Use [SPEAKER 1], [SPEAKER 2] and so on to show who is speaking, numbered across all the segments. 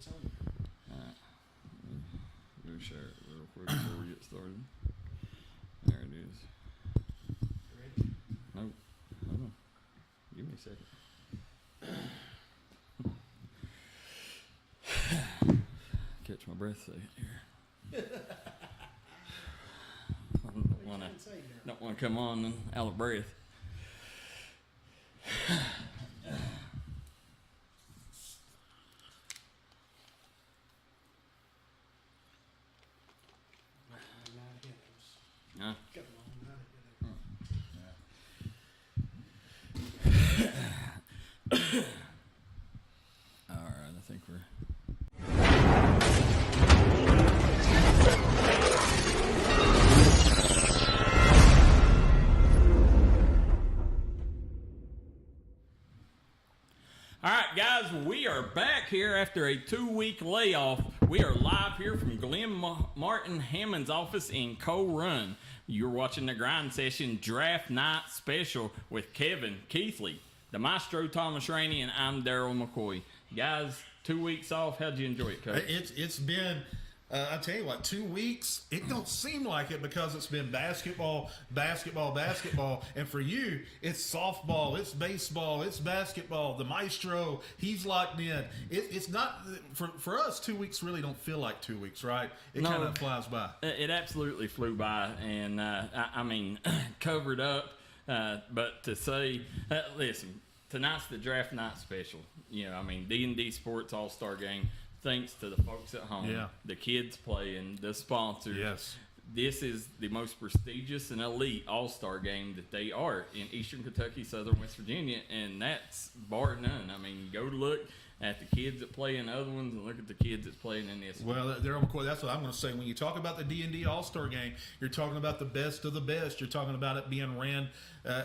[SPEAKER 1] It's on you.
[SPEAKER 2] Alright. Let me share it real quick before we get started. There it is.
[SPEAKER 1] Ready?
[SPEAKER 2] Nope. Hold on. Give me a second. Catch my breath a second here. Don't want to come on and out of breath. Huh?
[SPEAKER 1] Got a long night ahead.
[SPEAKER 2] All right, I think we're. All right, guys, we are back here after a 2-week layoff. We are live here from Glenn Martin Hammond's office in Coal Run. You're watching the Grind Session Draft Night Special with Kevin Keathley, the Maestro Thomas Rainey, and I'm Darryl McCoy. Guys, 2 weeks off. How'd you enjoy it, Coach?
[SPEAKER 3] It's been, I tell you what, 2 weeks. It don't seem like it because it's been basketball, and for you, it's softball, it's baseball, it's basketball. The Maestro, he's locked in. It's not for us. 2 weeks really don't feel like 2 weeks, right? It kind of flies by.
[SPEAKER 2] It absolutely flew by, and I mean, covered up. But to say, listen, tonight's the Draft Night Special. You know, I mean, D&D Sports All Star Game. Thanks to the folks at home, the kids playing, the sponsors.
[SPEAKER 3] Yes.
[SPEAKER 2] This is the most prestigious and elite all-star game that they are in Eastern Kentucky, Southern West Virginia, and that's bar none. I mean, go look at the kids that play in other ones and look at the kids that's playing in this one.
[SPEAKER 3] Well, that's what I'm going to say. When you talk about the D&D All-Star Game, you're talking about the best of the best. You're talking about it being ran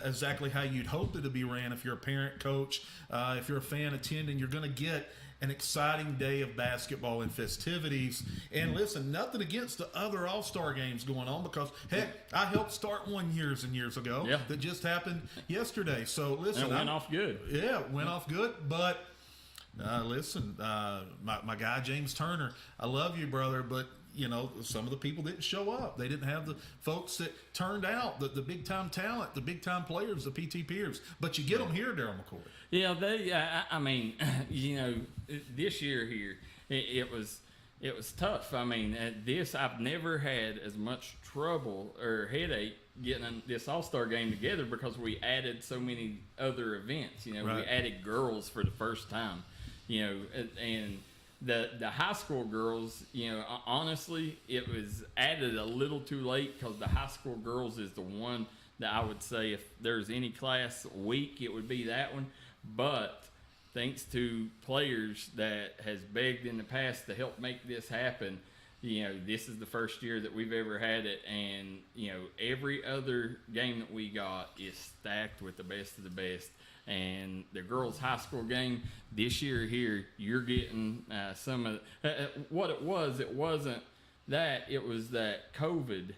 [SPEAKER 3] exactly how you'd hoped it to be ran. If you're a parent, coach, if you're a fan attending, you're going to get an exciting day of basketball and festivities. And listen, nothing against the other all-star games going on because, heck, I helped start one years and years ago that just happened yesterday. So, listen.
[SPEAKER 2] And it went off good.
[SPEAKER 3] Yeah, it went off good. But, listen, my guy James Turner, I love you, brother, but, you know, some of the people didn't show up. They didn't have the folks that turned out, the big-time talent, the big-time players, the PT peers. But you get them here, Darryl McCoy.
[SPEAKER 2] Yeah, I mean, you know, this year here, it was tough. I mean, I've never had as much trouble or headache getting this All-Star game together because we added so many other events. You know, we added girls for the first time, you know, and the high school girls, you know, honestly, it was added a little too late because the high school girls is the one that I would say if there's any class weak, it would be that one. But thanks to players that has begged in the past to help make this happen, you know, this is the first year that we've ever had it. And, you know, every other game that we got is stacked with the best of the best. And the girls' high school game this year here, you're getting some of what it was. It wasn't that. It was that COVID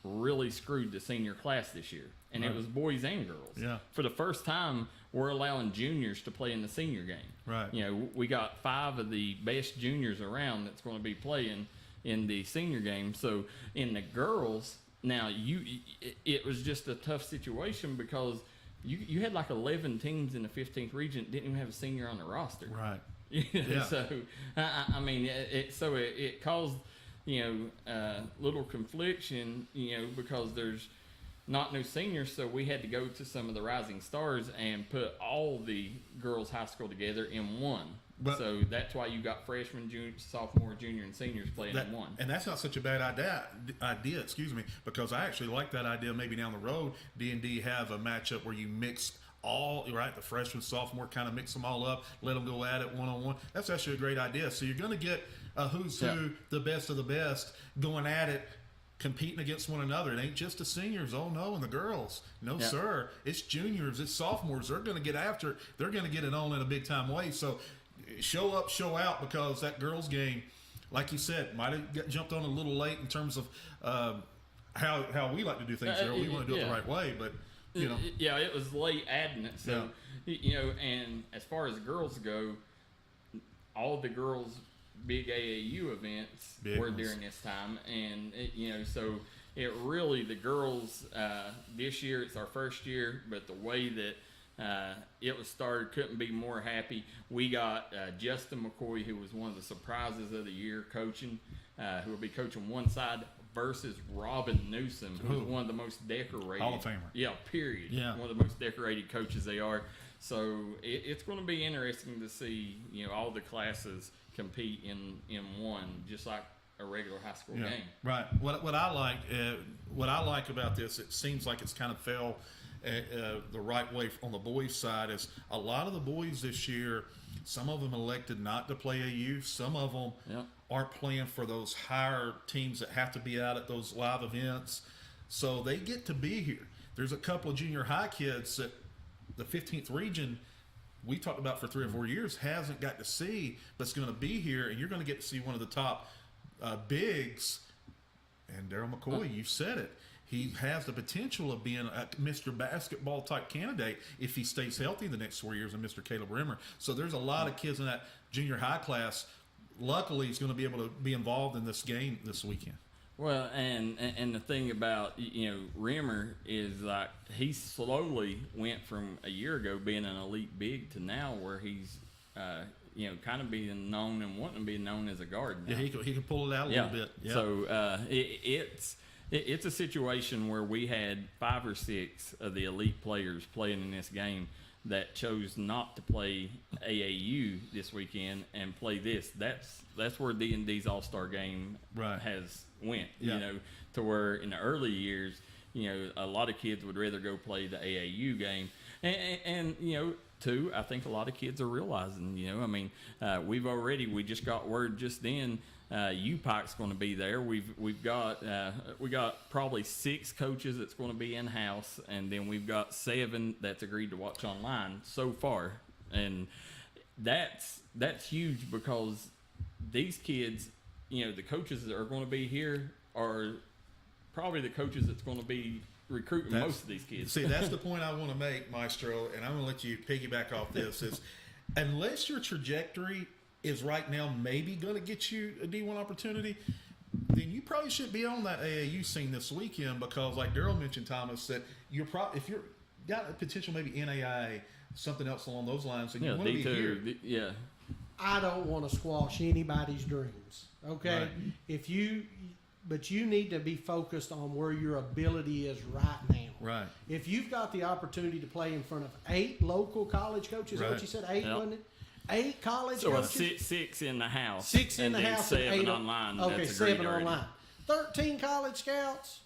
[SPEAKER 2] really screwed the senior class this year. And it was boys and girls.
[SPEAKER 3] Yeah.
[SPEAKER 2] For the first time, we're allowing juniors to play in the senior game.
[SPEAKER 3] Right.
[SPEAKER 2] You know, we got 5 of the best juniors around that's going to be playing in the senior game. So in the girls, now it was just a tough situation because you had like 11 teams in the 15th region that didn't even have a senior on the roster.
[SPEAKER 3] Right.
[SPEAKER 2] Yeah. So I mean, it caused, you know, little confliction, you know, because there's not no seniors, so we had to go to some of the rising stars and put all the girls' high school together in one. But, so that's why you got freshman, junior, sophomore, junior, and seniors playing in one.
[SPEAKER 3] And that's not such a bad idea, because I actually like that idea. Maybe down the road, D&D have a matchup where you mix all, right, the freshman, sophomore, kind of mix them all up, let them go at it one-on-one. That's actually a great idea. So you're going to get a who's who, the best of the best, going at it, competing against one another. It ain't just the seniors, oh no, and the girls. No, sir. It's juniors, it's sophomores. They're going to get after it. They're going to get it on in a big-time way. So show up, show out, because that girls' game, like you said, might have jumped on a little late in terms of how we like to do things here. We want to do it the right way, but, you know.
[SPEAKER 2] Yeah, it was late adding it. So, you know, and as far as the girls go, all the girls big AAU events
[SPEAKER 3] Big
[SPEAKER 2] were
[SPEAKER 3] ones.
[SPEAKER 2] during this time, and so it really, the girls this year, it's our first year, but the way that it was started, couldn't be more happy. We got Justin McCoy, who was one of the surprises of the year, coaching, who will be coaching one side, versus Robin Newsom, who's one of the most decorated
[SPEAKER 3] Hall of Famer.
[SPEAKER 2] Yeah, period.
[SPEAKER 3] Yeah.
[SPEAKER 2] One of the most decorated coaches they are. So it's going to be interesting to see, all the classes compete in one, just like a regular high school game.
[SPEAKER 3] Right. What I like about this, it seems like it's kind of fell the right way on the boys' side. Is a lot of the boys this year, some of them elected not to play AU. Some of them aren't playing for those higher teams that have to be out at those live events. So they get to be here. There's a couple of junior high kids that the 15th region we talked about for 3 or 4 years hasn't got to see, but it's going to be here, and you're going to get to see one of the top bigs. And Darryl McCoy, you said it. He has the potential of being a Mr. Basketball type candidate if he stays healthy the next 4 years, and Mr. Caleb Rimmer. So there's a lot of kids in that junior high class. Luckily, he's going to be able to be involved in this game this weekend.
[SPEAKER 2] Well, and the thing about Rimmer is like he slowly went from a year ago being an elite big to now where he's kind of being known and wanting to be known as a guard now.
[SPEAKER 3] Yeah, he can pull it out a little bit. Yeah.
[SPEAKER 2] So it's a situation where we had 5 or 6 of the elite players playing in this game that chose not to play AAU this weekend and play this. That's where D&D's All Star game has went.
[SPEAKER 3] Yeah.
[SPEAKER 2] To where in the early years, a lot of kids would rather go play the AAU game, and too, I think a lot of kids are realizing. We just got word just then. UPIC's going to be there. We got probably 6 coaches that's going to be in house, and then we've got 7 that's agreed to watch online so far, and that's huge because these kids, the coaches that are going to be here are probably the coaches that's going to be recruiting most of these kids.
[SPEAKER 3] See, that's the point I want to make, Maestro, and I'm going to let you piggyback off this. Is unless your trajectory is right now maybe going to get you a D1 opportunity, then you probably shouldn't be on that AAU scene this weekend because, like Darryl mentioned, Thomas, that if you're got a potential maybe NAIA, something else along those lines, and you want to be
[SPEAKER 2] D2,
[SPEAKER 3] here.
[SPEAKER 1] I don't want to squash anybody's dreams. Okay,
[SPEAKER 3] Right.
[SPEAKER 1] But you need to be focused on where your ability is right now.
[SPEAKER 3] Right.
[SPEAKER 1] If you've got the opportunity to play in front of 8 local college coaches, is that what you said? 8, wasn't it? 8 college
[SPEAKER 2] So
[SPEAKER 1] coaches.
[SPEAKER 2] 6 in the house.
[SPEAKER 1] 6 in
[SPEAKER 2] and
[SPEAKER 1] the
[SPEAKER 2] then
[SPEAKER 1] house
[SPEAKER 2] 7
[SPEAKER 1] and 8
[SPEAKER 2] online.
[SPEAKER 1] Okay,
[SPEAKER 2] that's agreed
[SPEAKER 1] 7
[SPEAKER 2] already.
[SPEAKER 1] online. 13 college scouts.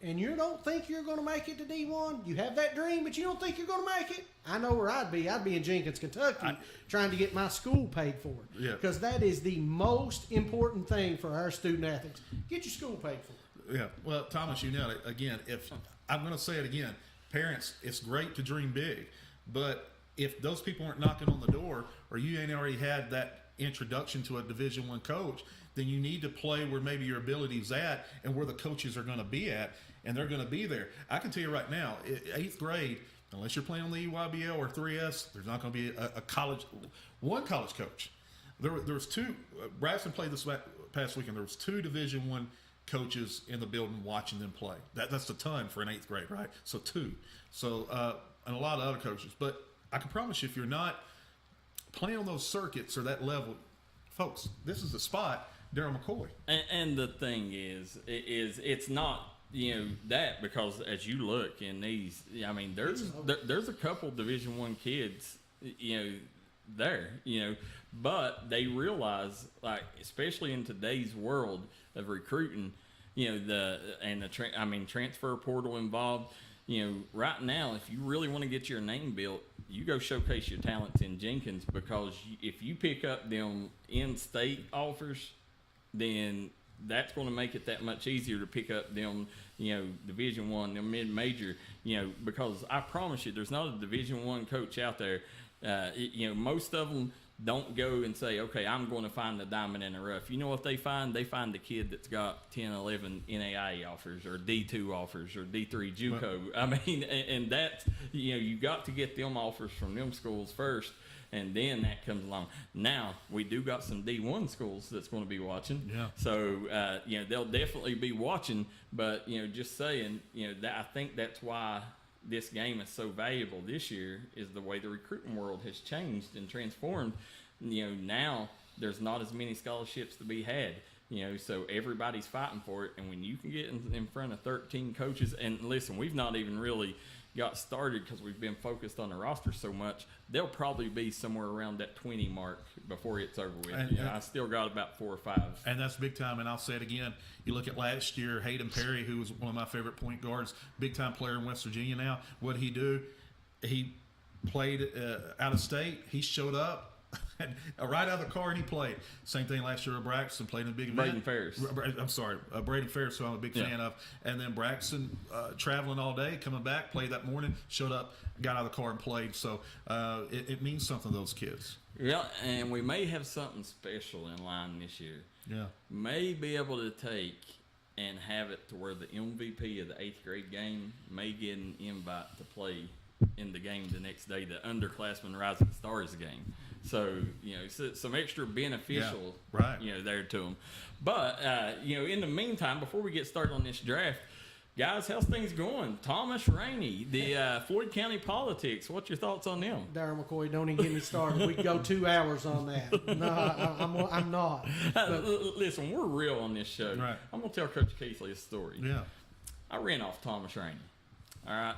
[SPEAKER 1] And you don't think you're going to make it to D1? You have that dream, but you don't think you're going to make it? I know where I'd be. I'd be in Jenkins, Kentucky, trying to get my school paid for.
[SPEAKER 3] Yeah.
[SPEAKER 1] Because that is the most important thing for our student athletes. Get your school paid for.
[SPEAKER 3] Yeah. Well, Thomas, you know it. Again, if I'm going to say it again, parents, it's great to dream big, but if those people aren't knocking on the door, or you ain't already had that introduction to a Division I coach, then you need to play where maybe your ability's at and where the coaches are going to be at, and they're going to be there. I can tell you right now, 8th grade, unless you're playing on the EYBL or 3S, there's not going to be one college coach. There was 2. Braxton played this past weekend. There was 2 Division I coaches in the building watching them play. That's a ton for an 8th grade, right? So 2. So and a lot of other coaches. But I can promise you, if you're not playing on those circuits or that level, folks, this is the spot. Darryl McCoy.
[SPEAKER 2] And the thing is it's not that, because as you look in these, there's a couple Division I kids there, but they realize, like, especially in today's world of recruiting, transfer portal involved. Right now, if you really want to get your name built, you go showcase your talents in Jenkins, because if you pick up them in-state offers, then that's going to make it that much easier to pick up them, Division I, them mid-major, because I promise you, there's not a Division I coach out there. Most of them don't go and say, okay, I'm going to find the diamond in the rough. You know what they find? They find the kid that's got 10, 11 NAIA offers, or D2 offers, or D3 JUCO. And that's, you got to get them offers from them schools first. and then that comes along. Now we do got some D1 schools that's going to be watching.
[SPEAKER 3] Yeah.
[SPEAKER 2] So they'll definitely be watching. But just saying, that I think that's why this game is so valuable this year is the way the recruiting world has changed and transformed. Now there's not as many scholarships to be had. So everybody's fighting for it. And when you can get in front of 13 coaches, and listen, we've not even really got started because we've been focused on the roster so much. They'll probably be somewhere around that 20 mark before it's over with. I still got about 4 or 5.
[SPEAKER 3] And that's big time. And I'll say it again. You look at last year, Hayden Perry, who was one of my favorite point guards, big time player in West Virginia now. What did he do? He played out of state. He showed up. Right out of the car and he played. Same thing last year with Braxton, played in a big event.
[SPEAKER 2] Braden Ferris.
[SPEAKER 3] I'm sorry, Braden Ferris, who I'm a big fan of. And then Braxton traveling all day, coming back, played that morning, showed up, got out of the car and played. So it means something to those kids.
[SPEAKER 2] Yeah, and we may have something special in line this year.
[SPEAKER 3] Yeah.
[SPEAKER 2] May be able to take and have it to where the MVP of the 8th grade game may get an invite to play in the game the next day, the underclassmen Rising Stars game. So, some extra beneficial, there to them. But, in the meantime, before we get started on this draft, guys, how's things going? Thomas Rainey, the Floyd County politics. What's your thoughts on them?
[SPEAKER 1] Darryl McCoy, don't even get me started. We could go 2 hours on that. No, I'm not.
[SPEAKER 2] Listen, we're real on this show.
[SPEAKER 3] Right.
[SPEAKER 2] I'm going to tell Coach Keathley a story.
[SPEAKER 3] Yeah.
[SPEAKER 2] I ran off Thomas Rainey. All right.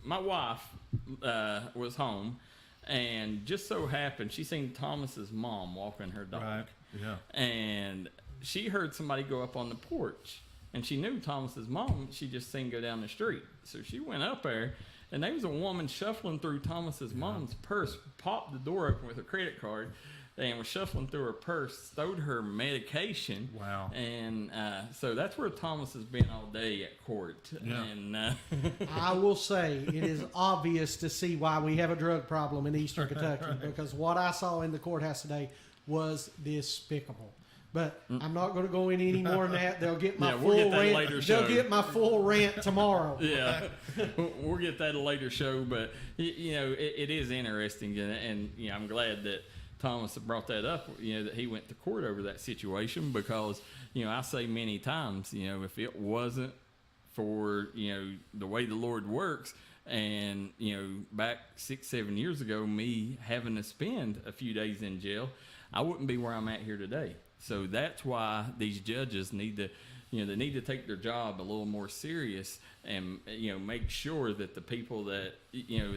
[SPEAKER 2] My wife was home, and just so happened she seen Thomas's mom walking her dog.
[SPEAKER 3] Right. Yeah.
[SPEAKER 2] And she heard somebody go up on the porch, and she knew Thomas's mom. She just seen go down the street, so she went up there, and there was a woman shuffling through Thomas's mom's purse, popped the door open with her credit card, and was shuffling through her purse, stowed her medication.
[SPEAKER 3] Wow.
[SPEAKER 2] And so that's where Thomas has been all day at court.
[SPEAKER 3] Yeah.
[SPEAKER 2] And
[SPEAKER 1] I will say it is obvious to see why we have a drug problem in Eastern Kentucky because what I saw in the courthouse today was despicable. But I'm not going to go in any more than that. They'll get my
[SPEAKER 2] we'll get that
[SPEAKER 1] rant.
[SPEAKER 2] later
[SPEAKER 1] They'll
[SPEAKER 2] show.
[SPEAKER 1] get my full rant tomorrow.
[SPEAKER 2] Yeah, we'll get that at a later show. But it is interesting, and I'm glad that Thomas brought that up, that he went to court over that situation because, I say many times, if it wasn't for, the way the Lord works and, back 6-7 years ago, me having to spend a few days in jail, I wouldn't be where I'm at here today. So that's why these judges need to, they need to take their job a little more serious and, make sure that the people that,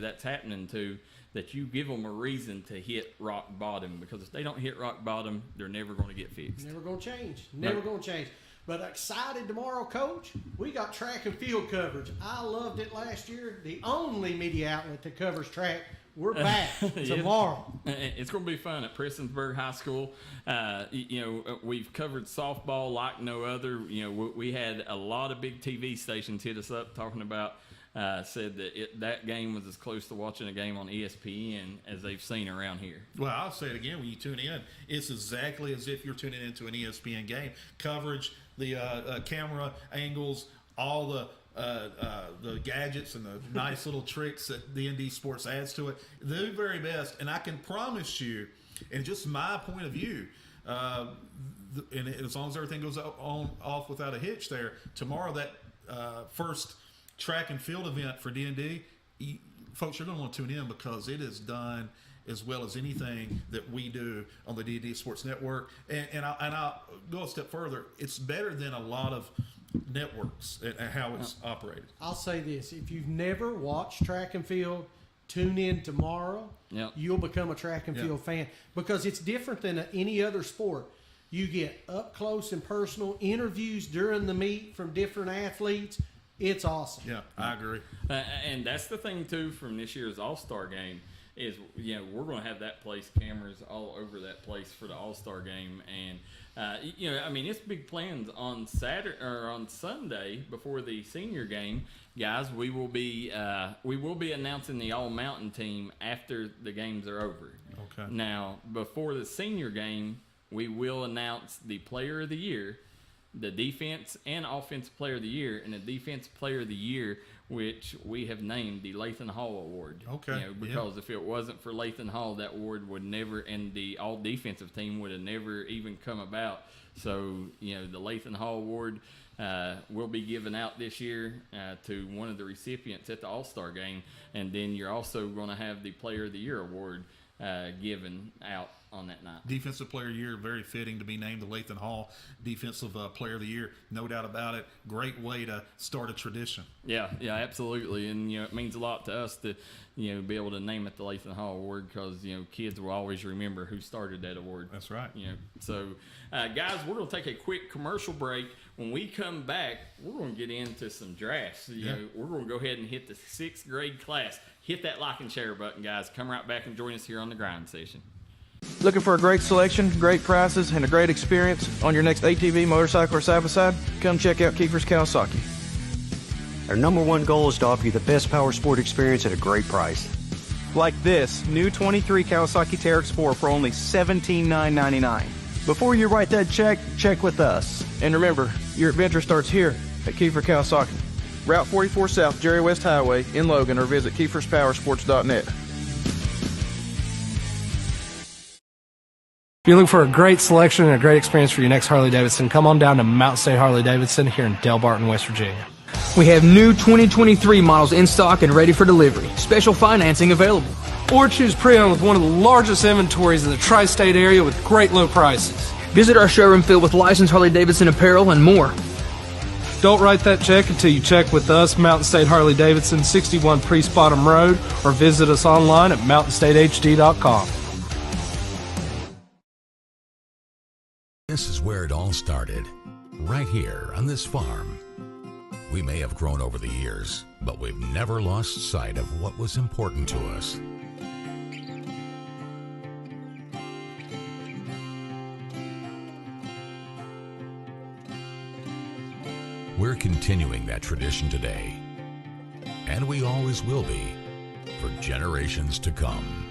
[SPEAKER 2] that's happening to, that you give them a reason to hit rock bottom, because if they don't hit rock bottom, they're never going to get fixed.
[SPEAKER 1] Never going to change. Never going to change. But excited tomorrow, Coach. We got track and field coverage. I loved it last year. The only media outlet that covers track. We're back tomorrow.
[SPEAKER 2] It's going to be fun at Prestonsburg High School. We've covered softball like no other. We had a lot of big TV stations hit us up talking about, said that that game was as close to watching a game on ESPN as they've seen around here.
[SPEAKER 3] Well, I'll say it again. When you tune in, it's exactly as if you're tuning into an ESPN game. Coverage, the camera angles, all the gadgets and the nice little tricks that D&D Sports adds to it. The very best. And I can promise you, and just my point of view, and as long as everything goes off without a hitch there, tomorrow that first track and field event for D&D, folks, you're going to want to tune in because it is done as well as anything that we do on the D&D Sports Network. And I'll go a step further. It's better than a lot of networks and how it's operated.
[SPEAKER 1] I'll say this. If you've never watched track and field, tune in tomorrow.
[SPEAKER 2] Yep.
[SPEAKER 1] You'll become a track and field fan because it's different than any other sport. You get up close and personal interviews during the meet from different athletes. It's awesome.
[SPEAKER 3] Yeah, I agree.
[SPEAKER 2] And that's the thing, too, from this year's All-Star game is, we're going to have that place, cameras all over that place for the All-Star game. And, it's big plans on Saturday or on Sunday before the senior game. Guys, we will be announcing the All-Mountain team after the games are over.
[SPEAKER 3] Okay.
[SPEAKER 2] Now, before the senior game, we will announce the player of the year, the defense and offensive player of the year, and the defense player of the year which we have named the Lathan Hall Award.
[SPEAKER 3] Okay,
[SPEAKER 2] because if it wasn't for Lathan Hall, that award would never, and the all defensive team would have never even come about. So, the Lathan Hall Award will be given out this year to one of the recipients at the All Star game, and then you're also going to have the Player of the Year award given out on that night.
[SPEAKER 3] Defensive Player of the Year, very fitting to be named the Lathan Hall Defensive Player of the Year. No doubt about it. Great way to start a tradition.
[SPEAKER 2] Yeah, absolutely. And, it means a lot to us to, be able to name it the Lathan Hall Award because, kids will always remember who started that award.
[SPEAKER 3] That's right.
[SPEAKER 2] So, guys, we're going to take a quick commercial break. When we come back, we're going to get into some drafts. We're going to go ahead and hit the 6th grade class. Hit that like and share button, guys. Come right back and join us here on the Grind Session.
[SPEAKER 4] Looking for a great selection, great prices, and a great experience on your next ATV, motorcycle, or side-by-side? Come check out Keefer's Kawasaki.
[SPEAKER 5] Our number one goal is to offer you the best power sport experience at a great price.
[SPEAKER 4] Like this new 23 Kawasaki Teryx Sport for only $17,999.
[SPEAKER 5] Before you write that check with us.
[SPEAKER 4] And remember, your adventure starts here at Keefer Kawasaki. Route 44 South, Jerry West Highway in Logan, or visit KeefersPowersports.net.
[SPEAKER 6] If you're looking for a great selection and a great experience for your next Harley-Davidson, come on down to Mountain State Harley-Davidson here in Del Barton, West Virginia.
[SPEAKER 7] We have new 2023 models in stock and ready for delivery. Special financing available.
[SPEAKER 6] Or choose pre-owned with one of the largest inventories in the tri-state area with great low prices.
[SPEAKER 7] Visit our showroom filled with licensed Harley-Davidson apparel and more.
[SPEAKER 6] Don't write that check until you check with us, Mountain State Harley-Davidson, 61 Priest Bottom Road, or visit us online at mountainstatehd.com.
[SPEAKER 8] This is where it all started, right here on this farm. We may have grown over the years, but we've never lost sight of what was important to us. We're continuing that tradition today, and we always will be for generations to come.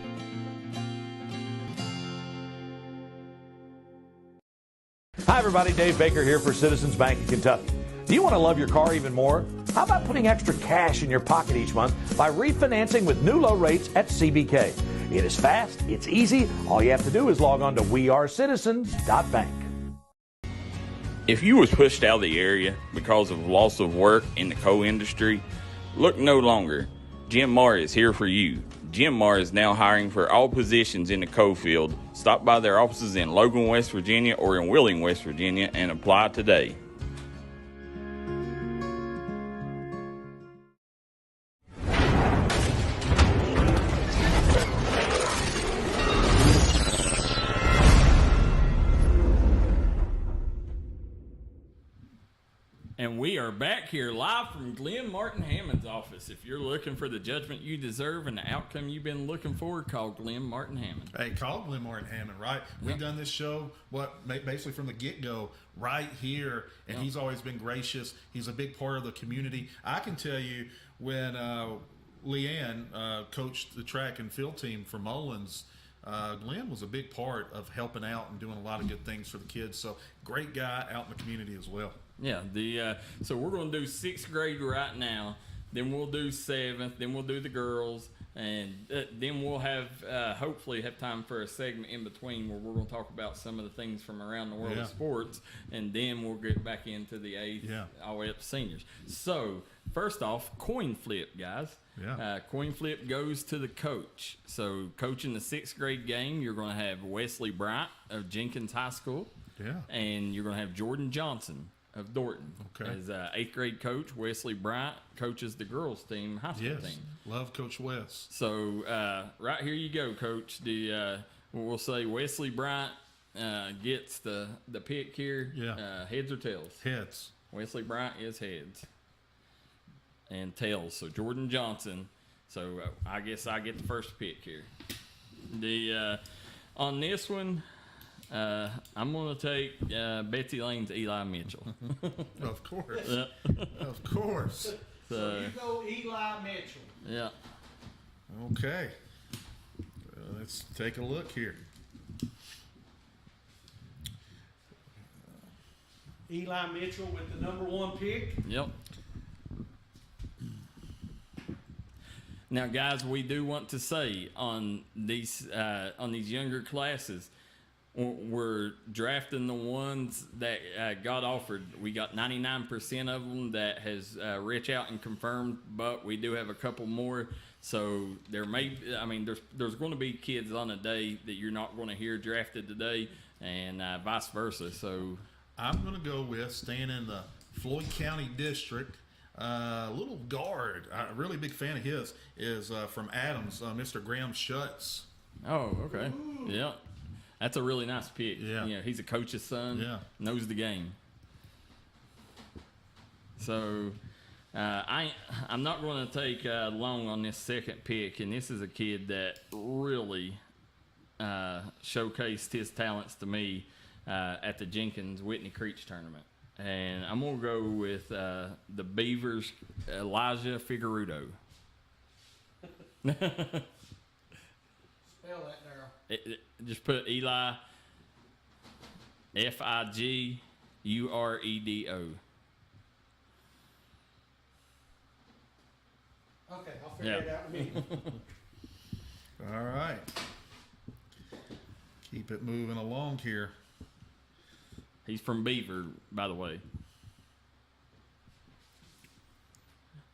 [SPEAKER 9] Hi everybody, Dave Baker here for Citizens Bank in Kentucky. Do you want to love your car even more? How about putting extra cash in your pocket each month by refinancing with new low rates at CBK? It is fast, it's easy. All you have to do is log on to wearecitizens.bank.
[SPEAKER 10] If you was pushed out of the area because of loss of work in the coal industry, look no longer. Jim Marr is here for you. Jim Marr is now hiring for all positions in the coal field. Stop by their offices in Logan, West Virginia or in Wheeling, West Virginia and apply today.
[SPEAKER 2] And we are back here live from Glenn Martin Hammond's office. If you're looking for the judgment you deserve and the outcome you've been looking for, call Glenn Martin Hammond.
[SPEAKER 3] Hey, call Glenn Martin Hammond, right? We've done this show, basically from the get-go right here, and he's always been gracious. He's a big part of the community. I can tell you when Leanne coached the track and field team for Mullins, Glenn was a big part of helping out and doing a lot of good things for the kids. So great guy out in the community as well.
[SPEAKER 2] Yeah, so we're going to do 6th grade right now. Then we'll do 7th. Then we'll do the girls, and then we'll have hopefully have time for a segment in between where we're going to talk about some of the things from around the world of sports, and then we'll get back into the 8th all the way up to seniors. So first off, coin flip, guys. Coin flip goes to the coach. So coaching the 6th grade game, you're going to have Wesley Bryant of Jenkins High School, and you're going to have Jordan Johnson of Dorton. As 8th grade coach, Wesley Bryant coaches the girls team, high school team.
[SPEAKER 3] Love Coach Wes.
[SPEAKER 2] So right here you go, Coach. We'll say Wesley Bryant gets the pick here. Heads or tails?
[SPEAKER 3] Heads.
[SPEAKER 2] Wesley Bryant is heads. And tails. So Jordan Johnson. So I guess I get the first pick here. On this one, I'm going to take Betsy Lane's Eli Mitchell.
[SPEAKER 3] Of course. Of course.
[SPEAKER 1] So you go Eli Mitchell.
[SPEAKER 2] Yeah.
[SPEAKER 3] Okay. Let's take a look here.
[SPEAKER 1] Eli Mitchell with the number 1 pick.
[SPEAKER 2] Yep. Now, guys, we do want to say on these younger classes, we're drafting the ones that got offered. We got 99% of them that has reached out and confirmed, but we do have a couple more. So there may, there's going to be kids on a day that you're not going to hear drafted today, and vice versa. So
[SPEAKER 3] I'm going to go with staying in the Floyd County District. Little guard, a really big fan of his, is from Adams, Mr. Graham Schutz.
[SPEAKER 2] Oh, okay. Ooh. Yeah. That's a really nice pick.
[SPEAKER 3] Yeah.
[SPEAKER 2] He's a coach's son.
[SPEAKER 3] Yeah.
[SPEAKER 2] Knows the game. So I'm not going to take long on this second pick, and this is a kid that really showcased his talents to me at the Jenkins Whitney Creech tournament. And I'm going to go with the Beavers' Elijah Figueroa.
[SPEAKER 1] Spell that, Darryl.
[SPEAKER 2] Just put Eli, Figuredo.
[SPEAKER 1] Okay, I'll figure it out in a minute.
[SPEAKER 3] All right. Keep it moving along here.
[SPEAKER 2] He's from Beaver, by the way.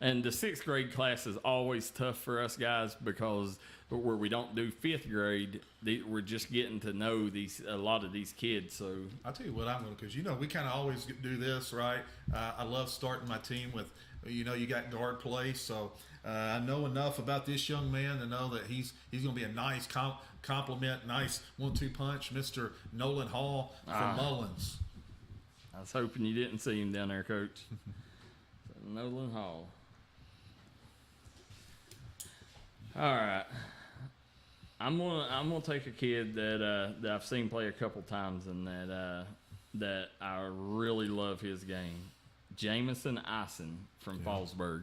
[SPEAKER 2] And the 6th grade class is always tough for us guys because where we don't do 5th grade, we're just getting to know a lot of these kids. So
[SPEAKER 3] I'll tell you what I'm going to, because we kind of always do this, right? I love starting my team with, you got guard play, so I know enough about this young man to know that he's going to be a nice compliment, nice 1-2 punch, Mr. Nolan Hall from Mullins.
[SPEAKER 2] I was hoping you didn't see him down there, Coach. Nolan Hall. All right, I'm gonna take a kid that I've seen play a couple times and that I really love his game. Jamison Eisen from Fallsburg.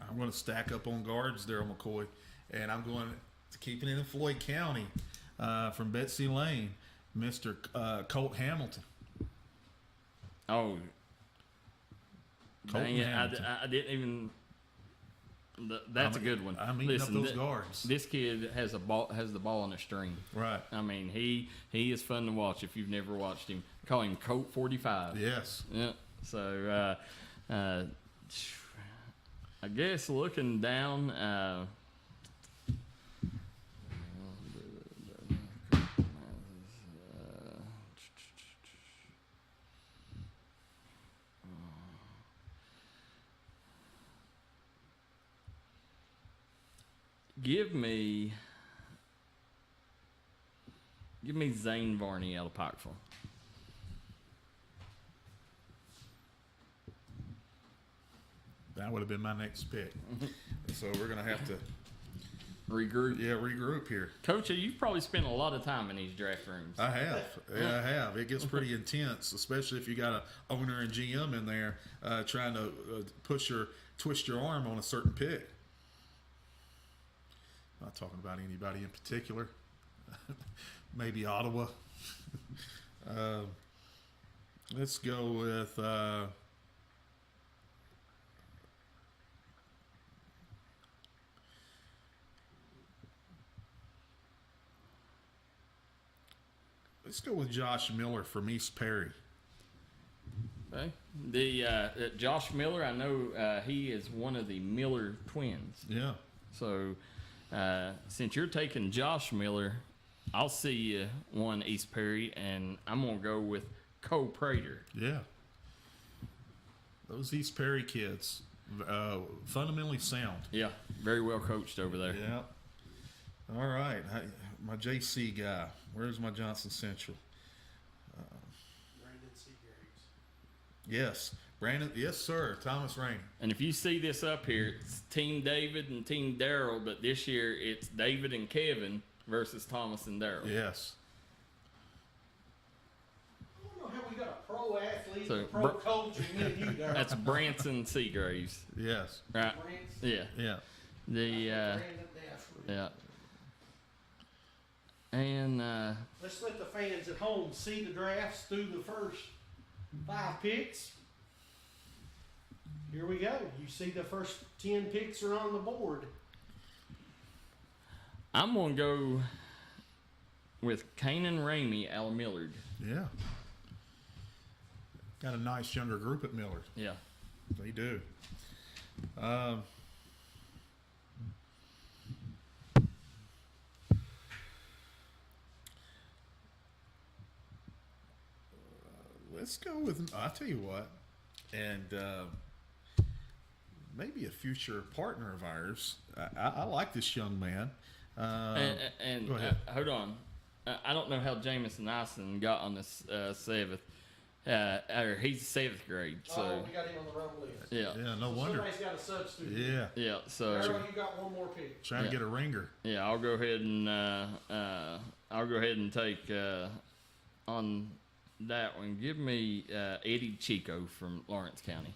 [SPEAKER 3] I'm going to stack up on guards, Darryl McCoy, and I'm going to keep it in Floyd County from Betsy Lane, Mr. Colt Hamilton.
[SPEAKER 2] Oh,
[SPEAKER 3] Colt
[SPEAKER 2] dang it!
[SPEAKER 3] Hamilton.
[SPEAKER 2] I didn't even. That's a good one.
[SPEAKER 3] I'm eating up those guards.
[SPEAKER 2] This kid has the ball on a string.
[SPEAKER 3] Right.
[SPEAKER 2] He is fun to watch if you've never watched him. Call him Colt 45.
[SPEAKER 3] Yes.
[SPEAKER 2] Yeah. So. I guess looking down, give me Zane Varney out of Pikeville.
[SPEAKER 3] That would have been my next pick. So we're going to have to
[SPEAKER 2] regroup.
[SPEAKER 3] Yeah, regroup here.
[SPEAKER 2] Coach, you've probably spent a lot of time in these draft rooms.
[SPEAKER 3] I have. Yeah, I have. It gets pretty intense, especially if you got an owner and GM in there trying to twist your arm on a certain pick. Not talking about anybody in particular. Maybe Ottawa. Let's go with Josh Miller from East Perry.
[SPEAKER 2] Okay. The Josh Miller, I know he is one of the Miller twins.
[SPEAKER 3] Yeah.
[SPEAKER 2] So since you're taking Josh Miller, I'll see you one East Perry, and I'm going to go with Cole Prater.
[SPEAKER 3] Yeah. Those East Perry kids, fundamentally sound.
[SPEAKER 2] Yeah, very well coached over there.
[SPEAKER 3] Yeah. All right. My JC guy. Where's my Johnson Central?
[SPEAKER 1] Brandon Seagraves.
[SPEAKER 3] Yes. Brandon. Yes, sir. Thomas Rainey.
[SPEAKER 2] And if you see this up here, it's Team David and Team Darryl, but this year it's David and Kevin versus Thomas and Darryl.
[SPEAKER 3] Yes.
[SPEAKER 1] pro athlete,
[SPEAKER 2] So,
[SPEAKER 1] a pro coach, and me and you, Darryl.
[SPEAKER 2] That's Branson Seagraves,
[SPEAKER 3] Yes.
[SPEAKER 2] right?
[SPEAKER 1] Branson.
[SPEAKER 2] Yeah.
[SPEAKER 3] Yeah.
[SPEAKER 2] The
[SPEAKER 1] Brandon Dafford.
[SPEAKER 2] yeah. And
[SPEAKER 1] Let's let the fans at home see the drafts through the first 5 picks. Here we go. You see the first 10 picks are on the board.
[SPEAKER 2] I'm gonna go with Kanan Rainey out of Millard.
[SPEAKER 3] Yeah. Got a nice younger group at Millard.
[SPEAKER 2] Yeah.
[SPEAKER 3] They do. Let's go with, I'll tell you what, and maybe a future partner of ours. I like this young man.
[SPEAKER 2] And
[SPEAKER 3] go ahead.
[SPEAKER 2] hold on. I don't know how Jamison Nyson got on this 7th. Or he's 7th grade, so
[SPEAKER 1] we got him on the wrong list.
[SPEAKER 2] yeah.
[SPEAKER 3] Yeah, no wonder.
[SPEAKER 1] Somebody's got a substitute.
[SPEAKER 3] Yeah.
[SPEAKER 2] Yeah, so
[SPEAKER 1] Darryl, you got one more pick.
[SPEAKER 3] Trying to get a ringer.
[SPEAKER 2] yeah, I'll go ahead and take on that one. Give me Eddie Chico from Lawrence County.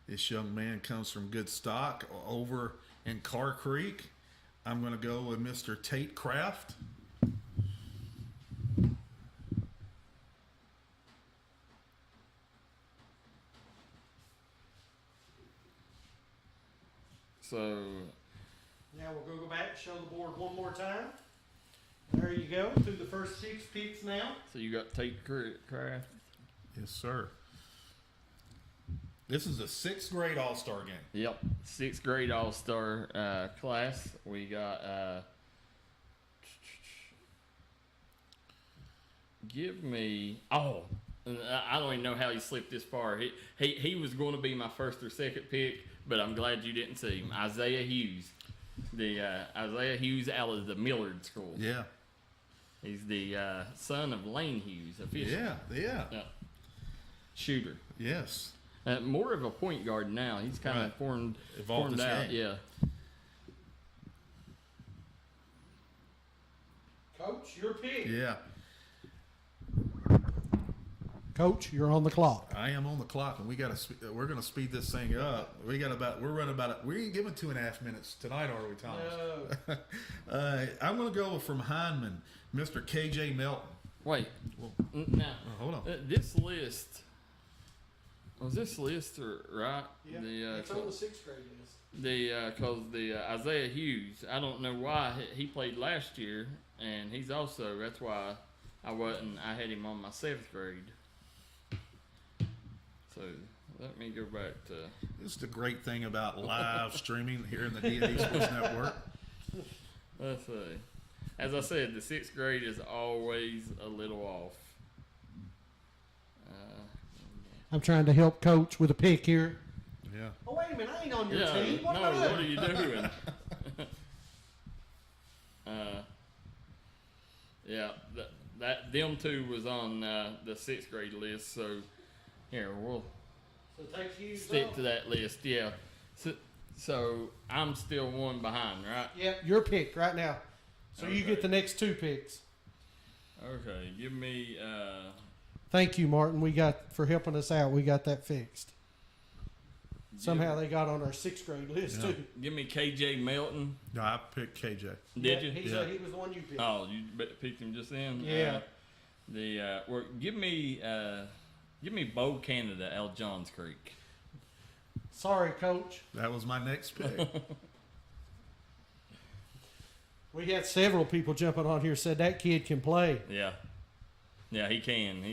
[SPEAKER 3] This young man comes from good stock over in Carr Creek. I'm going to go with Mr. Tate Kraft.
[SPEAKER 2] So
[SPEAKER 1] Now we'll go back, show the board one more time. There you go, through the first 6 picks now.
[SPEAKER 2] you got Tate Craft.
[SPEAKER 3] Yes, sir. This is a 6th grade All-Star game.
[SPEAKER 2] Yep, 6th grade All-Star class. We got. Give me. Oh, I don't even know how he slipped this far. He was going to be my first or second pick, but I'm glad you didn't see him. Isaiah Hughes, Isaiah Hughes out of the Millard School.
[SPEAKER 3] Yeah.
[SPEAKER 2] He's the son of Lane Hughes, officially.
[SPEAKER 3] Yeah.
[SPEAKER 2] Shooter.
[SPEAKER 3] Yes.
[SPEAKER 2] More of a point guard now. He's kind of
[SPEAKER 3] Evolved
[SPEAKER 2] formed
[SPEAKER 3] his
[SPEAKER 2] out.
[SPEAKER 3] game.
[SPEAKER 2] Yeah.
[SPEAKER 1] Coach, your pick.
[SPEAKER 3] Yeah.
[SPEAKER 1] Coach, you're on the clock.
[SPEAKER 3] I am on the clock, and we're going to speed this thing up. We ain't giving 2.5 minutes tonight, are we, Thomas?
[SPEAKER 1] No.
[SPEAKER 3] I'm going to go from Hindman, Mr. KJ Melton.
[SPEAKER 2] Wait. Now,
[SPEAKER 3] hold on.
[SPEAKER 2] This list. Was this list right?
[SPEAKER 1] Yeah, it's on the 6th grade list.
[SPEAKER 2] Because the Isaiah Hughes, I don't know why he played last year, and he's also, that's why I had him on my 7th grade. So let me go back to.
[SPEAKER 3] This is the great thing about live streaming here in the D&D Sports Network.
[SPEAKER 2] Let's see. As I said, the 6th grade is always a little off.
[SPEAKER 1] I'm trying to help Coach with a pick here.
[SPEAKER 3] Yeah.
[SPEAKER 1] Oh, wait a minute. I ain't on your
[SPEAKER 2] Yeah,
[SPEAKER 1] team. What
[SPEAKER 2] no,
[SPEAKER 1] am I
[SPEAKER 2] what are you doing? Yeah, them two was on the 6th grade list. So here we'll
[SPEAKER 1] So take Hughes
[SPEAKER 2] stick
[SPEAKER 1] off.
[SPEAKER 2] to that list. Yeah. So I'm still one behind, right?
[SPEAKER 1] Yep, your pick right now. So you
[SPEAKER 2] Okay.
[SPEAKER 1] get the next 2 picks.
[SPEAKER 2] Okay, give me.
[SPEAKER 1] Thank you, Martin. We got for helping us out. We got that fixed. Somehow they got on our 6th grade list too.
[SPEAKER 2] Give me KJ Melton.
[SPEAKER 3] No, I picked KJ.
[SPEAKER 2] Did you?
[SPEAKER 1] He was the one you picked.
[SPEAKER 2] Oh, you picked him just then.
[SPEAKER 1] Yeah.
[SPEAKER 2] Well, give me Bo Canada out of Johns Creek.
[SPEAKER 1] Sorry, Coach.
[SPEAKER 3] That was my next pick.
[SPEAKER 1] We had several people jumping on here said that kid can play.
[SPEAKER 2] Yeah, he can.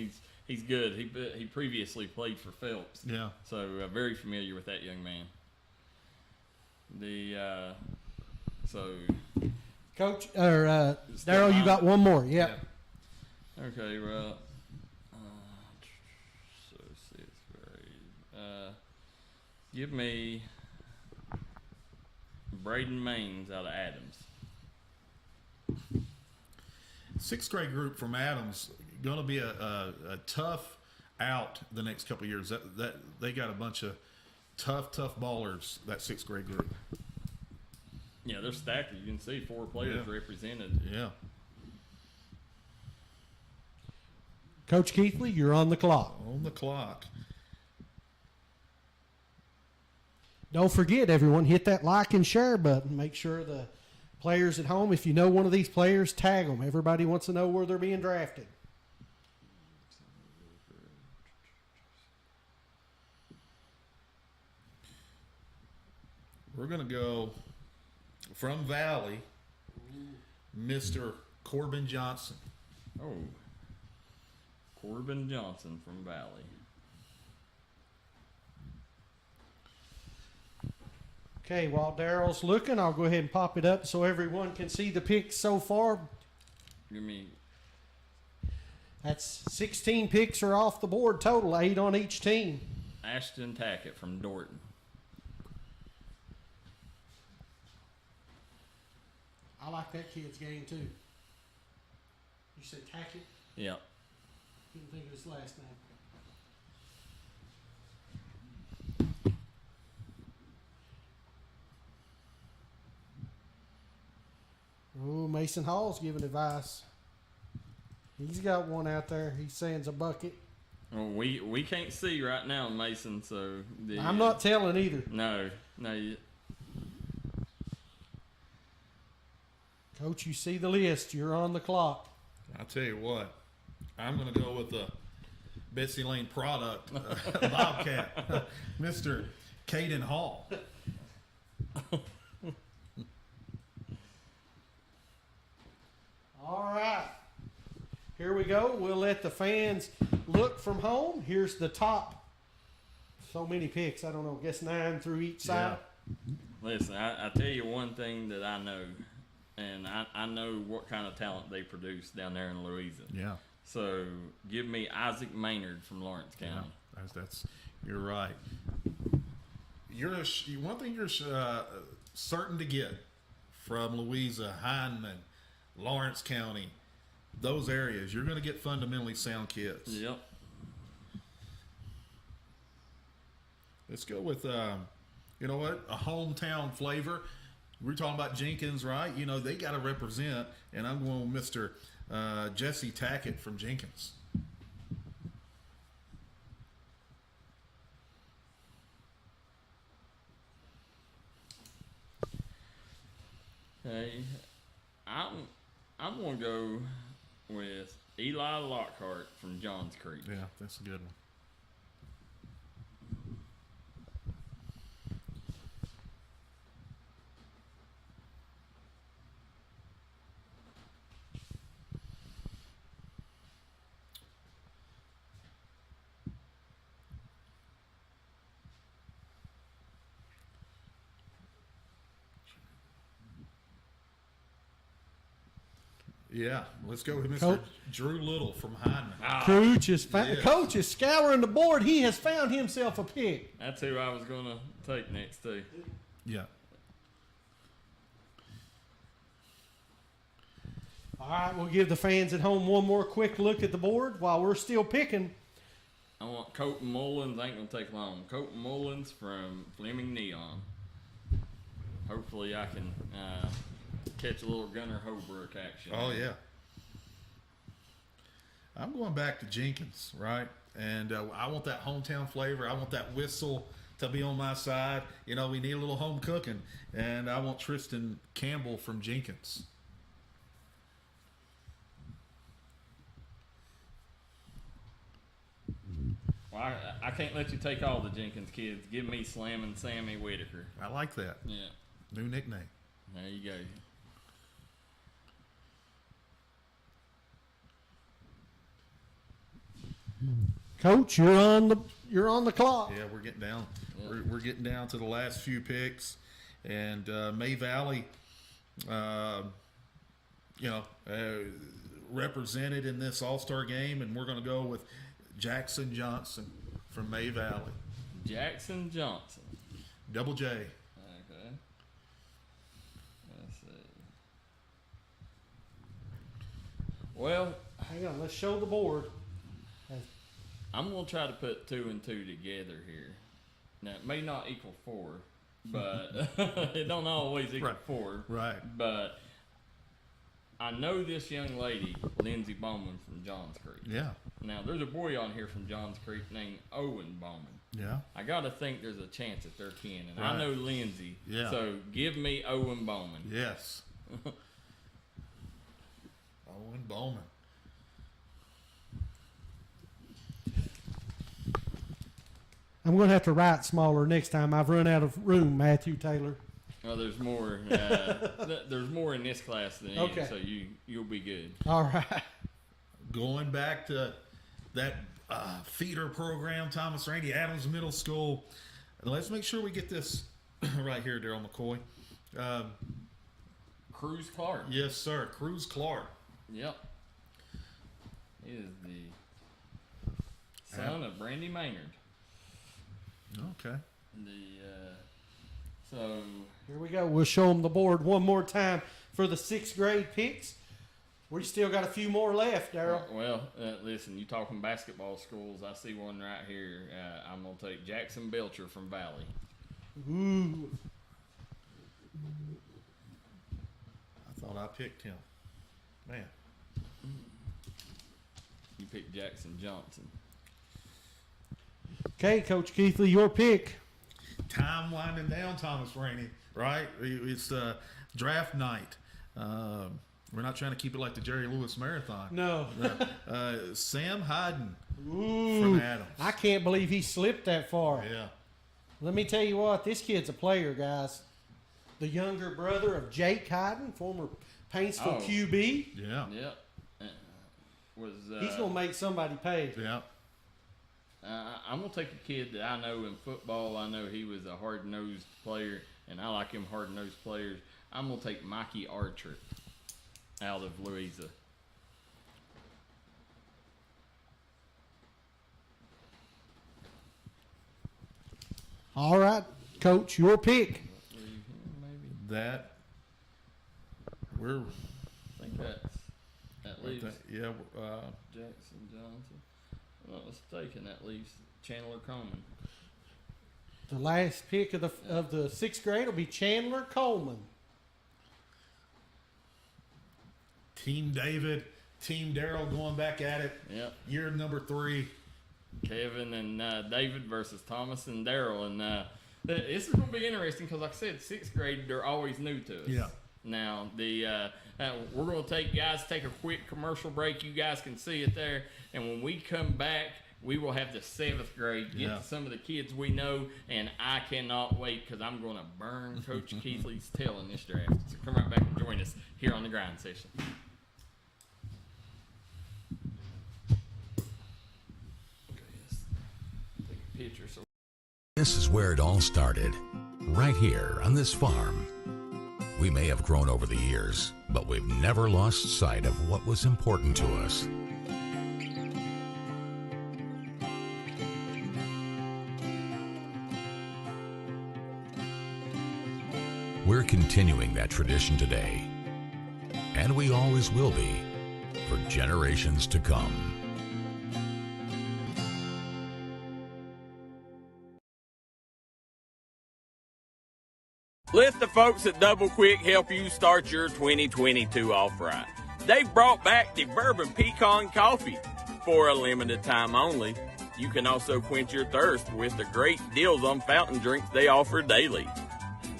[SPEAKER 2] He's good. He previously played for Phelps.
[SPEAKER 3] Yeah.
[SPEAKER 2] So very familiar with that young man.
[SPEAKER 1] Coach or Darryl, you got one more. Yeah.
[SPEAKER 2] Okay, well, so 6th grade. Give me Braden Maines out of Adams.
[SPEAKER 3] 6th grade group from Adams going to be a tough out the next couple of years. That they got a bunch of tough ballers. That 6th grade group.
[SPEAKER 2] Yeah, they're stacked. You can see 4 players represented.
[SPEAKER 3] Yeah.
[SPEAKER 1] Coach Keathley, you're on the clock.
[SPEAKER 3] On the clock.
[SPEAKER 1] Don't forget, everyone, hit that like and share button. Make sure the players at home, if you know one of these players, tag them. Everybody wants to know where they're being drafted.
[SPEAKER 3] We're going to go from Valley, Mr. Corbin Johnson.
[SPEAKER 2] Oh. Corbin Johnson from Valley.
[SPEAKER 1] Okay, while Darryl's looking, I'll go ahead and pop it up so everyone can see the picks so far.
[SPEAKER 2] Give me.
[SPEAKER 1] That's 16 picks are off the board total, 8 on each team.
[SPEAKER 2] Ashton Tackett from Dorton.
[SPEAKER 1] I like that kid's game too. You said Tackett?
[SPEAKER 2] Yep.
[SPEAKER 1] Couldn't think of his last name. Oh, Mason Hall's giving advice. He's got one out there. He sends a bucket.
[SPEAKER 2] Well, we can't see right now, Mason. So
[SPEAKER 1] I'm not telling either.
[SPEAKER 2] No.
[SPEAKER 1] Coach, you see the list. You're on the clock.
[SPEAKER 3] I'll tell you what. I'm going to go with the Betsy Lane product, Bobcat, Mr. Caden Hall.
[SPEAKER 1] All right. Here we go. We'll let the fans look from home. Here's the top. So many picks. I don't know. I guess 9 through each side.
[SPEAKER 2] Listen, I tell you one thing that I know, and I know what kind of talent they produce down there in Louisiana.
[SPEAKER 3] Yeah.
[SPEAKER 2] So give me Isaac Maynard from Lawrence County.
[SPEAKER 3] Yeah, that's you're right. One thing you're certain to get from Louisa, Hindman, Lawrence County, those areas, you're going to get fundamentally sound kids.
[SPEAKER 2] Yep.
[SPEAKER 3] Let's go with, you know what, a hometown flavor. We're talking about Jenkins, right? You know, they got to represent, and I'm going with Mr. Jesse Tackett from Jenkins.
[SPEAKER 2] Okay. I'm going to go with Eli Lockhart from Johns Creek.
[SPEAKER 3] Yeah, that's a good one. Yeah, let's go with Mr.
[SPEAKER 1] Coach.
[SPEAKER 3] Drew Little from Hindman.
[SPEAKER 1] Coach is scouring the board. He has found himself a pick.
[SPEAKER 2] That's who I was going to take next, too.
[SPEAKER 3] Yeah.
[SPEAKER 1] All right, we'll give the fans at home one more quick look at the board while we're still picking.
[SPEAKER 2] I want Colton Mullins. Ain't going to take long. Colton Mullins from Fleming Neon. Hopefully I can catch a little Gunnar Holbrook action.
[SPEAKER 3] Oh, yeah. I'm going back to Jenkins, right? And I want that hometown flavor. I want that whistle to be on my side. You know, we need a little home cooking. And I want Tristan Campbell from Jenkins.
[SPEAKER 2] Well, I can't let you take all the Jenkins kids. Give me Slammin' Sammy Whitaker.
[SPEAKER 3] I like that.
[SPEAKER 2] Yeah.
[SPEAKER 3] New nickname.
[SPEAKER 2] There you go.
[SPEAKER 1] Coach, you're on the clock.
[SPEAKER 3] Yeah, we're getting down. Yeah. We're getting down to the last few picks, and May Valley, represented in this All-Star game, and we're going to go with Jackson Johnson from May Valley.
[SPEAKER 2] Jackson Johnson.
[SPEAKER 3] Double J.
[SPEAKER 2] Okay. Let's see. Well,
[SPEAKER 1] hang on. Let's show the board.
[SPEAKER 2] I'm going to try to put 2 and 2 together here. Now, it may not equal 4, but it don't always equal 4.
[SPEAKER 3] Right.
[SPEAKER 2] But I know this young lady, Lindsay Bowman from Johns Creek.
[SPEAKER 3] Yeah.
[SPEAKER 2] Now, there's a boy on here from Johns Creek named Owen Bowman.
[SPEAKER 3] Yeah.
[SPEAKER 2] I got to think there's a chance that they're kin. And
[SPEAKER 3] Right.
[SPEAKER 2] I know Lindsay.
[SPEAKER 3] Yeah.
[SPEAKER 2] So give me Owen Bowman.
[SPEAKER 3] Yes. Owen Bowman.
[SPEAKER 1] I'm going to have to write smaller next time. I've run out of room, Matthew Taylor.
[SPEAKER 2] Well, there's more. There's more in this class than in,
[SPEAKER 1] Okay.
[SPEAKER 2] so you'll be good.
[SPEAKER 1] All right.
[SPEAKER 3] Going back to that feeder program, Thomas Rainey Adams Middle School. And let's make sure we get this right here, Darryl McCoy.
[SPEAKER 2] Cruz Clark.
[SPEAKER 3] Yes, sir. Cruz Clark.
[SPEAKER 2] Yep. He is the son of Brandy Maynard.
[SPEAKER 3] Okay.
[SPEAKER 2] So
[SPEAKER 1] Here we go. We'll show them the board one more time for the 6th grade picks. We still got a few more left, Darryl.
[SPEAKER 2] well, listen, you talking basketball schools? I see one right here. I'm gonna take Jackson Belcher from Valley.
[SPEAKER 1] Ooh.
[SPEAKER 3] I thought I picked him. Man.
[SPEAKER 2] You picked Jackson Johnson.
[SPEAKER 1] Okay, Coach Keathley, your pick.
[SPEAKER 3] Time winding down, Thomas Rainey, right? It's draft night. We're not trying to keep it like the Jerry Lewis Marathon.
[SPEAKER 1] No.
[SPEAKER 3] Sam Hyden
[SPEAKER 1] Ooh,
[SPEAKER 3] from Adams.
[SPEAKER 1] I can't believe he slipped that far.
[SPEAKER 3] Yeah.
[SPEAKER 1] Let me tell you what, this kid's a player, guys. The younger brother of Jake Hyden, former Paintsville QB.
[SPEAKER 3] Yeah.
[SPEAKER 2] Yep.
[SPEAKER 1] He's going to make somebody pay.
[SPEAKER 3] Yeah.
[SPEAKER 2] I'm going to take a kid that I know in football. I know he was a hard-nosed player, and I like him hard-nosed players. I'm going to take Mikey Archer out of Louisa.
[SPEAKER 1] All right, Coach, your pick.
[SPEAKER 3] That we're.
[SPEAKER 2] I think that leaves
[SPEAKER 3] Yeah.
[SPEAKER 2] Jackson Johnson. If I'm not mistaken, that leaves Chandler Coleman.
[SPEAKER 1] The last pick of the 6th grade will be Chandler Coleman.
[SPEAKER 3] Team David, Team Darryl going back at it.
[SPEAKER 2] Yep.
[SPEAKER 3] Year number 3.
[SPEAKER 2] Kevin and David versus Thomas and Darryl. And this is going to be interesting because, like I said, 6th grade, they're always new to us.
[SPEAKER 3] Yeah.
[SPEAKER 2] Now, we're going to take a quick commercial break. You guys can see it there. And when we come back, we will have the 7th grade get to some of the kids we know. And I cannot wait because I'm going to burn Coach Keathley's tail in this draft. So come right back and join us here on the Grind Session.
[SPEAKER 8] This is where it all started, right here on this farm. We may have grown over the years, but we've never lost sight of what was important to us. We're continuing that tradition today, and we always will be, for generations to come.
[SPEAKER 10] Let the folks at Double Quick help you start your 2022 off right. They've brought back the Bourbon Pecan Coffee for a limited time only. You can also quench your thirst with the great deals on fountain drinks they offer daily.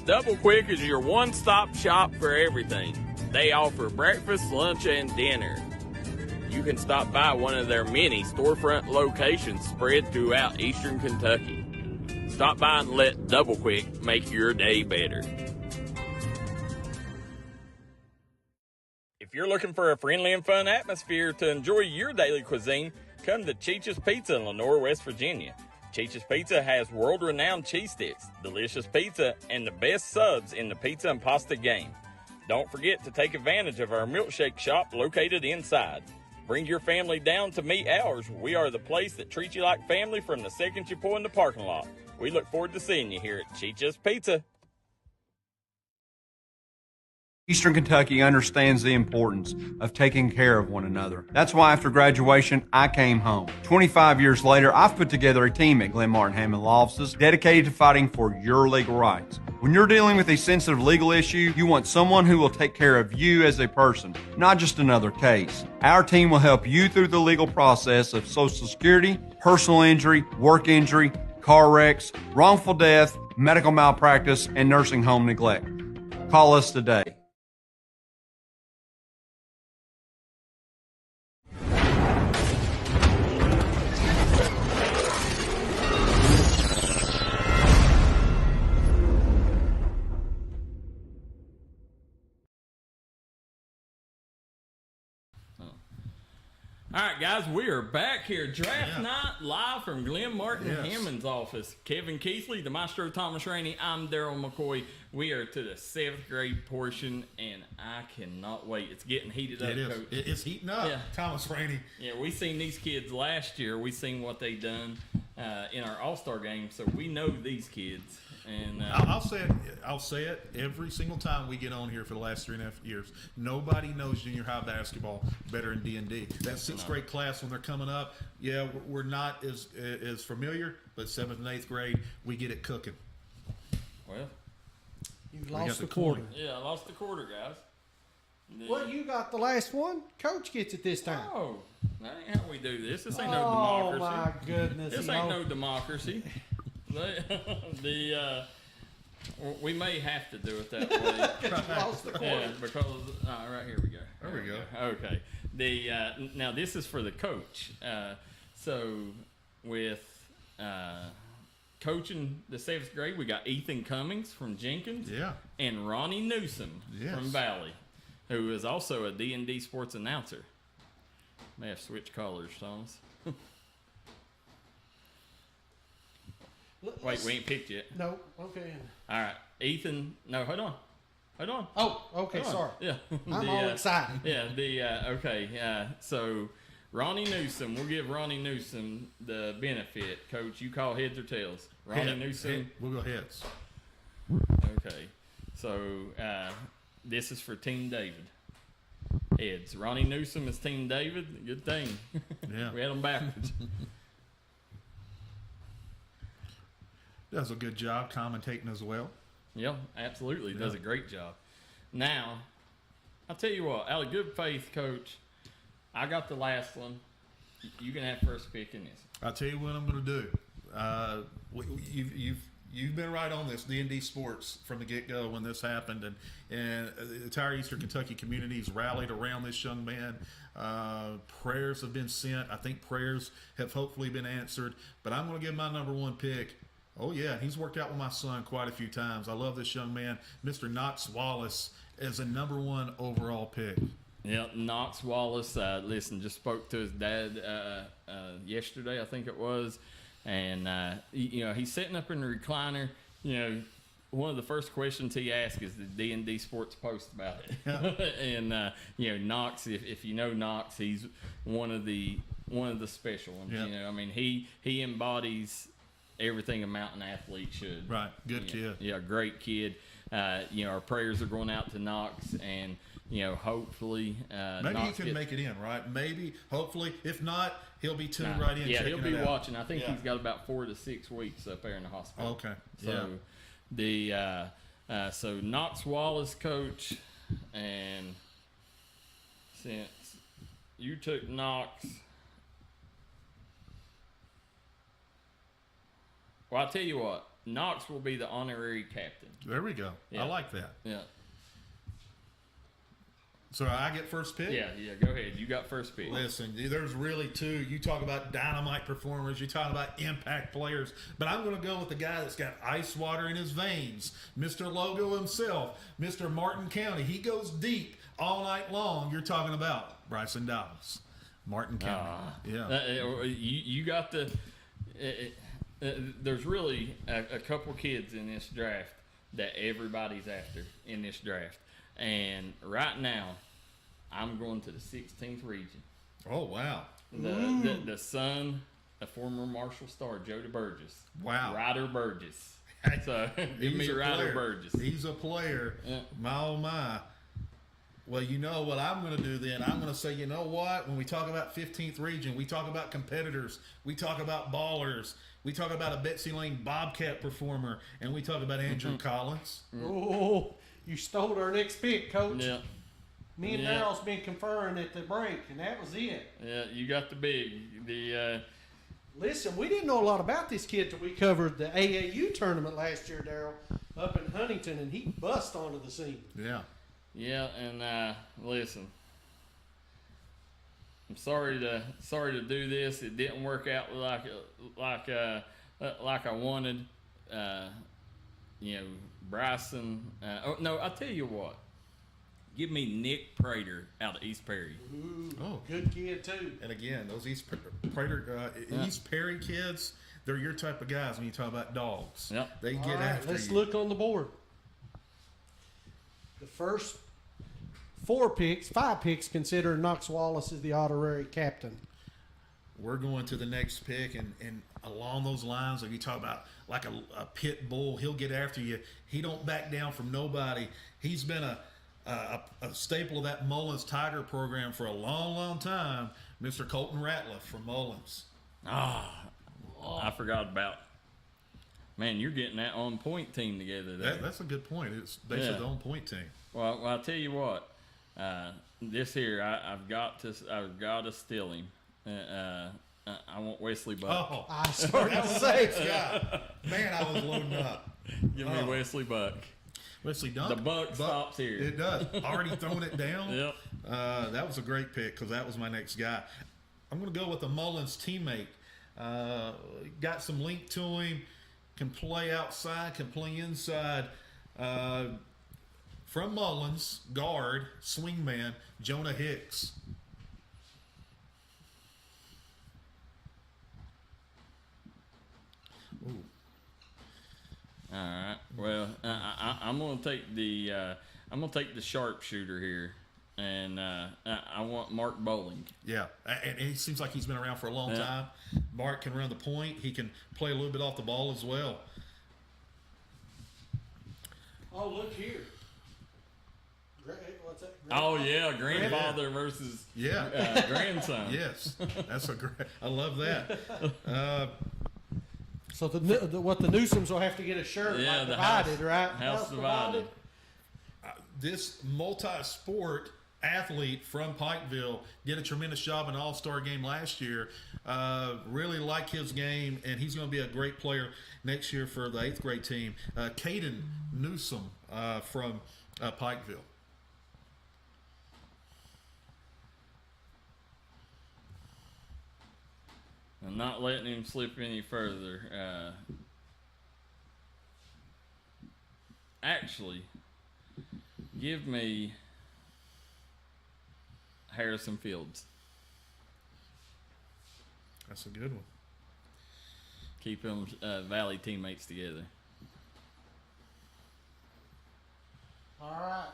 [SPEAKER 10] Double Quick is your one-stop shop for everything. They offer breakfast, lunch, and dinner. You can stop by one of their many storefront locations spread throughout eastern Kentucky. Stop by and let Double Quick make your day better. If you're looking for a friendly and fun atmosphere to enjoy your daily cuisine, come to Cheech's Pizza in Lenore, West Virginia. Cheech's Pizza has world-renowned cheese sticks, delicious pizza, and the best subs in the pizza and pasta game. Don't forget to take advantage of our milkshake shop located inside. Bring your family down to meet ours. We are the place that treats you like family from the second you pull in the parking lot. We look forward to seeing you here at Cheech's Pizza.
[SPEAKER 11] Eastern Kentucky understands the importance of taking care of one another. That's why after graduation, I came home. 25 years later, I've put together a team at Glen Martin Hammond Law Offices dedicated to fighting for your legal rights. When you're dealing with a sensitive legal issue, you want someone who will take care of you as a person, not just another case. Our team will help you through the legal process of Social Security, personal injury, work injury, car wrecks, wrongful death, medical malpractice, and nursing home neglect. Call us today.
[SPEAKER 2] All right, guys, we are back here. Draft night live from Glen Martin Hammond's office. Kevin Keathley, the Maestro Thomas Rainey. I'm Darryl McCoy. We are to the 7th grade portion, and I cannot wait. It's getting heated up, Coach.
[SPEAKER 3] It's heating up, Thomas Rainey.
[SPEAKER 2] Yeah, we seen these kids last year. We seen what they done in our All Star game, so we know these kids. And
[SPEAKER 3] I'll say it every single time we get on here for the last 3.5 years. Nobody knows junior high basketball better than D&D. That 6th grade class when they're coming up, we're not as familiar, but 7th and 8th grade, we get it cooking.
[SPEAKER 2] Well,
[SPEAKER 1] you lost the quarter.
[SPEAKER 2] Yeah, I lost the quarter, guys.
[SPEAKER 1] Well, you got the last one. Coach gets it this time.
[SPEAKER 2] Oh, that ain't how we do this. This ain't no democracy.
[SPEAKER 1] Oh, my goodness.
[SPEAKER 2] This ain't no democracy. We may have to do it that way.
[SPEAKER 1] Lost the quarter.
[SPEAKER 2] Because right here we go.
[SPEAKER 3] There we go.
[SPEAKER 2] Okay. Now this is for the coach. So with coaching the 7th grade, we got Ethan Cummings from Jenkins.
[SPEAKER 3] Yeah.
[SPEAKER 2] And Ronnie Newsom from Valley, who is also a D&D sports announcer. May have switched colors, Thomas. Wait, we ain't picked yet.
[SPEAKER 1] No, okay.
[SPEAKER 2] All right, Ethan. No, hold on.
[SPEAKER 1] Oh, okay, sorry.
[SPEAKER 2] Yeah,
[SPEAKER 1] I'm all excited.
[SPEAKER 2] Okay. So Ronnie Newsom, we'll give Ronnie Newsom the benefit. Coach, you call heads or tails? Ronnie Newsom.
[SPEAKER 3] We'll go heads.
[SPEAKER 2] Okay. So this is for Team David. Heads. Ronnie Newsom is Team David. Good thing.
[SPEAKER 3] Yeah.
[SPEAKER 2] We had them backwards.
[SPEAKER 3] Does a good job commentating as well.
[SPEAKER 2] Yeah, absolutely. Does a great job. Now, I'll tell you what, out of good faith, Coach, I got the last one. You can have first pick in this.
[SPEAKER 3] I'll tell you what I'm going to do. You've been right on this, D&D Sports, from the get-go when this happened. And the entire Eastern Kentucky community's rallied around this young man. Prayers have been sent. I think prayers have hopefully been answered. But I'm going to give my number one pick. Oh, yeah, he's worked out with my son quite a few times. I love this young man. Mr. Knox Wallace is a number one overall pick.
[SPEAKER 2] Yeah, Knox Wallace, listen, just spoke to his dad yesterday, I think it was. And, he's sitting up in the recliner. One of the first questions he asked is the D&D Sports Post about it. And, Knox, if you know Knox, he's one of the special ones.
[SPEAKER 3] Yep.
[SPEAKER 2] He embodies everything a mountain athlete should.
[SPEAKER 3] Right. Good kid.
[SPEAKER 2] Yeah, great kid. Our prayers are going out to Knox, and hopefully
[SPEAKER 3] maybe
[SPEAKER 2] Knox
[SPEAKER 3] he can make it in, right? Maybe, hopefully. If not, he'll be tuned right in.
[SPEAKER 2] Yeah, he'll be
[SPEAKER 3] out.
[SPEAKER 2] watching. I think he's got about 4 to 6 weeks up there in the hospital.
[SPEAKER 3] Okay.
[SPEAKER 2] So so Knox Wallace, Coach, and since you took Knox. Well, I'll tell you what. Knox will be the honorary captain.
[SPEAKER 3] There we go.
[SPEAKER 2] Yeah.
[SPEAKER 3] I like that.
[SPEAKER 2] Yeah.
[SPEAKER 3] So I get first pick?
[SPEAKER 2] Yeah, go ahead. You got first pick.
[SPEAKER 3] Listen, there's really two. You talk about dynamite performers. You talk about impact players. But I'm going to go with the guy that's got ice water in his veins. Mr. Logo himself. Mr. Martin County. He goes deep all night long. You're talking about Bryson Dobbs. Martin County.
[SPEAKER 2] You got the... there's really a couple kids in this draft that everybody's after in this draft. And right now, I'm going to the 16th region.
[SPEAKER 3] Oh, wow.
[SPEAKER 2] The son of former Marshall star, Jody Burgess.
[SPEAKER 3] Wow.
[SPEAKER 2] Ryder Burgess. So, give me Ryder Burgess.
[SPEAKER 3] He's a player.
[SPEAKER 2] Yeah.
[SPEAKER 3] My, oh, my. Well, you know what I'm going to do then? I'm going to say, you know what? When we talk about 15th region, we talk about competitors, we talk about ballers, we talk about a Betsy Lane Bobcat performer, and we talk about Andrew Collins.
[SPEAKER 1] Oh, you stole our next pick, Coach.
[SPEAKER 2] Yeah.
[SPEAKER 1] Me and Darryl's been conferring at the break, and that was it.
[SPEAKER 2] Yeah, you got the big.
[SPEAKER 1] Listen, we didn't know a lot about this kid till we covered the AAU tournament last year, Darryl, up in Huntington, and he bust onto the scene.
[SPEAKER 3] Yeah.
[SPEAKER 2] Yeah, and listen, I'm sorry to do this. It didn't work out like I wanted. Bryson. I'll tell you what. Give me Nick Prater out of East Perry.
[SPEAKER 1] Ooh, good kid too.
[SPEAKER 3] And again, those East Perry kids, they're your type of guys when you talk about dogs.
[SPEAKER 2] Yep.
[SPEAKER 3] They get
[SPEAKER 1] All right,
[SPEAKER 3] after
[SPEAKER 1] let's
[SPEAKER 3] you.
[SPEAKER 1] look on the board. The first 5 picks, consider Knox Wallace as the honorary captain.
[SPEAKER 3] We're going to the next pick, and along those lines, if you talk about like a pit bull, he'll get after you. He don't back down from nobody. He's been a staple of that Mullins Tiger program for a long, long time. Mr. Colton Ratliff from Mullins.
[SPEAKER 2] I forgot about. Man, you're getting that on point team together there.
[SPEAKER 3] That's a good point. It's basically the on point team.
[SPEAKER 2] Well, I'll tell you what. This here, I've got to steal him. I want Wesley Buck.
[SPEAKER 3] Oh,
[SPEAKER 1] I started to say,
[SPEAKER 3] yeah. Man, I was loading up.
[SPEAKER 2] Give me Wesley Buck.
[SPEAKER 3] Wesley Dunk.
[SPEAKER 2] The buck stops here.
[SPEAKER 3] It does. Already throwing it down.
[SPEAKER 2] Yep.
[SPEAKER 3] That was a great pick because that was my next guy. I'm going to go with a Mullins teammate. Got some link to him. Can play outside. Can play inside. From Mullins, guard, swingman, Jonah Hicks. Ooh.
[SPEAKER 2] All right. Well, I'm gonna take the sharpshooter here, and I want Mark Bowling.
[SPEAKER 3] Yeah, and he seems like he's been around for a long time. Mark can run the point. He can play a little bit off the ball as well.
[SPEAKER 1] oh, look here. What's that?
[SPEAKER 2] Oh yeah, grandfather versus grandson.
[SPEAKER 3] Yes, that's a great. I love that.
[SPEAKER 1] So the Newsoms will have to get a shirt
[SPEAKER 2] Yeah,
[SPEAKER 1] like
[SPEAKER 2] the
[SPEAKER 1] divided,
[SPEAKER 2] house-
[SPEAKER 1] right?
[SPEAKER 2] house divided.
[SPEAKER 3] This multi-sport athlete from Pikeville did a tremendous job in an all-star game last year. Really like his game, and he's going to be a great player next year for the 8th grade team. Caden Newsom from Pikeville.
[SPEAKER 2] I'm not letting him slip any further. Actually, give me Harrison Fields.
[SPEAKER 3] That's a good one.
[SPEAKER 2] Keep them Valley teammates together.
[SPEAKER 1] All right,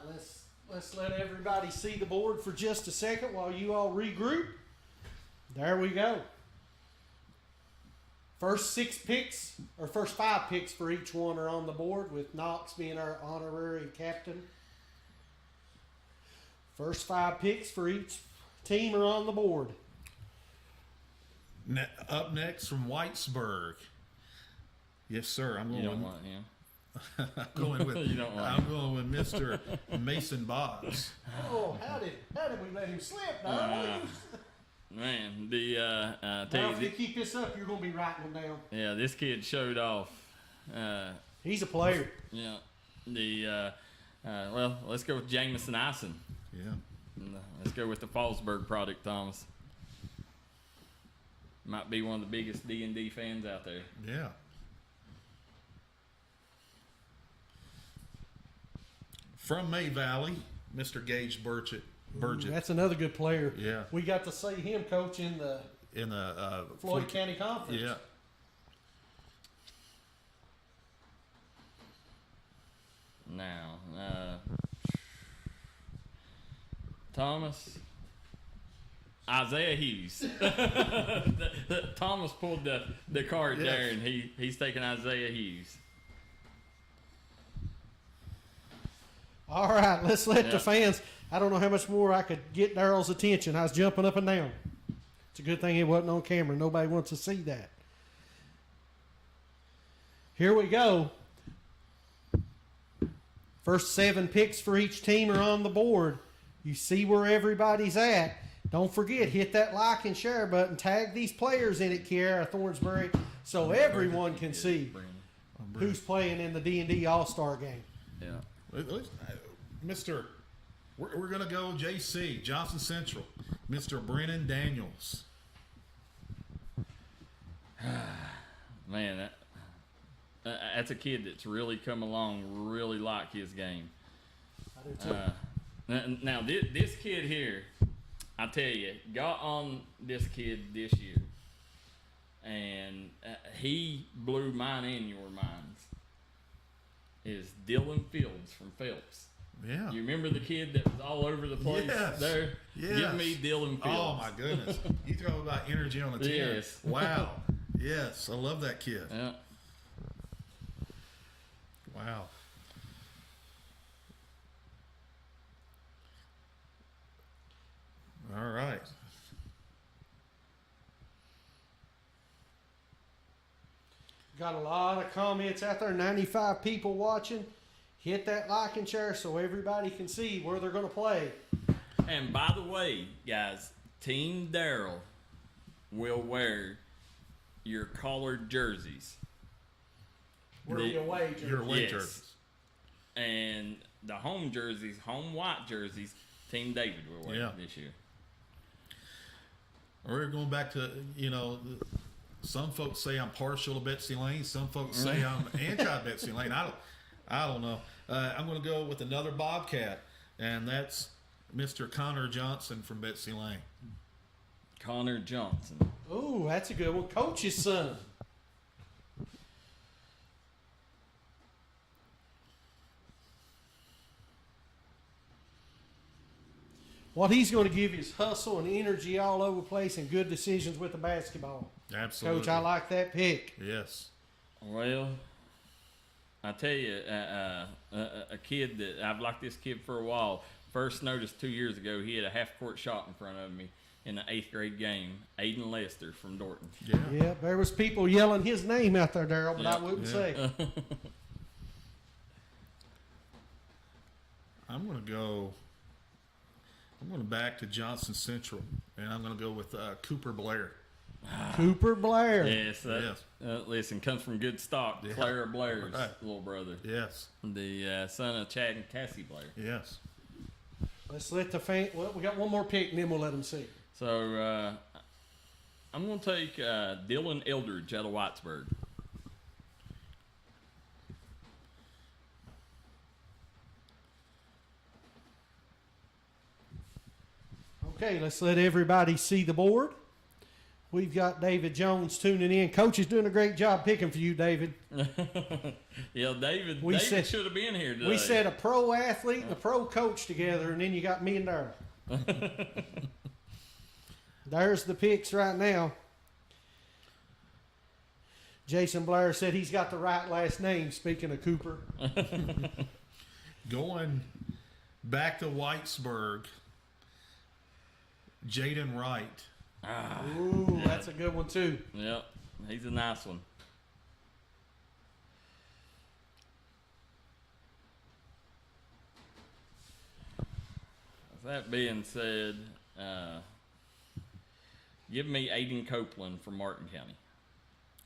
[SPEAKER 1] let's let everybody see the board for just a second while you all regroup. There we go. First 5 picks for each one are on the board, with Knox being our honorary captain. First 5 picks for each team are on the board.
[SPEAKER 3] Up next from Whitesburg. Yes, sir. I'm going.
[SPEAKER 2] You don't want him.
[SPEAKER 3] I'm going with.
[SPEAKER 2] You don't want
[SPEAKER 3] I'm going with Mr. Mason Boggs.
[SPEAKER 1] Oh, how did we let him slip?
[SPEAKER 2] Man,
[SPEAKER 1] Now, if you keep this up, you're going to be writing them down.
[SPEAKER 2] yeah, this kid showed off.
[SPEAKER 1] He's a player.
[SPEAKER 2] Yeah, well, let's go with Jamison Ison.
[SPEAKER 3] Yeah.
[SPEAKER 2] Let's go with the Fallsburg product, Thomas. Might be one of the biggest D&D fans out there.
[SPEAKER 3] Yeah. From May Valley, Mr. Gage Burchett.
[SPEAKER 1] That's another good player.
[SPEAKER 3] Yeah.
[SPEAKER 1] We got to see him coach in the Floyd County Conference.
[SPEAKER 3] Yeah.
[SPEAKER 2] Now, Thomas, Isaiah Hughes. Thomas pulled the card there, and he's taking Isaiah Hughes.
[SPEAKER 1] All right, let's let the fans. I don't know how much more I could get Darryl's attention. I was jumping up and down. It's a good thing it wasn't on camera. Nobody wants to see that. Here we go. First 7 picks for each team are on the board. You see where everybody's at. Don't forget, hit that like and share button. Tag these players in it, Kiara Thornsbury, so everyone can see who's playing in the D&D All Star game.
[SPEAKER 3] Yeah. Mr. We're going to go JC, Johnson Central. Mr. Brennan Daniels.
[SPEAKER 2] Man, that's a kid that's really come along, really like his game.
[SPEAKER 1] I do too.
[SPEAKER 2] Now, this kid here, I tell you, got on this kid this year, and he blew mine and your minds, is Dylan Fields from Phelps.
[SPEAKER 3] Yeah.
[SPEAKER 2] You remember the kid that was all over the place there?
[SPEAKER 3] Yes.
[SPEAKER 2] Give me Dylan Fields.
[SPEAKER 3] Oh, my goodness. You talk about energy on the team.
[SPEAKER 2] Yes.
[SPEAKER 3] Wow. Yes. I love that kid.
[SPEAKER 2] Yeah.
[SPEAKER 3] Wow. All right.
[SPEAKER 1] Got a lot of comments out there, 95 people watching. Hit that like and share so everybody can see where they're going to play.
[SPEAKER 2] And by the way, guys, Team Darryl will wear your collared jerseys.
[SPEAKER 1] Wear the away jerseys.
[SPEAKER 3] Your away jerseys.
[SPEAKER 2] And the home jerseys, home white jerseys, Team David will wear this year.
[SPEAKER 3] We're going back to, some folks say I'm partial to Betsy Lane. Some folks say I'm anti-Betsy Lane. I don't know. I'm going to go with another Bobcat, and that's Mr. Connor Johnson from Betsy Lane.
[SPEAKER 2] Connor Johnson.
[SPEAKER 1] Ooh, that's a good one. Coach's son. What he's going to give is hustle and energy all over the place and good decisions with the basketball.
[SPEAKER 3] Absolutely.
[SPEAKER 1] Coach, I like that pick.
[SPEAKER 3] Yes.
[SPEAKER 2] Well, I tell you, a kid that I've liked this kid for a while. First noticed 2 years ago, he had a half-court shot in front of me in the 8th grade game. Aiden Lester from Dorton.
[SPEAKER 1] Yeah, there was people yelling his name out there, Darryl, but I wouldn't say.
[SPEAKER 3] I'm going back to Johnson Central, and I'm going to go with Cooper Blair.
[SPEAKER 1] Cooper Blair.
[SPEAKER 2] Yes. Listen, comes from good stock.
[SPEAKER 3] Yeah.
[SPEAKER 2] Clara Blair's little brother.
[SPEAKER 3] Yes.
[SPEAKER 2] The son of Chad and Cassie Blair.
[SPEAKER 3] Yes.
[SPEAKER 1] Let's let the fan. Well, we got one more pick, and then we'll let them see.
[SPEAKER 2] So I'm going to take Dylan Eldridge out of Whitesburg.
[SPEAKER 1] Okay, let's let everybody see the board. We've got David Jones tuning in. Coach is doing a great job picking for you, David.
[SPEAKER 2] Yeah, David should have been here today.
[SPEAKER 1] We said a pro athlete and a pro coach together, and then you got me and Darryl. There's the picks right now. Jason Blair said he's got the right last name, speaking of Cooper.
[SPEAKER 3] Going back to Whitesburg, Jaden Wright.
[SPEAKER 1] Ooh, that's a good one, too.
[SPEAKER 2] Yep, he's a nice one. That being said, give me Aiden Copeland from Martin County.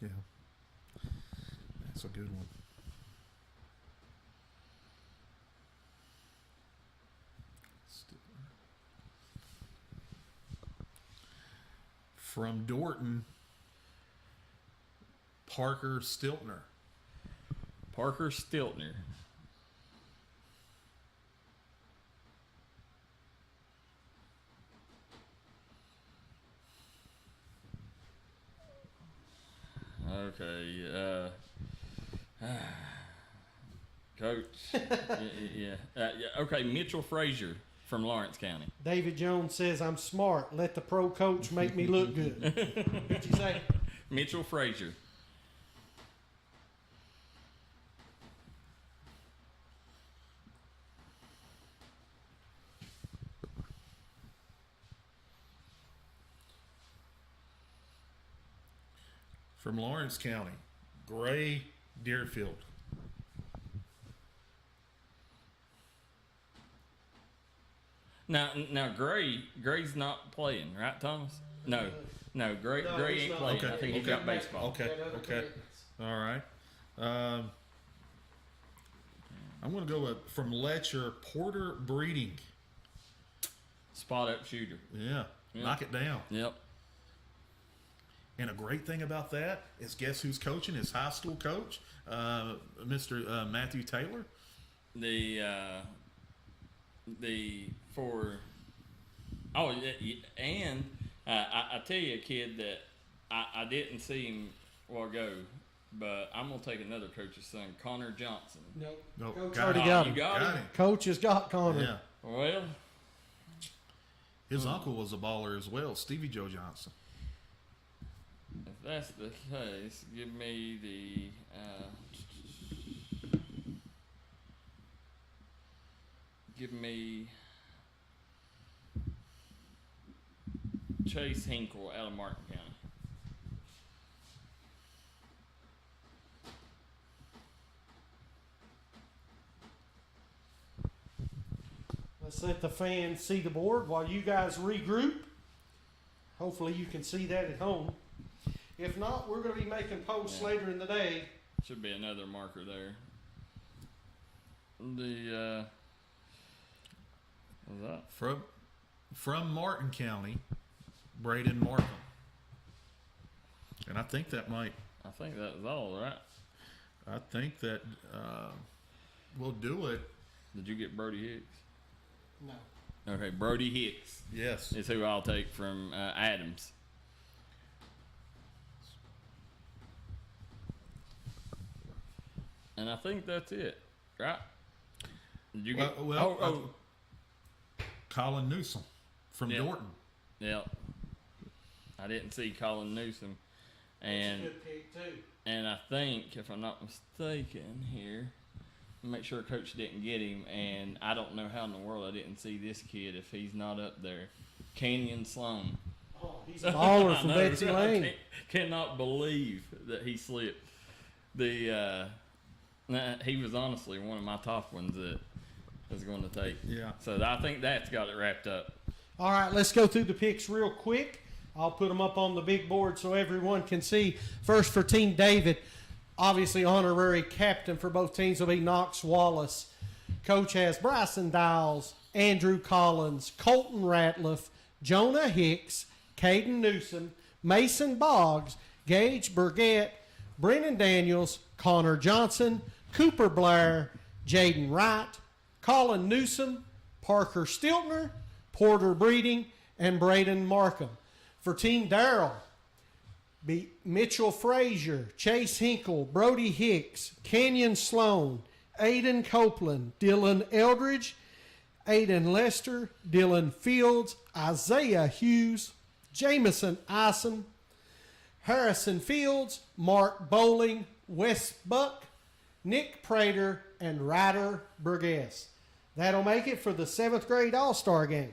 [SPEAKER 3] Yeah, that's a good one. From Dorton, Parker Stiltner.
[SPEAKER 2] Parker Stiltner. Okay. Coach. Yeah. Okay, Mitchell Frazier from Lawrence County.
[SPEAKER 1] David Jones says, I'm smart. Let the pro coach make me look good. What'd you say?
[SPEAKER 2] Mitchell Frazier.
[SPEAKER 3] From Lawrence County, Gray Deerfield.
[SPEAKER 2] Now, Gray's not playing, right, Thomas? No, Gray ain't playing.
[SPEAKER 3] Okay.
[SPEAKER 2] I think he got baseball.
[SPEAKER 3] Okay. All right. I'm going to go with from Letcher, Porter Breeding.
[SPEAKER 2] Spot up shooter.
[SPEAKER 3] Yeah. Knock it down.
[SPEAKER 2] Yep.
[SPEAKER 3] And a great thing about that is, guess who's coaching? His high school coach, Mr. Matthew Taylor.
[SPEAKER 2] I tell you, a kid that I didn't see him a while ago, but I'm gonna take another coach's son, Connor Johnson.
[SPEAKER 1] No, Coach
[SPEAKER 3] got
[SPEAKER 1] already
[SPEAKER 3] him.
[SPEAKER 1] got
[SPEAKER 2] You
[SPEAKER 1] him.
[SPEAKER 2] got him.
[SPEAKER 1] Coach has got Connor.
[SPEAKER 3] Yeah.
[SPEAKER 2] Well,
[SPEAKER 3] His uncle was a baller as well, Stevie Joe Johnson.
[SPEAKER 2] if that's the case, give me the. Give me Chase Hinkle out of Martin County.
[SPEAKER 1] Let's let the fans see the board while you guys regroup. Hopefully you can see that at home. If not, we're going to be making posts later in the day.
[SPEAKER 2] Should be another marker there. What's that?
[SPEAKER 3] From Martin County, Braden Markham. And I think that was
[SPEAKER 2] all, right?
[SPEAKER 3] I think that we'll do it.
[SPEAKER 2] Did you get Brody Hicks?
[SPEAKER 1] No.
[SPEAKER 2] Okay, Brody Hicks.
[SPEAKER 3] Yes.
[SPEAKER 2] Is who I'll take from Adams. And I think that's it, right? Did you get?
[SPEAKER 3] Colin Newsom from Dorton.
[SPEAKER 2] Yep. I didn't see Colin Newsom, and
[SPEAKER 1] That's a good pick too.
[SPEAKER 2] And I think, if I'm not mistaken, here, make sure Coach didn't get him. And I don't know how in the world I didn't see this kid if he's not up there. Kenyon Sloan.
[SPEAKER 1] Oh, he's a baller from Betsy Lane.
[SPEAKER 2] I cannot believe that he slipped. He was honestly one of my top ones that I was going to take.
[SPEAKER 3] Yeah.
[SPEAKER 2] So I think that's got it wrapped up.
[SPEAKER 1] All right, let's go through the picks real quick. I'll put them up on the big board so everyone can see. First for Team David, obviously honorary captain for both teams will be Knox Wallace. Coach has Bryson Dials, Andrew Collins, Colton Ratliff, Jonah Hicks, Caden Newsom, Mason Boggs, Gage Burgett, Brennan Daniels, Connor Johnson, Cooper Blair, Jaden Wright, Colin Newsom, Parker Stiltner, Porter Breeding, and Braden Markham. For Team Darryl, be Mitchell Frazier, Chase Hinkle, Brody Hicks, Kenyon Sloan, Aiden Copeland, Dylan Eldridge, Aiden Lester, Dylan Fields, Isaiah Hughes, Jamison Ison, Harrison Fields, Mark Bowling, Wes Buck, Nick Prater, and Ryder Burgess. That'll make it for the 7th grade All-Star game.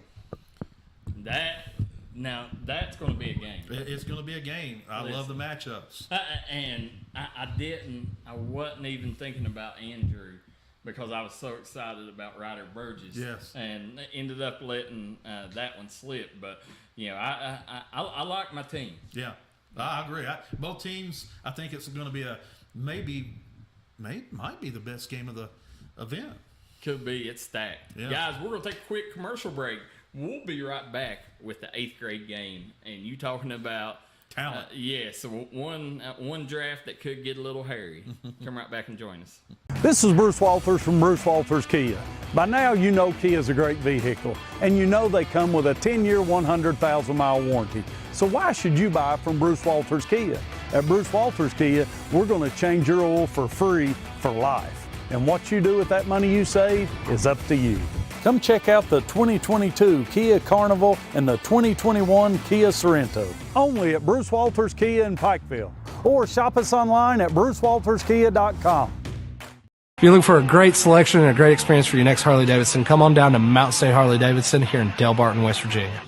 [SPEAKER 2] Now, that's going to be a game.
[SPEAKER 3] It's going to be a game. I love the matchups.
[SPEAKER 2] And I wasn't even thinking about Andrew because I was so excited about Ryder Burgess.
[SPEAKER 3] Yes.
[SPEAKER 2] And ended up letting that one slip. But, I like my team.
[SPEAKER 3] Yeah, I agree. Both teams, I think it's going to be might be the best game of the event.
[SPEAKER 2] Could be. It's stacked.
[SPEAKER 3] Yeah.
[SPEAKER 2] Guys, we're going to take a quick commercial break. We'll be right back with the 8th grade game, and you talking about
[SPEAKER 3] talent.
[SPEAKER 2] So one draft that could get a little hairy. Come right back and join us.
[SPEAKER 12] This is Bruce Walters from Bruce Walters Kia. By now you know Kia is a great vehicle, and you know they come with a 10-year, 100,000-mile warranty. So why should you buy from Bruce Walters Kia? At Bruce Walters Kia, we're going to change your oil for free for life. And what you do with that money you save is up to you. Come check out the 2022 Kia Carnival and the 2021 Kia Sorento. Only at Bruce Walters Kia in Pikeville. Or shop us online at brucewalterskia.com.
[SPEAKER 6] If you're looking for a great selection and a great experience for your next Harley-Davidson, come on down to Mountain State Harley-Davidson here in Del Barton, West Virginia.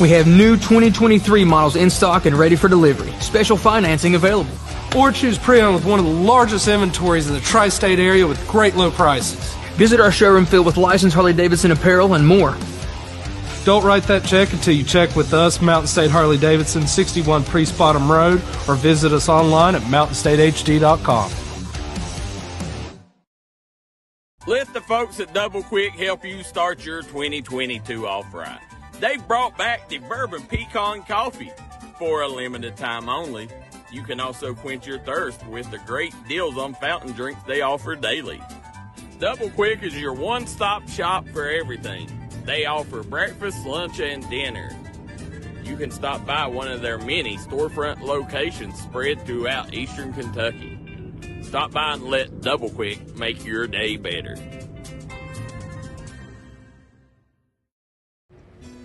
[SPEAKER 7] We have new 2023 models in stock and ready for delivery. Special financing available.
[SPEAKER 6] Or choose pre-owned with one of the largest inventories in the tri-state area with great low prices.
[SPEAKER 7] Visit our showroom filled with licensed Harley-Davidson apparel and more.
[SPEAKER 6] Don't write that check until you check with us, Mountain State Harley-Davidson, 61 Priest Bottom Road, or visit us online at mountainstatehd.com.
[SPEAKER 10] Let the folks at Double Quick help you start your 2022 off right. They've brought back the Bourbon Pecan Coffee for a limited time only. You can also quench your thirst with the great deals on fountain drinks they offer daily. Double Quick is your one-stop shop for everything. They offer breakfast, lunch, and dinner. You can stop by one of their many storefront locations spread throughout eastern Kentucky. Stop by and let Double Quick make your day better.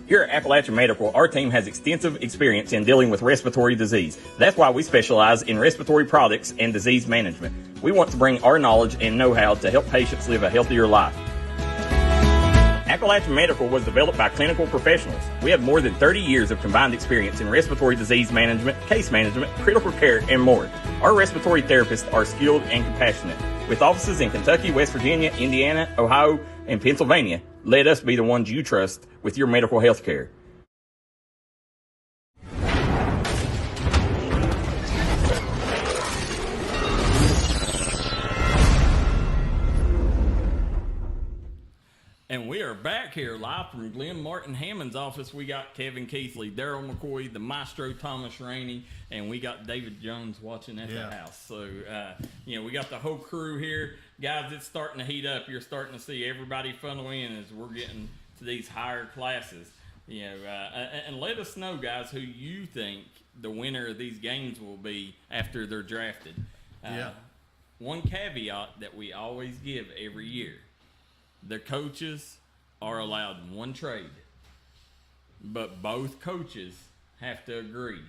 [SPEAKER 10] Here at Appalachian Medical, our team has extensive experience in dealing with respiratory disease. That's why we specialize in respiratory products and disease management. We want to bring our knowledge and know-how to help patients live a healthier life. Appalachian Medical was developed by clinical professionals. We have more than 30 years of combined experience in respiratory disease management, case management, critical care, and more. Our respiratory therapists are skilled and compassionate. With offices in Kentucky, West Virginia, Indiana, Ohio, and Pennsylvania, let us be the ones you trust with your medical health care. And we are back here live from Glenn Martin Hammond's office. We got Kevin Keathley, Darryl McCoy, the maestro Thomas Rainey, and we got David Jones watching at the house. So, we got the whole crew here. Guys, it's starting to heat up. You're starting to see everybody funnel in as we're getting to these higher classes. And let us know, guys, who you think the winner of these games will be after they're drafted. One caveat that we always give every year. The coaches are allowed one trade, but both coaches have to agree.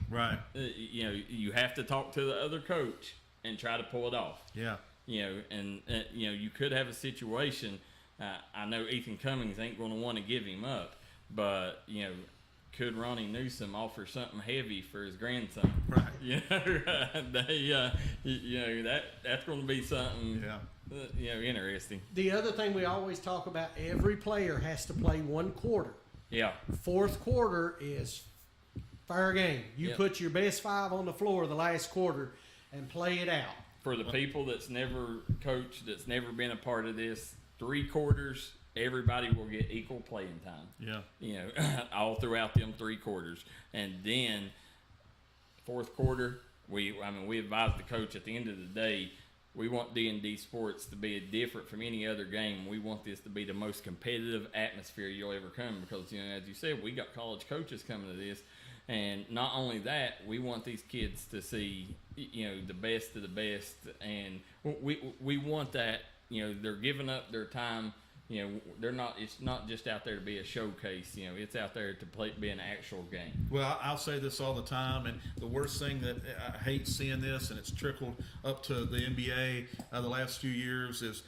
[SPEAKER 3] Right.
[SPEAKER 10] You have to talk to the other coach and try to pull it off.
[SPEAKER 3] Yeah.
[SPEAKER 10] You could have a situation. I know Ethan Cummings ain't going to want to give him up, but could Ronnie Newsom offer something heavy for his grandson?
[SPEAKER 3] Right.
[SPEAKER 10] That's going to be something. Interesting.
[SPEAKER 1] The other thing we always talk about: every player has to play one quarter.
[SPEAKER 10] Yeah.
[SPEAKER 1] Fourth quarter is fair game. You put your best five on the floor the last quarter and play it out.
[SPEAKER 2] For the people that's never coached, that's never been a part of this, 3 quarters, everybody will get equal playing time.
[SPEAKER 3] Yeah.
[SPEAKER 2] All throughout them 3 quarters. And then fourth quarter, we advise the coach at the end of the day, we want D&D sports to be different from any other game. We want this to be the most competitive atmosphere you'll ever come because, as you said, we got college coaches coming to this. And not only that, we want these kids to see, the best of the best. And we want that, they're giving up their time. It's not just out there to be a showcase. It's out there to be an actual game.
[SPEAKER 3] Well, I'll say this all the time, and the worst thing that I hate seeing this, and it's trickled up to the NBA the last few years, is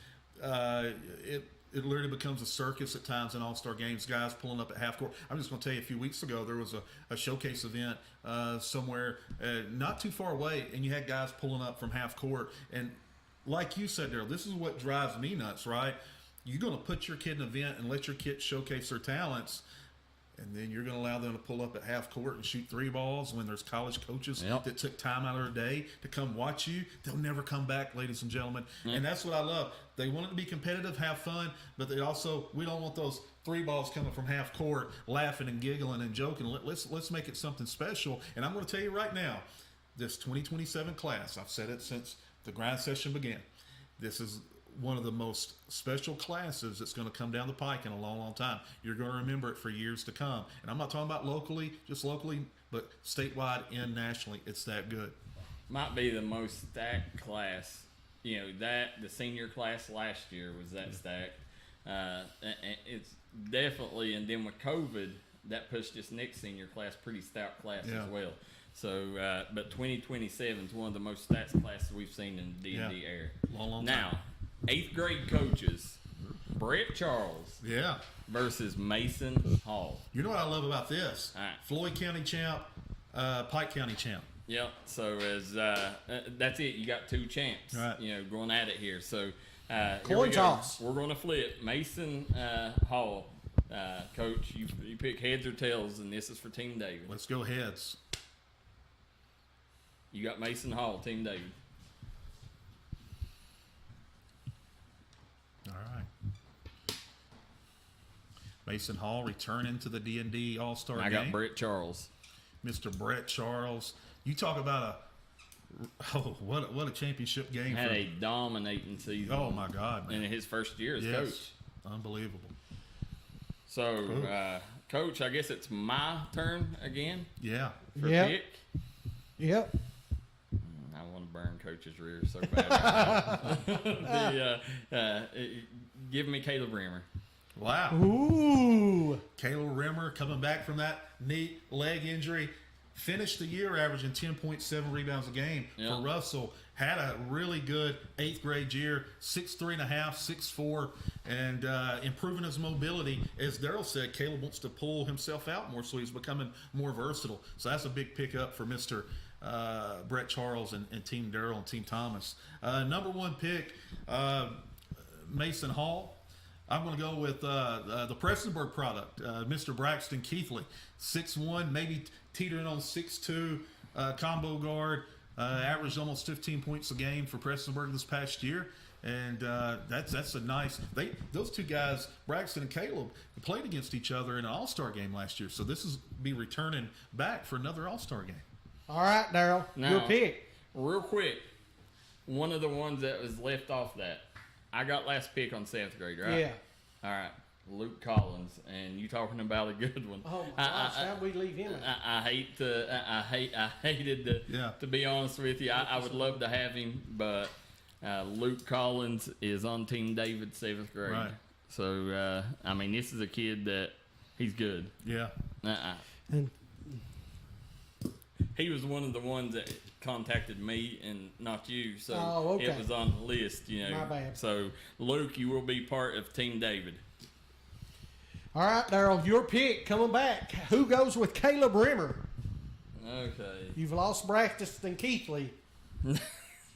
[SPEAKER 3] it literally becomes a circus at times in all-star games, guys pulling up at half court. I'm just going to tell you, a few weeks ago, there was a showcase event somewhere not too far away, and you had guys pulling up from half court. And like you said, Darryl, this is what drives me nuts, right? You're going to put your kid in an event and let your kid showcase their talents, and then you're going to allow them to pull up at half court and shoot 3 balls when there's college coaches that took time out of their day to come watch you. They'll never come back, ladies and gentlemen. And that's what I love. They want it to be competitive, have fun, but we don't want those 3 balls coming from half court laughing and giggling and joking. Let's make it something special. And I'm going to tell you right now, this 2027 class, I've said it since the grind session began, this is one of the most special classes that's going to come down the pike in a long, long time. You're going to remember it for years to come. And I'm not talking about just locally, but statewide and nationally. It's that good.
[SPEAKER 2] Might be the most stacked class. The senior class last year was that stacked. It's definitely, and then with COVID, that pushed this next senior class, pretty stout class as well. So, but 2027 is one of the most stacked classes we've seen in the D&D era.
[SPEAKER 3] Long time.
[SPEAKER 2] Now, 8th grade coaches, Brett Charles
[SPEAKER 3] Yeah.
[SPEAKER 2] versus Mason Hall.
[SPEAKER 3] You know what I love about this?
[SPEAKER 2] All right.
[SPEAKER 3] Floyd County champ, Pike County champ.
[SPEAKER 2] Yep. So as that's it. You got two champs.
[SPEAKER 3] Right.
[SPEAKER 2] You know, going at it here. So here
[SPEAKER 1] Coin
[SPEAKER 2] we go.
[SPEAKER 1] toss.
[SPEAKER 2] We're going to flip Mason Hall. Coach, you pick heads or tails, and this is for Team David.
[SPEAKER 3] Let's go heads.
[SPEAKER 2] You got Mason Hall, Team David.
[SPEAKER 3] All right. Mason Hall returning to the D&D All Star Game.
[SPEAKER 2] I got Brett Charles.
[SPEAKER 3] Mr. Brett Charles. You talk about what a championship game.
[SPEAKER 2] Had a dominating season.
[SPEAKER 3] Oh my God, man.
[SPEAKER 2] In his first year as
[SPEAKER 3] Yes.
[SPEAKER 2] coach.
[SPEAKER 3] Unbelievable.
[SPEAKER 2] So, Coach, I guess it's my turn again.
[SPEAKER 3] Yeah.
[SPEAKER 2] For
[SPEAKER 1] Yep.
[SPEAKER 2] pick.
[SPEAKER 1] Yep.
[SPEAKER 2] I want to burn Coach's rear so bad. Give me Caleb Rimmer.
[SPEAKER 3] Wow.
[SPEAKER 1] Ooh.
[SPEAKER 3] Caleb Rimmer coming back from that knee leg injury. Finished the year averaging 10.7 rebounds a game for Russell. Had a really good 8th grade year, 6'3.5", 6'4", and improving his mobility. As Darryl said, Caleb wants to pull himself out more, so he's becoming more versatile. So that's a big pickup for Mr. Brett Charles and Team Darryl and Team Thomas. Number 1 pick, Mason Hall. I'm going to go with the Prestonsburg product, Mr. Braxton Keathley, 6'1", maybe teetering on 6'2", combo guard, averaged almost 15 points a game for Prestonsburg this past year, and that's a nice. Those two guys, Braxton and Caleb, played against each other in an All-Star game last year, so this is be returning back for another All-Star game.
[SPEAKER 1] All right, Darryl, your pick.
[SPEAKER 2] Real quick, one of the ones that was left off that. I got last pick on 7th grade, right?
[SPEAKER 1] Yeah.
[SPEAKER 2] All right. Luke Collins, and you talking about a good one.
[SPEAKER 1] Oh my gosh, how'd we leave him?
[SPEAKER 2] I hated to be honest with you. I would love to have him, but Luke Collins is on Team David 7th grade.
[SPEAKER 3] Right.
[SPEAKER 2] So I mean, this is a kid that he's good.
[SPEAKER 3] Yeah.
[SPEAKER 1] And
[SPEAKER 2] he was one of the ones that contacted me and not you, so
[SPEAKER 1] okay.
[SPEAKER 2] it was on the list, you know.
[SPEAKER 1] My bad.
[SPEAKER 2] So Luke, you will be part of Team David.
[SPEAKER 1] All right, Darryl, your pick coming back. Who goes with Caleb Rimmer?
[SPEAKER 2] Okay.
[SPEAKER 1] You've lost Braxton Keathley.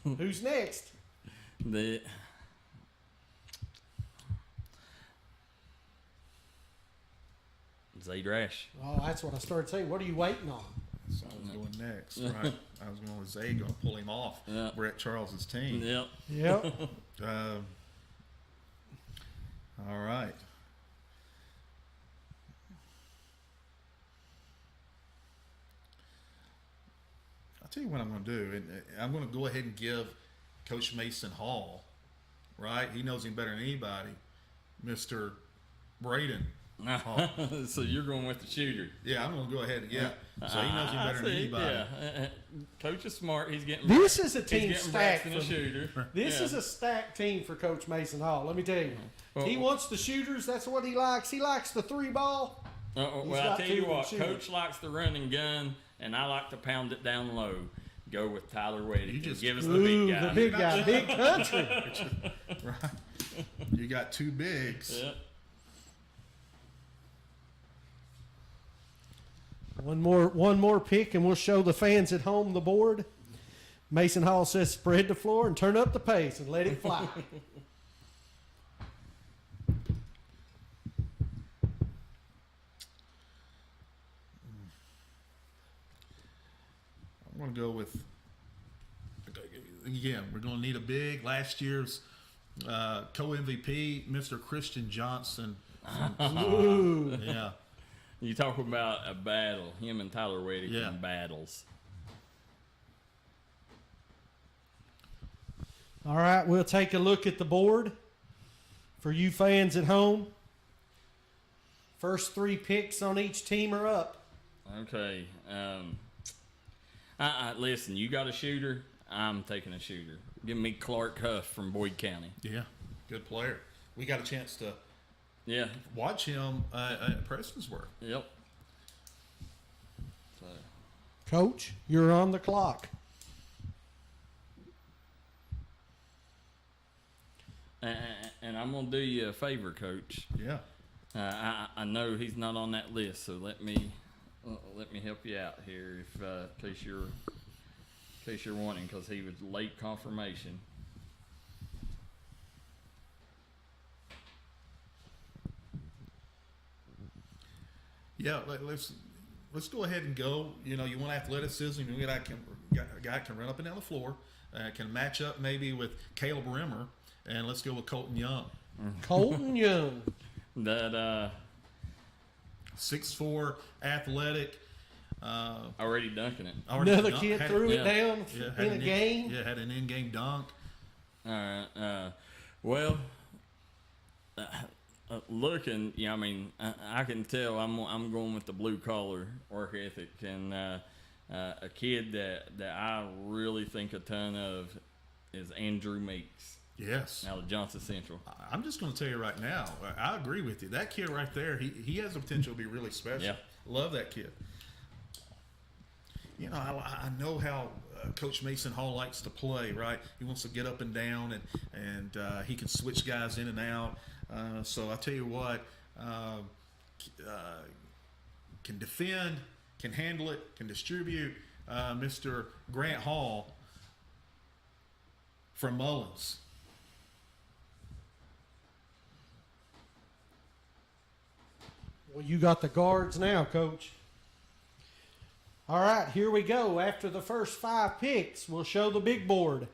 [SPEAKER 1] Who's next?
[SPEAKER 2] Z-Drash.
[SPEAKER 1] Oh, that's what I started saying. What are you waiting on?
[SPEAKER 3] So I was going next, right? I was going with Zay, going to pull him off Brett Charles's team.
[SPEAKER 2] Yep.
[SPEAKER 1] Yep.
[SPEAKER 3] All right. I'll tell you what I'm going to do. And I'm going to go ahead and give Coach Mason Hall, right? He knows him better than anybody, Mr. Braden Hall.
[SPEAKER 2] So you're going with the shooter.
[SPEAKER 3] Yeah, I'm going to go ahead. Yeah. So he knows him better than anybody.
[SPEAKER 2] Yeah. Coach is smart. He's getting.
[SPEAKER 1] This is a team
[SPEAKER 2] he's getting
[SPEAKER 1] stacked.
[SPEAKER 2] Braxton a shooter.
[SPEAKER 1] This is a stacked team for Coach Mason Hall. Let me tell you.
[SPEAKER 2] Well,
[SPEAKER 1] He wants the shooters. That's what he likes. He likes the 3-ball.
[SPEAKER 2] Well, I tell you what, Coach likes the run and gun, and I like to pound it down low. Go with Tyler Weddick.
[SPEAKER 3] You just
[SPEAKER 2] give us the big guy.
[SPEAKER 1] The big guy, big country.
[SPEAKER 3] Right. You got two bigs.
[SPEAKER 2] Yep.
[SPEAKER 1] One more pick, and we'll show the fans at home the board. Mason Hall says, "Spread the floor and turn up the pace and let it fly."
[SPEAKER 3] I'm going to go with, again, we're going to need a big. Last year's co-MVP, Mr. Christian Johnson.
[SPEAKER 1] Ooh.
[SPEAKER 3] Yeah.
[SPEAKER 2] You talk about a battle. Him and Tyler Weddick in battles.
[SPEAKER 1] All right, we'll take a look at the board for you fans at home. First 3 picks on each team are up.
[SPEAKER 2] Okay. Listen, you got a shooter. I'm taking a shooter. Give me Clark Huff from Boyd County.
[SPEAKER 3] Yeah, good player. We got a chance to watch him at Prestonsburg.
[SPEAKER 2] Yep. So.
[SPEAKER 1] Coach, you're on the clock.
[SPEAKER 2] And I'm gonna do you a favor, Coach.
[SPEAKER 3] Yeah.
[SPEAKER 2] I know he's not on that list, so let me help you out here, if in case you're wanting, because he was late confirmation.
[SPEAKER 3] Yeah, let's go ahead and go. You know, you want athleticism. You got a guy can run up and down the floor, can match up maybe with Caleb Rimmer, and let's go with Colton Young.
[SPEAKER 1] Colton Young.
[SPEAKER 2] That
[SPEAKER 3] 6'4", athletic.
[SPEAKER 2] Already dunking it.
[SPEAKER 1] Another kid threw it down in a game.
[SPEAKER 3] Yeah, had an in-game dunk.
[SPEAKER 2] All right. Well, looking, I mean, I can tell I'm going with the blue collar work ethic, and a kid that I really think a ton of is Andrew Meeks.
[SPEAKER 3] Yes.
[SPEAKER 2] Out of Johnson Central.
[SPEAKER 3] I'm just going to tell you right now, I agree with you. That kid right there, he has the potential to be really special.
[SPEAKER 2] Yeah.
[SPEAKER 3] Love that kid. You know, I know how Coach Mason Hall likes to play, right? He wants to get up and down, and he can switch guys in and out. So I tell you what, can defend, can handle it, can distribute. Mr. Grant Hall from Mullins.
[SPEAKER 1] Well, you got the guards now, Coach. All right, here we go. After the first 5 picks, we'll show the big board.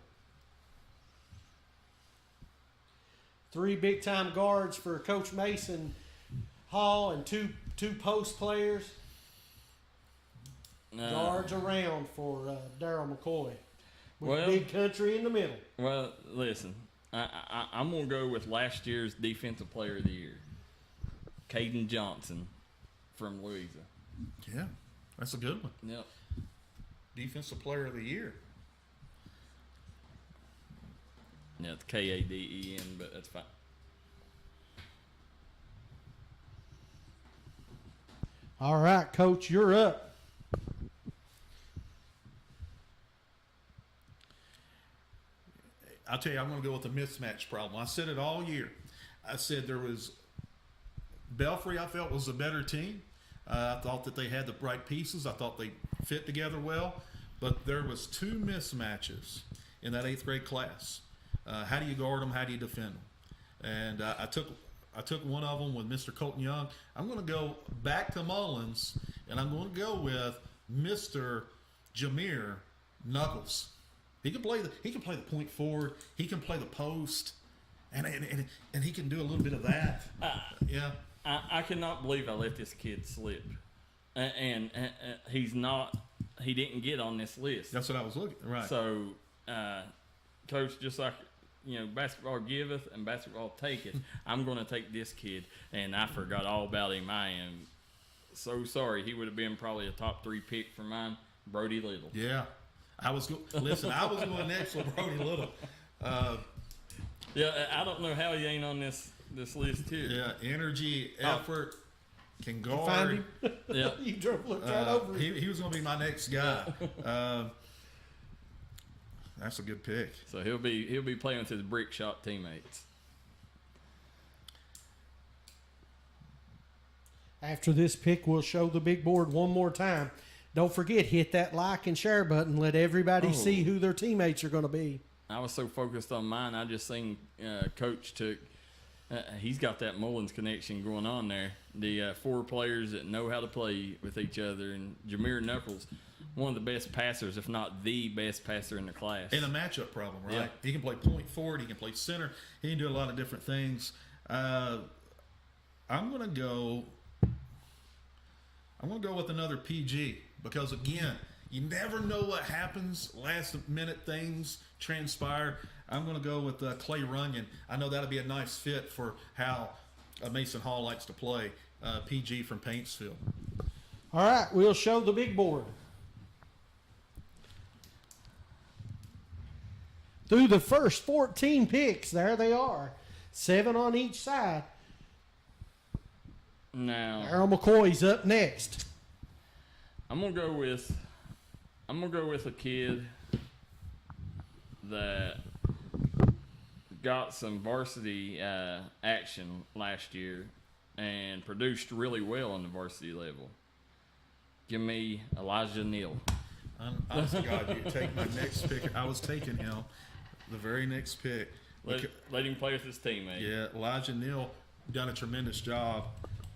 [SPEAKER 1] 3 big-time guards for Coach Mason Hall and two post players. Guards around for Darryl McCoy with Big Country in the middle.
[SPEAKER 2] Well, listen, I'm going to go with last year's Defensive Player of the Year, Caden Johnson from Louisa.
[SPEAKER 3] Yeah, that's a good one.
[SPEAKER 2] Yep.
[SPEAKER 3] Defensive Player of the Year.
[SPEAKER 2] Yeah, it's Kaden, but that's fine.
[SPEAKER 1] All right, Coach, you're up.
[SPEAKER 3] I'll tell you, I'm going to go with the mismatch problem. I said it all year. I said there was Belfry, I felt, was a better team. I thought that they had the right pieces. I thought they fit together well. But there was 2 mismatches in that 8th grade class. How do you guard them? How do you defend them? And I took one of them with Mr. Colton Young. I'm going to go back to Mullins, and I'm going to go with Mr. Jameer Knuckles. He can play the point forward. He can play the post, and he can do a little bit of that. Yeah.
[SPEAKER 2] I cannot believe I let this kid slip, and he didn't get on this list.
[SPEAKER 3] That's what I was looking right.
[SPEAKER 2] So, Coach, just like basketball giveth and basketball taketh, I'm going to take this kid, and I forgot all about him. I am so sorry. He would have been probably a top 3 pick for mine, Brody Little.
[SPEAKER 3] Yeah. I was going next with Brody Little.
[SPEAKER 2] Yeah, I don't know how he ain't on this list too.
[SPEAKER 3] Yeah, energy, effort, can guard.
[SPEAKER 1] You find him?
[SPEAKER 2] Yeah.
[SPEAKER 1] You looked right over him.
[SPEAKER 3] He was going to be my next guy. That's a good pick.
[SPEAKER 2] So he'll be playing with his brick shot teammates.
[SPEAKER 1] After this pick, we'll show the big board one more time. Don't forget, hit that like and share button. Let everybody see who their teammates are going to be.
[SPEAKER 2] I was so focused on mine, I just seen Coach took. He's got that Mullins connection going on there. The 4 players that know how to play with each other, and Jameer Knuckles, one of the best passers, if not the best passer in the class.
[SPEAKER 3] And a matchup problem, right?
[SPEAKER 2] Yeah.
[SPEAKER 3] He can play point forward. He can play center. He can do a lot of different things. I'm going to go with another PG because, again, you never know what happens. Last-minute things transpire. I'm going to go with Clay Runyon. I know that'll be a nice fit for how Mason Hall likes to play. PG from Paintsville.
[SPEAKER 1] All right, we'll show the big board. Through the first 14 picks, there they are. 7 on each side.
[SPEAKER 2] Now,
[SPEAKER 1] Darryl McCoy's up next.
[SPEAKER 2] I'm gonna go with a kid that got some varsity action last year and produced really well on the varsity level. Give me Elijah Neal.
[SPEAKER 3] Honest to God, you take my next pick. I was taking him, the very next pick.
[SPEAKER 2] Let him play with his teammate.
[SPEAKER 3] Yeah, Elijah Neal done a tremendous job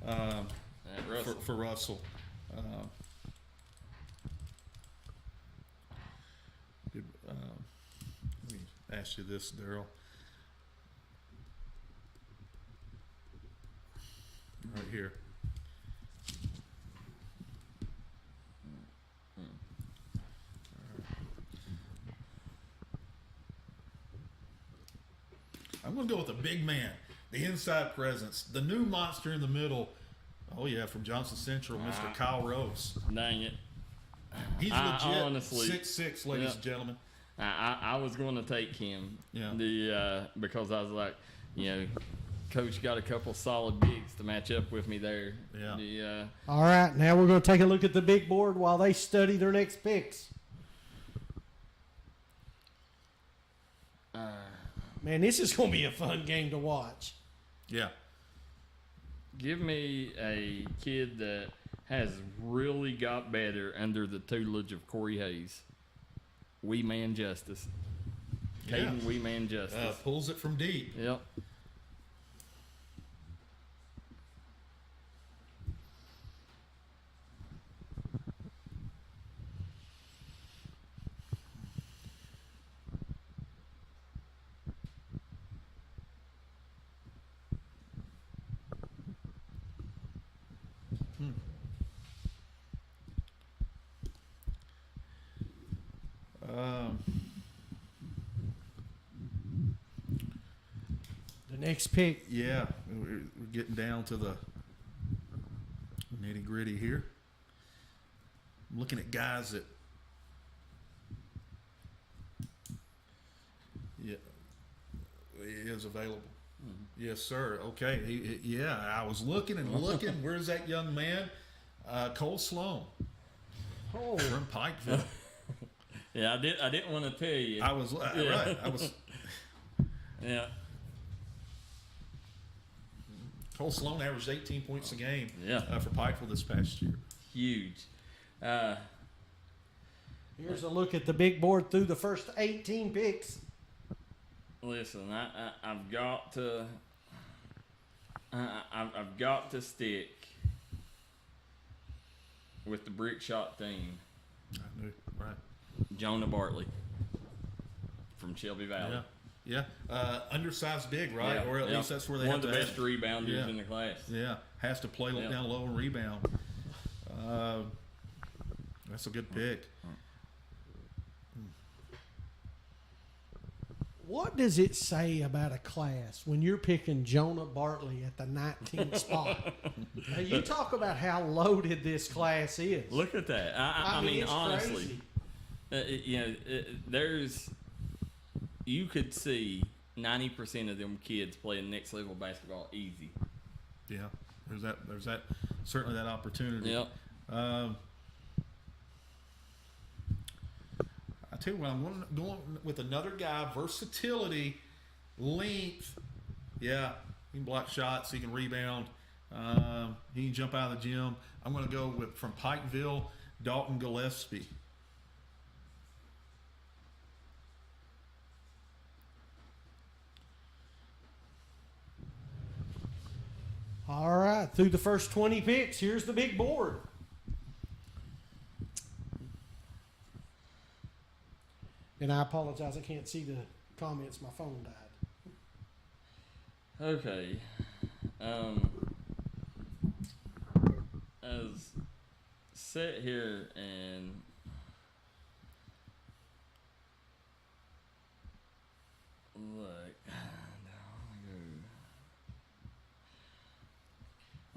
[SPEAKER 3] for Russell. Let me ask you this, Darryl. Right here. I'm going to go with the big man, the inside presence, the new monster in the middle. Oh, yeah, from Johnson Central, Mr. Kyle Rose.
[SPEAKER 2] Dang it.
[SPEAKER 3] He's legit
[SPEAKER 2] honestly,
[SPEAKER 3] 6'6", ladies and gentlemen.
[SPEAKER 2] I was going to take him because I was like, Coach got a couple solid bigs to match up with me there.
[SPEAKER 3] Yeah.
[SPEAKER 1] All right, now we're going to take a look at the big board while they study their next picks. Man, this is going to be a fun game to watch.
[SPEAKER 3] Yeah.
[SPEAKER 2] Give me a kid that has really got better under the tutelage of Corey Hayes. Wee Man Justice. Caden Wee Man Justice.
[SPEAKER 3] Pulls it from deep.
[SPEAKER 2] Yep.
[SPEAKER 1] The next pick.
[SPEAKER 3] Yeah, we're getting down to the nitty gritty here. I'm looking at guys that, is available. Mm-hmm. Yes, sir. Okay. I was looking and looking. Where's that young man? Cole Sloan.
[SPEAKER 1] Oh,
[SPEAKER 3] from Pikeville.
[SPEAKER 2] Yeah, I didn't want to tell you.
[SPEAKER 3] I was right. I was.
[SPEAKER 2] Yeah.
[SPEAKER 3] Cole Sloan averaged 18 points a game.
[SPEAKER 2] Yeah.
[SPEAKER 3] For Pikeville this past year.
[SPEAKER 2] Huge.
[SPEAKER 1] Here's a look at the big board through the first 18 picks.
[SPEAKER 2] Listen, I've got to. I've got to stick with the brick shot team.
[SPEAKER 3] I knew, right.
[SPEAKER 2] Jonah Bartley from Shelby Valley.
[SPEAKER 3] Yeah. Undersized big, right?
[SPEAKER 2] Yeah.
[SPEAKER 3] Or at least that's where they
[SPEAKER 2] one
[SPEAKER 3] have
[SPEAKER 2] of the best rebounders in the class.
[SPEAKER 3] Yeah. Has to play down low and rebound. That's a good pick.
[SPEAKER 1] What does it say about a class when you're picking Jonah Bartley at the 19th spot? Now, you talk about how loaded this class is.
[SPEAKER 2] Look at that. I mean honestly, you could see 90% of them kids playing next level basketball easy.
[SPEAKER 3] Yeah, there's that certainly that opportunity.
[SPEAKER 2] Yep.
[SPEAKER 3] I tell you what, I'm going with another guy, versatility, length. Yeah, he can block shots, he can rebound, he can jump out of the gym. I'm going to go with from Pikeville, Dalton Gillespie.
[SPEAKER 1] All right, through the first 20 picks, here's the big board. And I apologize, I can't see the comments. My phone died.
[SPEAKER 2] Okay. As sit here and look.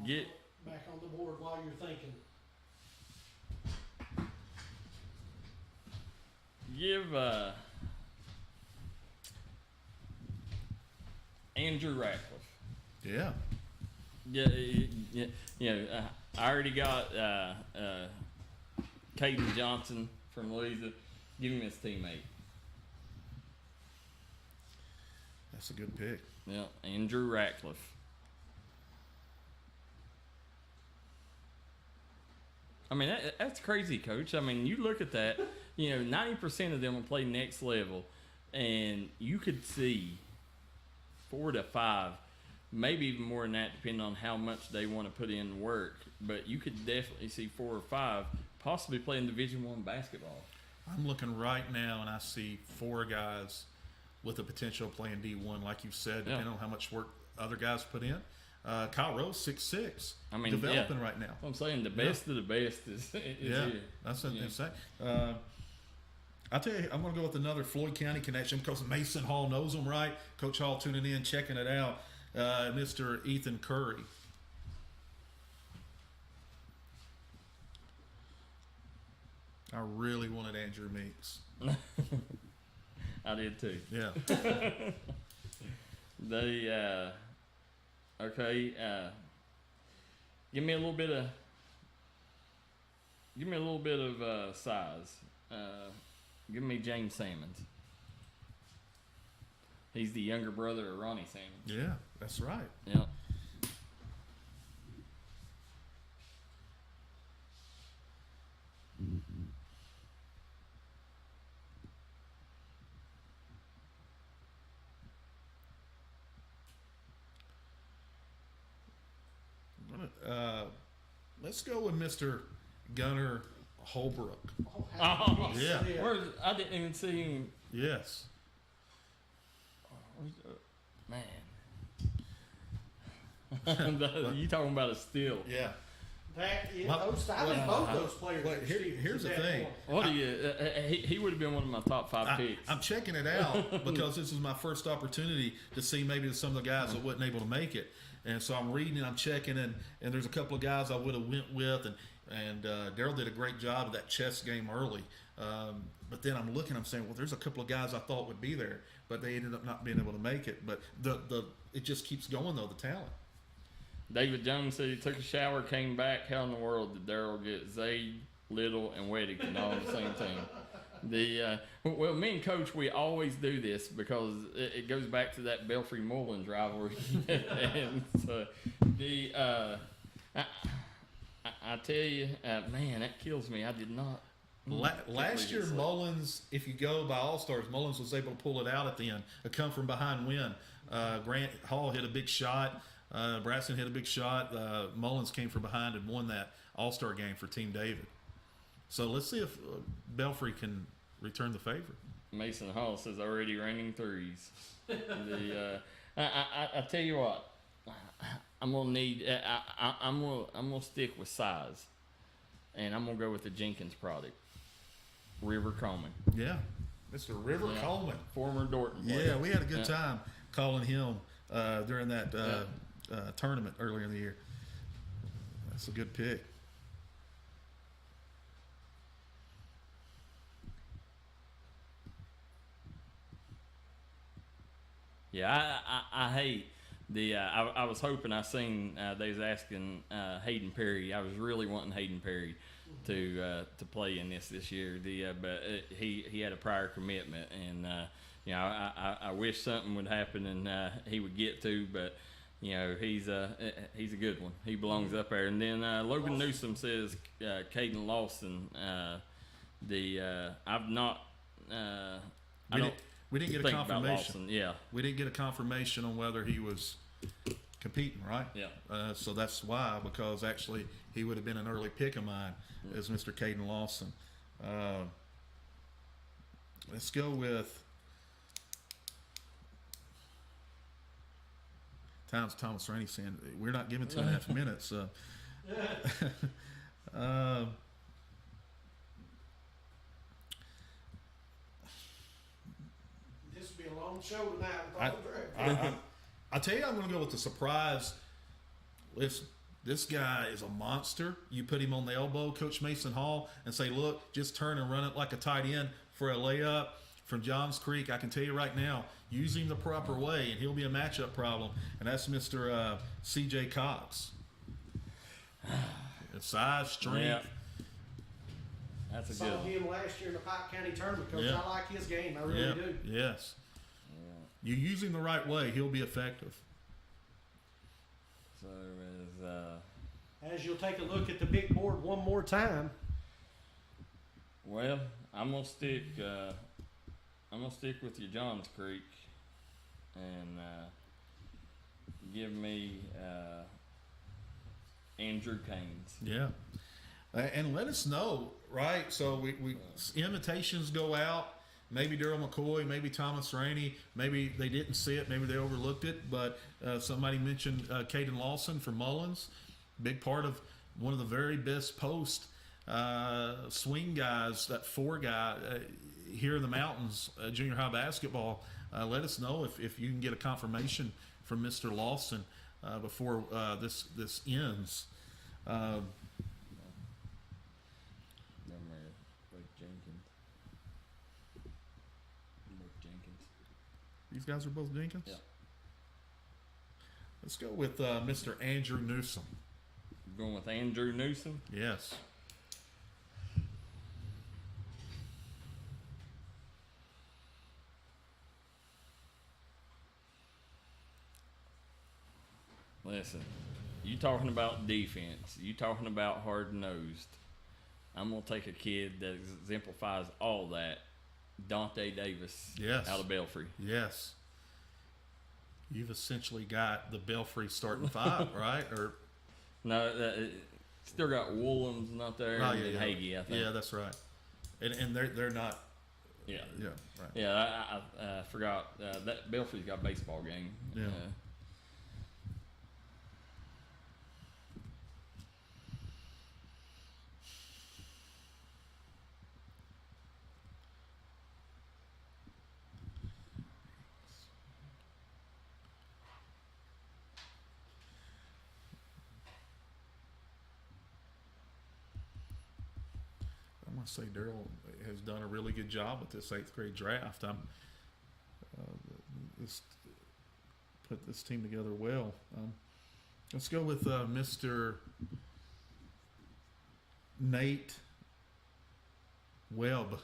[SPEAKER 2] Get
[SPEAKER 1] back on the board while you're thinking.
[SPEAKER 2] Give Andrew Ratcliffe.
[SPEAKER 3] Yeah.
[SPEAKER 2] I already got Caden Johnson from Louisa. Give him his teammate.
[SPEAKER 3] That's a good pick.
[SPEAKER 2] Yeah, Andrew Ratcliffe. I mean, that's crazy, Coach. I mean, you look at that, 90% of them will play next level, and you could see 4 to 5, maybe even more than that, depending on how much they want to put in work. But you could definitely see 4 or 5 possibly playing Division I basketball.
[SPEAKER 3] I'm looking right now, and I see 4 guys with the potential of playing D1, like you said, depending on how much work other guys put in. Kyle Rose, 6'6", developing right now.
[SPEAKER 2] I'm saying the best of the best is here.
[SPEAKER 3] That's insane. I'll tell you, I'm going to go with another Floyd County connection because Mason Hall knows them, right? Coach Hall tuning in, checking it out. Mr. Ethan Curry. I really wanted Andrew Meeks.
[SPEAKER 2] I did too.
[SPEAKER 3] Yeah.
[SPEAKER 2] They okay. Give me a little bit of size. Give me James Sammons. He's the younger brother of Ronnie Sammons.
[SPEAKER 3] Yeah, that's right.
[SPEAKER 2] Yep.
[SPEAKER 3] Let's go with Mr. Gunnar Holbrook.
[SPEAKER 2] Oh,
[SPEAKER 3] yeah.
[SPEAKER 2] I didn't even see him.
[SPEAKER 3] Yes.
[SPEAKER 2] Man. You talking about a steal?
[SPEAKER 3] Yeah.
[SPEAKER 1] I think both those players.
[SPEAKER 3] Here's the thing.
[SPEAKER 2] What he would have been one of my top 5 picks.
[SPEAKER 3] I'm checking it out because this is my first opportunity to see maybe some of the guys that wasn't able to make it. And so I'm reading and I'm checking, and there's a couple of guys I would have went with, and Darryl did a great job of that chess game early. But then I'm looking, I'm saying, well, there's a couple of guys I thought would be there, but they ended up not being able to make it. But it just keeps going though, the talent.
[SPEAKER 2] David Jones said he took a shower, came back. How in the world did Darryl get Zayd, Little, and Weddington all on the same team? Well, me and Coach, we always do this because it goes back to that Belfry Mullins rivalry. And so I tell you, man, that kills me. I did not.
[SPEAKER 3] Last year, Mullins, if you go by All Stars, Mullins was able to pull it out at the end, a come from behind win. Grant Hall hit a big shot. Braxton hit a big shot. Mullins came from behind and won that All Star game for Team David. So let's see if Belfry can return the favor.
[SPEAKER 2] Mason Hall says already raining threes. I tell you what, I'm gonna need. I'm gonna stick with size, and I'm gonna go with the Jenkins product. River Coleman.
[SPEAKER 3] Yeah, Mr. River Coleman,
[SPEAKER 2] former Dorton
[SPEAKER 3] player.
[SPEAKER 2] Yeah,
[SPEAKER 3] we had a good time calling him during that tournament earlier in the year. That's a good pick.
[SPEAKER 2] Yeah, I hate the. I was hoping I seen they was asking Hayden Perry. I was really wanting Hayden Perry to play in this year. But he had a prior commitment, and I wish something would happen and he would get to. But he's a good one. He belongs up there. And then Logan Newsom says Caden Lawson. I've not.
[SPEAKER 3] We didn't get a confirmation.
[SPEAKER 2] Yeah,
[SPEAKER 3] we didn't get a confirmation on whether he was competing, right?
[SPEAKER 2] Yeah.
[SPEAKER 3] So that's why, because actually he would have been an early pick of mine as Mr. Caden Lawson. Let's go with Thomas Rainey saying we're not giving 2.5 minutes.
[SPEAKER 1] This will be a long show tonight.
[SPEAKER 3] I tell you, I'm going to go with the surprise. Listen, this guy is a monster. You put him on the elbow, Coach Mason Hall, and say, look, just turn and run it like a tight end for a layup from Johns Creek. I can tell you right now, use him the proper way, and he'll be a matchup problem. And that's Mr. C.J. Cox. Size, strength.
[SPEAKER 2] Yeah. That's a
[SPEAKER 1] saw
[SPEAKER 2] good one.
[SPEAKER 1] him last year in the Pike County tournament, Coach. I like his game. I really do.
[SPEAKER 3] Yes. You use him the right way, he'll be effective.
[SPEAKER 2] So
[SPEAKER 1] as you'll take a look at the big board one more time.
[SPEAKER 2] well, I'm gonna stick with your Johns Creek, and give me Andrew Caines.
[SPEAKER 3] Yeah. And let us know, right? So we invitations go out. Maybe Darryl McCoy, maybe Thomas Rainey, maybe they didn't see it, maybe they overlooked it. But somebody mentioned Caden Lawson from Mullins, big part of one of the very best post swing guys, that 4 guy here in the mountains, junior high basketball. Let us know if you can get a confirmation from Mr. Lawson before this ends. These guys are both Jenkins?
[SPEAKER 2] Yeah.
[SPEAKER 3] Let's go with Mr. Andrew Newsom.
[SPEAKER 2] Going with Andrew Newsom?
[SPEAKER 3] Yes.
[SPEAKER 2] Listen, you talking about defense. You talking about hard-nosed. I'm going to take a kid that exemplifies all that. Dante Davis,
[SPEAKER 3] yes,
[SPEAKER 2] out of Belfry.
[SPEAKER 3] Yes. You've essentially got the Belfry starting 5, right? Or
[SPEAKER 2] no, still got Woolham's not there, and Hagee, I think.
[SPEAKER 3] Yeah, that's right. And they're not.
[SPEAKER 2] Yeah.
[SPEAKER 3] Yeah. Right.
[SPEAKER 2] Yeah, I forgot that Belfry's got a baseball game.
[SPEAKER 3] Yeah. I must say Darryl has done a really good job with this 8th grade draft. Put this team together well. Let's go with Mr. Nate Webb.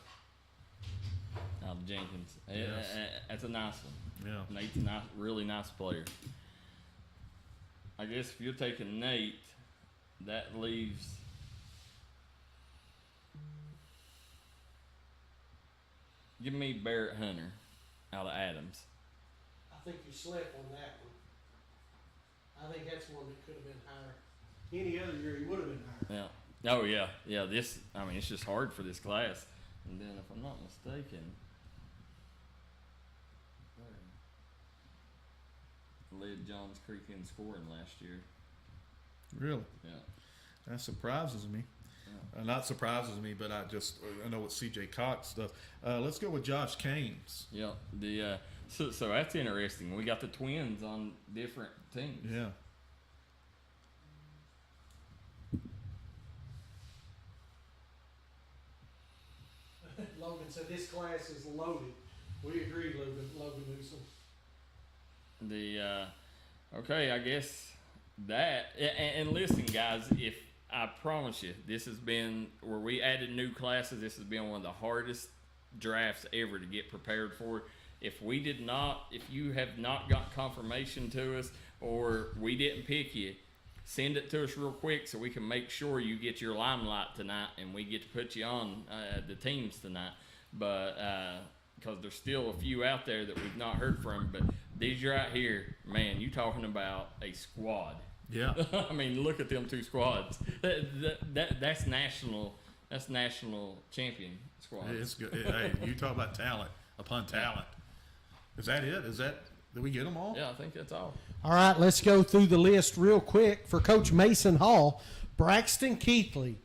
[SPEAKER 2] Out of Jenkins.
[SPEAKER 3] Yes.
[SPEAKER 2] That's a nice one.
[SPEAKER 3] Yeah.
[SPEAKER 2] Nate's a nice, really nice player. I guess if you're taking Nate, that leaves. Give me Barrett Hunter out of Adams.
[SPEAKER 1] I think you slept on that one. I think that's one that could have been higher. Any other year, he would have been higher.
[SPEAKER 2] Yeah. Oh, yeah. Yeah, it's just hard for this class. And then, if I'm not mistaken, led Johns Creek in scoring last year.
[SPEAKER 3] Really?
[SPEAKER 2] Yeah.
[SPEAKER 3] That surprises me. Yeah. Not surprises me, but I know what CJ Cox stuff. Let's go with Josh Caines.
[SPEAKER 2] Yeah. So that's interesting. We got the twins on different teams.
[SPEAKER 3] Yeah.
[SPEAKER 1] Logan said this class is loaded. We agree, Logan Newsom.
[SPEAKER 2] Okay, I guess that, and listen, guys, if I promise you, this has been where we added new classes. This has been one of the hardest drafts ever to get prepared for. If you have not got confirmation to us, or we didn't pick you, send it to us real quick so we can make sure you get your limelight tonight and we get to put you on the teams tonight. But because there's still a few out there that we've not heard from, but these right here, man, you talking about a squad.
[SPEAKER 3] Yeah.
[SPEAKER 2] I mean, look at them 2 squads. That's national. That's national champion squad.
[SPEAKER 3] It's good. Hey, you talk about talent upon talent. Is that it? Did we get them all?
[SPEAKER 2] Yeah, I think that's all.
[SPEAKER 1] All right, let's go through the list real quick. For Coach Mason Hall, Braxton Keathley,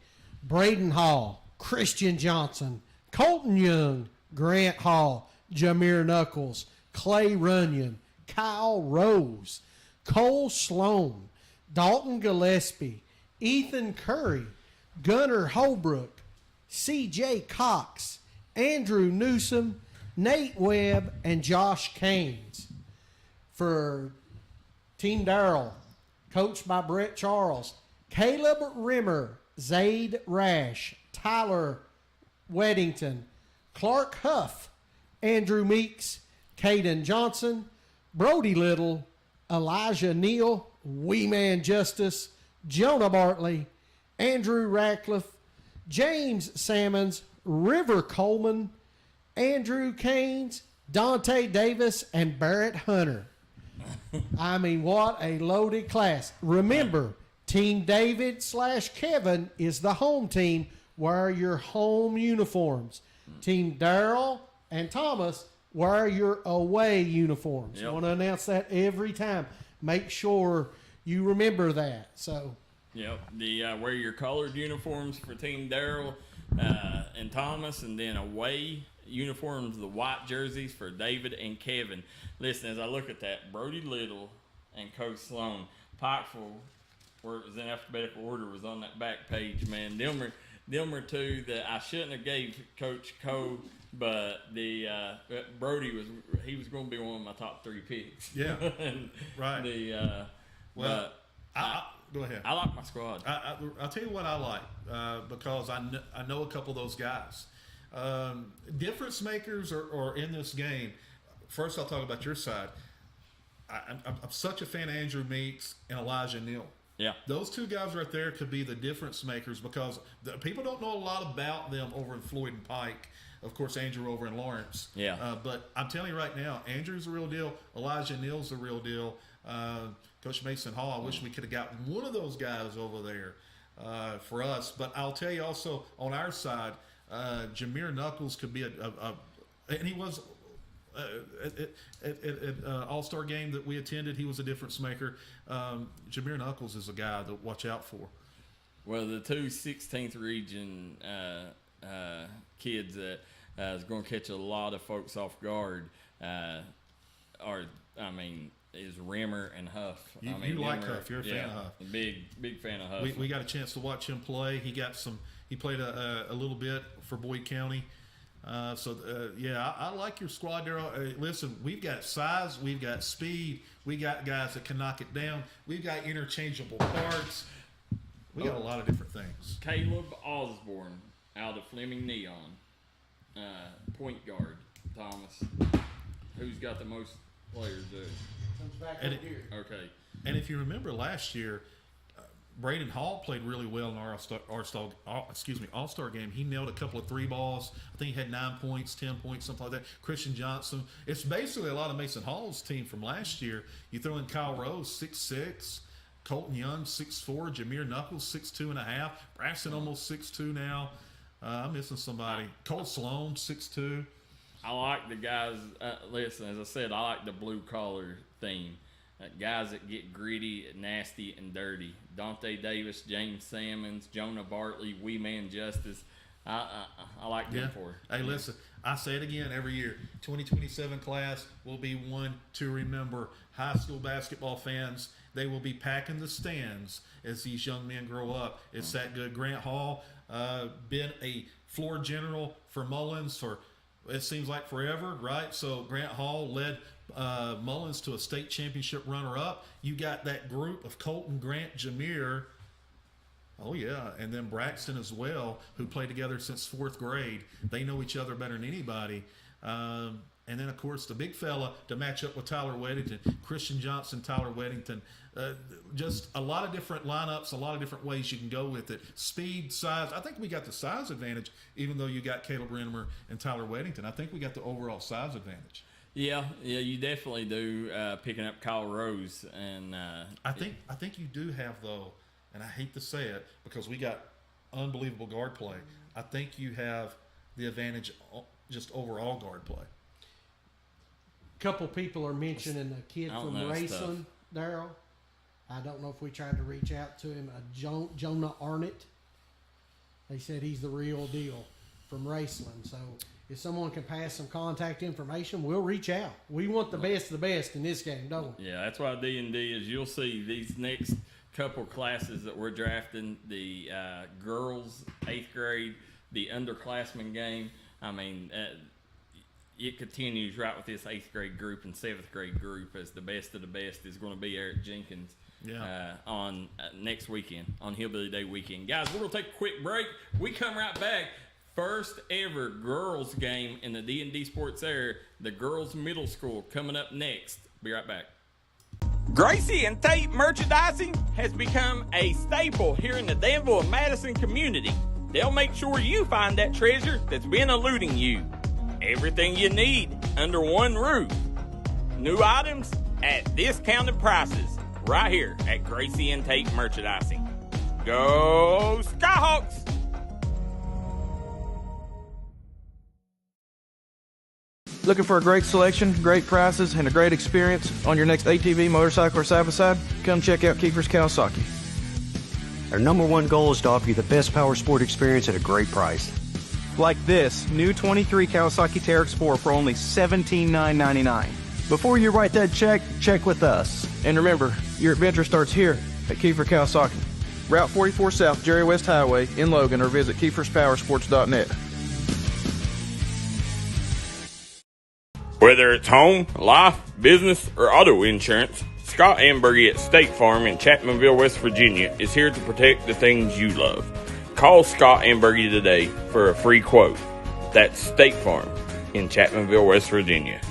[SPEAKER 1] Braden Hall, Christian Johnson, Colton Young, Grant Hall, Jameer Knuckles, Clay Runyon, Kyle Rose, Cole Sloan, Dalton Gillespie, Ethan Curry, Gunnar Holbrook, C.J. Cox, Andrew Newsom, Nate Webb, and Josh Caines. For Team Darryl, coached by Brett Charles, Caleb Rimmer, Zaid Rash, Tyler Weddington, Clark Huff, Andrew Meeks, Caden Johnson, Brody Little, Elijah Neal, Wee Man Justice, Jonah Bartley, Andrew Ratcliffe, James Sammons, River Coleman, Andrew Caines, Dante Davis, and Barrett Hunter. I mean, what a loaded class. Remember, Team David/Kevin is the home team. Wear your home uniforms. Team Darryl and Thomas wear your away uniforms.
[SPEAKER 2] Yep.
[SPEAKER 1] I want to announce that every time. Make sure you remember that. So,
[SPEAKER 2] yep. Wear your colored uniforms for Team Darryl and Thomas, and then away uniforms, the white jerseys for David and Kevin. Listen, as I look at that, Brody Little and Coach Sloan, Pikeville, where it was in alphabetical order, was on that back page, man. Them are two that I shouldn't have gave Coach Cole, but Brody was going to be one of my top 3 picks.
[SPEAKER 3] Yeah,
[SPEAKER 2] and
[SPEAKER 3] right. Go ahead.
[SPEAKER 2] I like my squad.
[SPEAKER 3] I'll tell you what I like because I know a couple of those guys. Difference makers are in this game. First, I'll talk about your side. I'm such a fan of Andrew Meeks and Elijah Neal.
[SPEAKER 2] Yeah.
[SPEAKER 3] Those two guys right there could be the difference makers because people don't know a lot about them over in Floyd and Pike. Of course, Andrew over in Lawrence.
[SPEAKER 2] Yeah.
[SPEAKER 3] But I'm telling you right now, Andrew's the real deal. Elijah Neal's the real deal. Coach Mason Hall, I wish we could have gotten one of those guys over there for us. But I'll tell you also, on our side, Jameer Knuckles could be and he was at All Star game that we attended. He was a difference maker. Jameer Knuckles is a guy to watch out for.
[SPEAKER 2] Well, the two 16th region kids that is going to catch a lot of folks off guard is Rimmer and Huff.
[SPEAKER 3] You like Huff. You're a fan of Huff.
[SPEAKER 2] Big fan of Huff.
[SPEAKER 3] We got a chance to watch him play. He played a little bit for Boyd County. I like your squad there. Listen, we've got size, we've got speed, we got guys that can knock it down, we've got interchangeable parts. We got a lot of different things.
[SPEAKER 2] Caleb Osborne out of Fleming Neon, point guard. Thomas, who's got the most players there?
[SPEAKER 1] Comes back over here.
[SPEAKER 2] Okay.
[SPEAKER 3] And if you remember last year, Braden Hall played really well in our All-Star game. He nailed a couple of 3 balls. I think he had 9 points, 10 points, something like that. Christian Johnson. It's basically a lot of Mason Hall's team from last year. You throw in Kyle Rose, 6'6", Colton Young, 6'4", Jameer Knuckles, 6'2.5", Braxton almost 6'2" now. I'm missing somebody. Cole Sloan, 6'2".
[SPEAKER 2] I like the guys. Listen, as I said, I like the blue collar theme. Guys that get gritty, nasty, and dirty. Dante Davis, James Sammons, Jonah Bartley, Wee Man Justice. I like them for it.
[SPEAKER 3] Hey, listen, I say it again every year. 2027 class will be one to remember. High school basketball fans, they will be packing the stands as these young men grow up. It's that good. Grant Hall, been a floor general for Mullins for, it seems like forever, right? So Grant Hall led Mullins to a state championship runner-up. You got that group of Colton, Grant, Jameer. Oh, yeah, and then Braxton as well, who played together since 4th grade. They know each other better than anybody. And then, of course, the big fella to match up with Tyler Weddington, Christian Johnson, Tyler Weddington. Just a lot of different lineups, a lot of different ways you can go with it. Speed, size. I think we got the size advantage, even though you got Caleb Rennemer and Tyler Weddington. I think we got the overall size advantage.
[SPEAKER 2] Yeah, you definitely do. Picking up Kyle Rose, and
[SPEAKER 3] I think you do have, though, and I hate to say it because we got unbelievable guard play. I think you have the advantage just overall guard play.
[SPEAKER 1] Couple people are mentioning a kid from Raceland, Darryl. I don't know if we tried to reach out to him. Jonah Arnott. They said he's the real deal from Raceland. So if someone can pass some contact information, we'll reach out. We want the best of the best in this game, don't we?
[SPEAKER 2] Yeah, that's why D&D is. You'll see these next couple classes that we're drafting, the girls 8th grade, the underclassmen game. I mean, it continues right with this 8th grade group and 7th grade group as the best of the best is going to be Eric Jenkins on next weekend, on Hillbilly Day weekend. Guys, we're going to take a quick break. We come right back. first ever girls game in the D&D Sports area, the girls middle school, coming up next. Be right back.
[SPEAKER 10] Gracie and Tate merchandising has become a staple here in the Danville and Madison community. They'll make sure you find that treasure that's been eluding you. Everything you need under one roof. New items at discounted prices right here at Gracie and Tate Merchandising. Go Skyhawks!
[SPEAKER 4] Looking for a great selection, great prices, and a great experience on your next ATV, motorcycle, or side-by-side? Come check out Keefer's Kawasaki.
[SPEAKER 5] Our number one goal is to offer you the best power sport experience at a great price.
[SPEAKER 4] Like this new 23 Kawasaki Teryx 4 for only $17,999. Before you write that check, check with us. And remember, your adventure starts here at Keefer Kawasaki. Route 44 South, Jerry West Highway in Logan, or visit KeefersPowersports.net.
[SPEAKER 10] Whether it's home, life, business, or auto insurance, Scott Ambergy at State Farm in Chapmanville, West Virginia is here to protect the things you love. Call Scott Ambergy today for a free quote. That's State Farm in Chapmanville, West Virginia.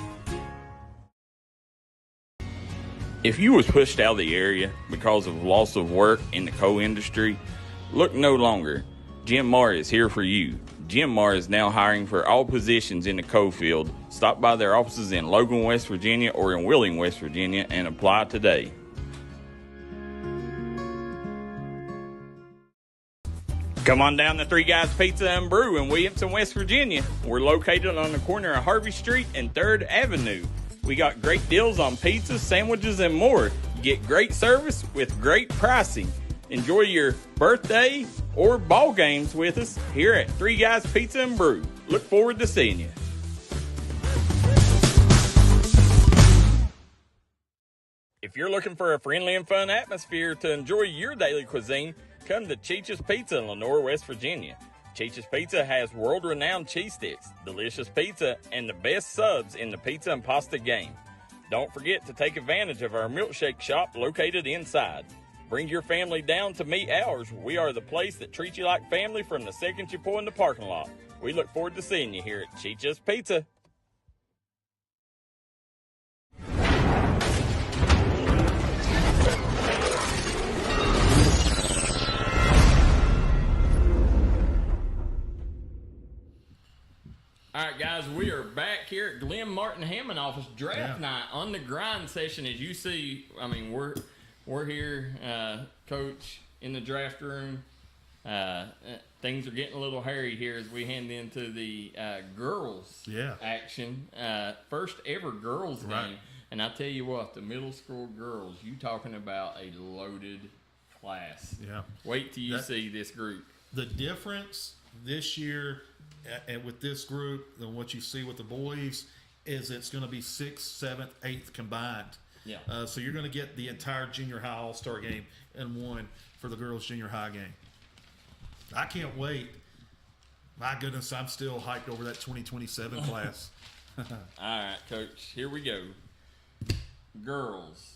[SPEAKER 10] If you was pushed out of the area because of loss of work in the coal industry, look no longer. Jim Marr is here for you. Jim Marr is now hiring for all positions in the coal field. Stop by their offices in Logan, West Virginia or in Wheeling, West Virginia and apply today. Come on down to Three Guys Pizza and Brew in Williamson, West Virginia. We're located on the corner of Harvey Street and 3rd Avenue. We got great deals on pizzas, sandwiches, and more. Get great service with great pricing. Enjoy your birthday or ball games with us here at Three Guys Pizza and Brew. Look forward to seeing you. If you're looking for a friendly and fun atmosphere to enjoy your daily cuisine, come to Cheech's Pizza in Lenore, West Virginia. Cheech's Pizza has world-renowned cheese sticks, delicious pizza, and the best subs in the pizza and pasta game. Don't forget to take advantage of our milkshake shop located inside. Bring your family down to meet ours. We are the place that treats you like family from the second you pull in the parking lot. We look forward to seeing you here at Cheech's Pizza.
[SPEAKER 2] All right, guys, we are back here at Glenn Martin Hammond office, draft night on the grind session. As you see, I mean, we're here, Coach, in the draft room. Things are getting a little hairy here as we hand into the girls action. First ever girls game. And I tell you what, the middle school girls, you talking about a loaded class.
[SPEAKER 3] Yeah.
[SPEAKER 2] Wait till you see this group.
[SPEAKER 3] The difference this year and with this group and what you see with the boys is it's going to be 6th, 7th, 8th combined.
[SPEAKER 2] Yeah.
[SPEAKER 3] So you're going to get the entire junior high all-star game in one for the girls junior high game. I can't wait. My goodness, I'm still hyped over that 2027 class.
[SPEAKER 2] All right, Coach, here we go. Girls.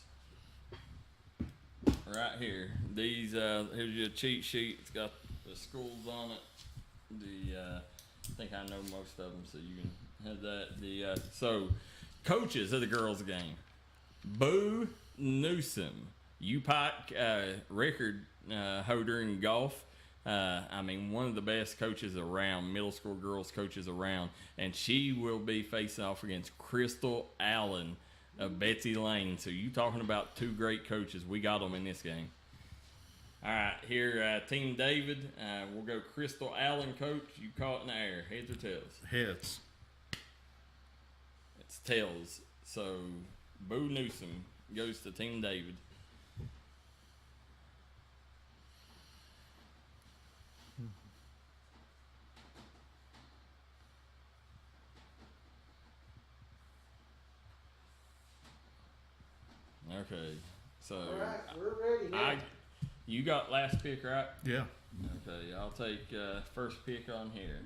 [SPEAKER 2] Right here. These, here's your cheat sheet. It's got the schools on it. I think I know most of them, so you can have that. So, coaches of the girls' game. Boo Newsom, UPike record holder in golf. I mean, one of the best coaches around, middle school girls coaches around, and she will be facing off against Crystal Allen of Betsy Lane. So you talking about two great coaches. We got them in this game. All right, here, Team David. We'll go Crystal Allen, Coach. You call it in the air. Heads or tails?
[SPEAKER 3] Heads.
[SPEAKER 2] It's tails. So Boo Newsom goes to Team David. Okay, so
[SPEAKER 1] all right, we're ready now.
[SPEAKER 2] You got last pick, right?
[SPEAKER 3] Yeah.
[SPEAKER 2] Okay, I'll take first pick on here.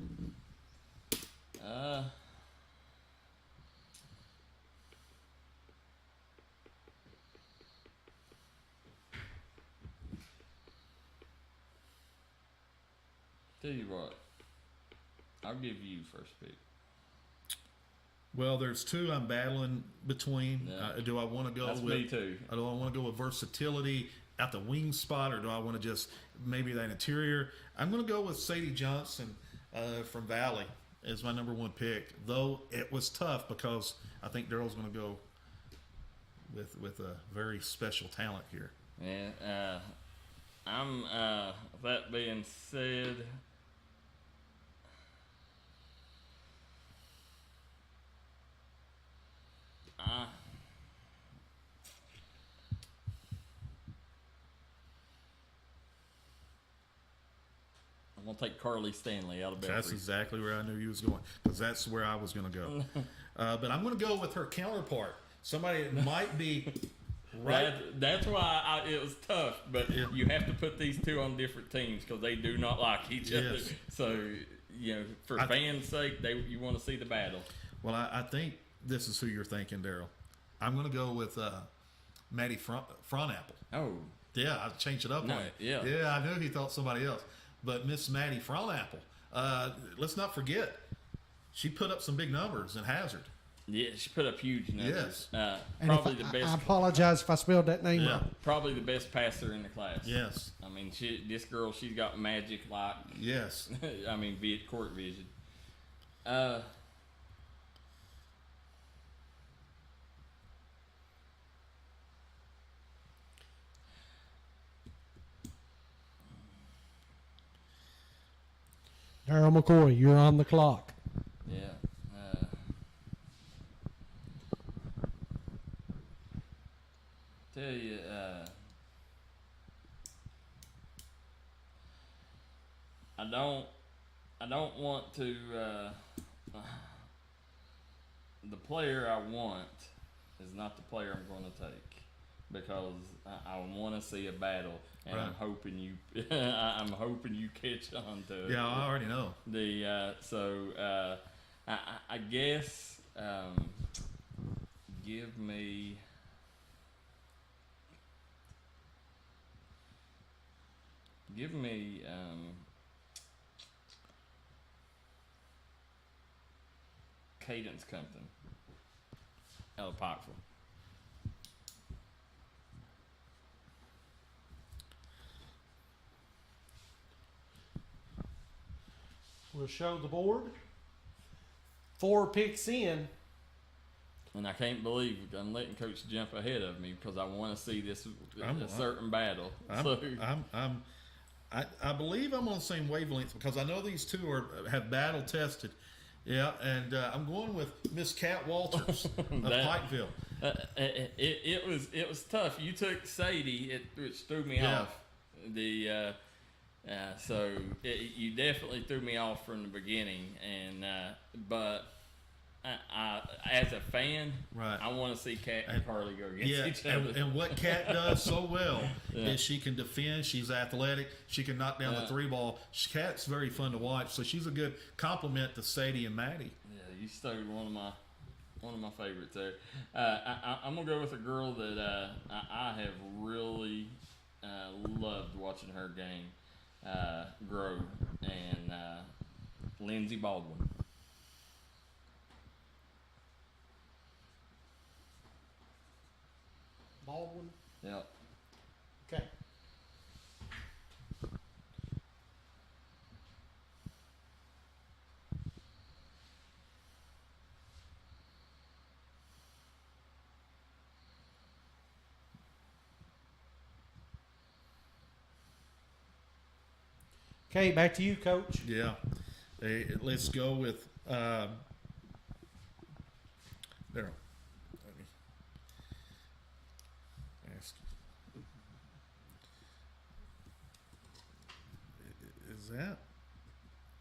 [SPEAKER 2] Tell you what, I'll give you first pick.
[SPEAKER 3] Well, there's two I'm battling between.
[SPEAKER 2] Yeah.
[SPEAKER 3] Do I want to go
[SPEAKER 2] That's
[SPEAKER 3] with?
[SPEAKER 2] me too.
[SPEAKER 3] Do I want to go with versatility at the wing spot, or do I want to just maybe that interior? I'm going to go with Sadie Johnson from Valley as my number one pick. Though it was tough because I think Darryl's going to go with a very special talent here.
[SPEAKER 2] Yeah. I'm. That being said. I'm gonna take Carly Stanley out of Belfry.
[SPEAKER 3] That's exactly where I knew you was going, because that's where I was going to go. But I'm going to go with her counterpart, somebody that might be right.
[SPEAKER 2] That's why it was tough, but you have to put these two on different teams because they do not like each other. So, for fans' sake, you want to see the battle.
[SPEAKER 3] Well, I think this is who you're thinking, Darryl. I'm going to go with Maddie Fronapple.
[SPEAKER 2] Oh.
[SPEAKER 3] Yeah, I changed it up on it.
[SPEAKER 2] Yeah,
[SPEAKER 3] I knew he thought somebody else. But Miss Maddie Fronapple, let's not forget, she put up some big numbers in Hazard.
[SPEAKER 2] Yeah, she put up huge numbers.
[SPEAKER 3] Yes.
[SPEAKER 2] Probably the best.
[SPEAKER 1] I apologize if I spelled that name wrong.
[SPEAKER 2] Probably the best passer in the class.
[SPEAKER 3] Yes.
[SPEAKER 2] I mean, this girl, she's got magic like.
[SPEAKER 3] Yes.
[SPEAKER 2] I mean, court vision.
[SPEAKER 1] Darryl McCoy, you're on the clock.
[SPEAKER 2] Yeah. Tell you, I don't want to. The player I want is not the player I'm going to take because I want to see a battle, and
[SPEAKER 3] right.
[SPEAKER 2] I'm hoping you catch on to it.
[SPEAKER 3] Yeah, I already know.
[SPEAKER 2] I guess give me. Cadence Compton out of Pikeville.
[SPEAKER 1] We'll show the board. 4 picks in.
[SPEAKER 2] And I can't believe I'm letting Coach jump ahead of me because I want to see this certain battle.
[SPEAKER 3] I believe I'm on the same wavelength because I know these two have battle tested. Yeah, and I'm going with Miss Kat Walters of Pikeville.
[SPEAKER 2] It was tough. You took Sadie, which threw me off. You definitely threw me off from the beginning, and but as a fan,
[SPEAKER 3] right.
[SPEAKER 2] I want to see Kat and Carly go against each other.
[SPEAKER 3] And what Kat does so well is she can defend. She's athletic. She can knock down the 3-ball. Kat's very fun to watch. So she's a good complement to Sadie and Maddie.
[SPEAKER 2] Yeah, you stole one of my favorites there. I'm gonna go with a girl that I have really loved watching her game grow, and Lindsey Baldwin.
[SPEAKER 1] Baldwin?
[SPEAKER 2] Yep.
[SPEAKER 1] Okay. Okay, back to you, Coach.
[SPEAKER 3] Yeah. Let's go with Darryl. Let me ask you. Is that?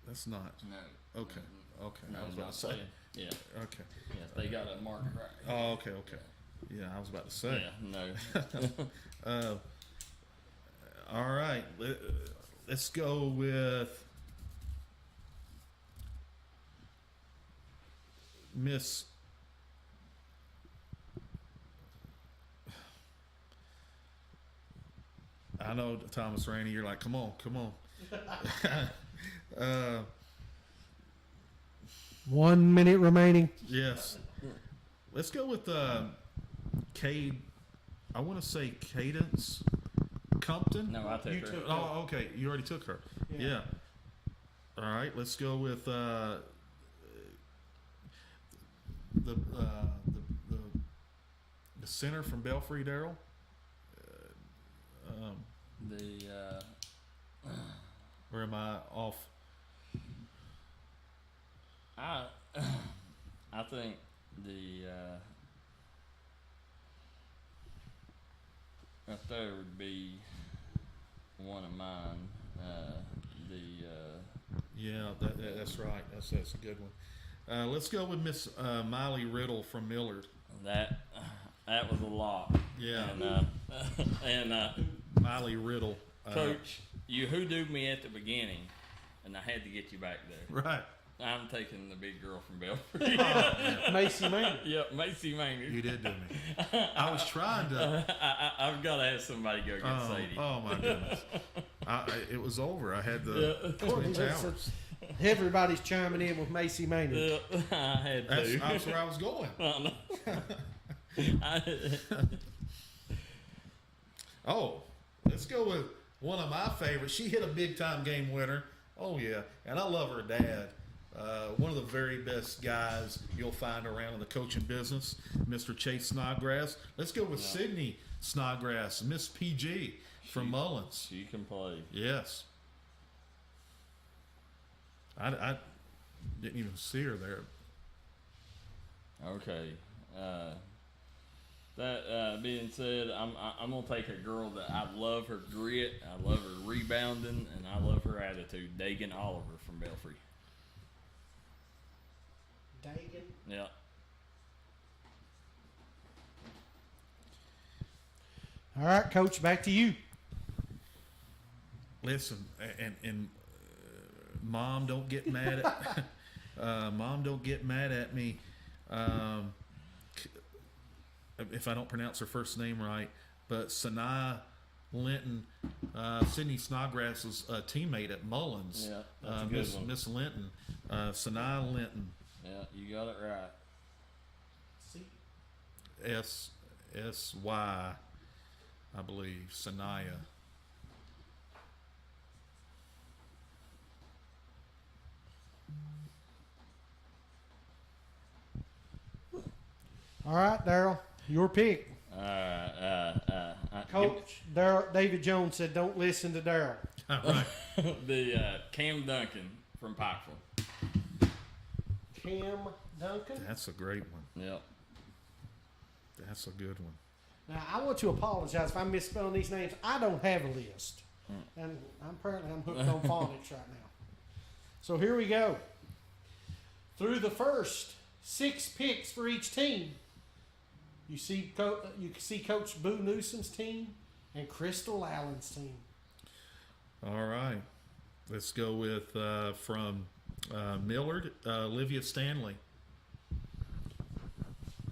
[SPEAKER 3] That's not.
[SPEAKER 2] No.
[SPEAKER 3] Okay. Okay.
[SPEAKER 2] No,
[SPEAKER 3] I was about to say.
[SPEAKER 2] Yeah.
[SPEAKER 3] Okay.
[SPEAKER 2] Yes, they got a mark right.
[SPEAKER 3] Oh, okay. Yeah, I was about to say.
[SPEAKER 2] Yeah, no.
[SPEAKER 3] All right. Let's go with Miss. I know, Thomas Rainey, you're like, come on.
[SPEAKER 1] 1 minute remaining.
[SPEAKER 3] Yes. Let's go with Cade. I want to say Cadence Compton.
[SPEAKER 2] No, I took her.
[SPEAKER 3] Oh, okay. You already took her. Yeah. All right. Let's go with the center from Belfry, Darryl. Where am I off?
[SPEAKER 2] I think the there would be one of mine.
[SPEAKER 3] Yeah, that's right. That's a good one. Let's go with Miss Miley Riddle from Millard.
[SPEAKER 2] That was a lot.
[SPEAKER 3] Yeah.
[SPEAKER 2] And
[SPEAKER 3] Miley Riddle.
[SPEAKER 2] Coach, you hoodooed me at the beginning, and I had to get you back there.
[SPEAKER 3] Right.
[SPEAKER 2] I'm taking the big girl from Belfry.
[SPEAKER 1] Macy Maynard.
[SPEAKER 2] Yep, Macy Maynard.
[SPEAKER 3] You did do me. I was trying to.
[SPEAKER 2] I've got to have somebody go get Sadie.
[SPEAKER 3] Oh my goodness! It was over. I had the Twin Towers.
[SPEAKER 1] Everybody's chiming in with Macy Maynard.
[SPEAKER 2] I had to.
[SPEAKER 3] That's where I was going. Oh, let's go with one of my favorites. She hit a big time game winner. Oh yeah, and I love her dad. One of the very best guys you'll find around in the coaching business, Mr. Chase Snodgrass. Let's go with Sydney Snodgrass, Miss PG from Mullins.
[SPEAKER 2] She can play.
[SPEAKER 3] Yes. I didn't even see her there.
[SPEAKER 2] Okay. That being said, I'm gonna take a girl that I love her grit, I love her rebounding, and I love her attitude. Dagan Oliver from Belfry.
[SPEAKER 1] Dagan.
[SPEAKER 2] Yeah.
[SPEAKER 1] All right, Coach, back to you.
[SPEAKER 3] Listen, and Mom, don't get mad at Mom, don't get mad at me. If I don't pronounce her first name right, but Sanaa Linton, Sydney Snodgrass's teammate at Mullins.
[SPEAKER 2] Yeah, that's a good one.
[SPEAKER 3] Miss Linton, Sanaa Linton.
[SPEAKER 2] Yeah, you got it right.
[SPEAKER 3] S-Y, I believe, Sanaya.
[SPEAKER 1] All right, Darryl, your pick. Coach David Jones said, "Don't listen to Darryl."
[SPEAKER 3] Right.
[SPEAKER 2] The Cam Duncan from Pikeville.
[SPEAKER 1] Cam Duncan.
[SPEAKER 3] That's a great one.
[SPEAKER 2] Yep.
[SPEAKER 3] That's a good one.
[SPEAKER 1] Now, I want to apologize if I'm misspelling these names. I don't have a list, and I'm hooked on phonics right now. So here we go. Through the first 6 picks for each team, you can see Coach Boo Newsom's team and Crystal Allen's team.
[SPEAKER 3] All right. Let's go with from Millard, Olivia Stanley.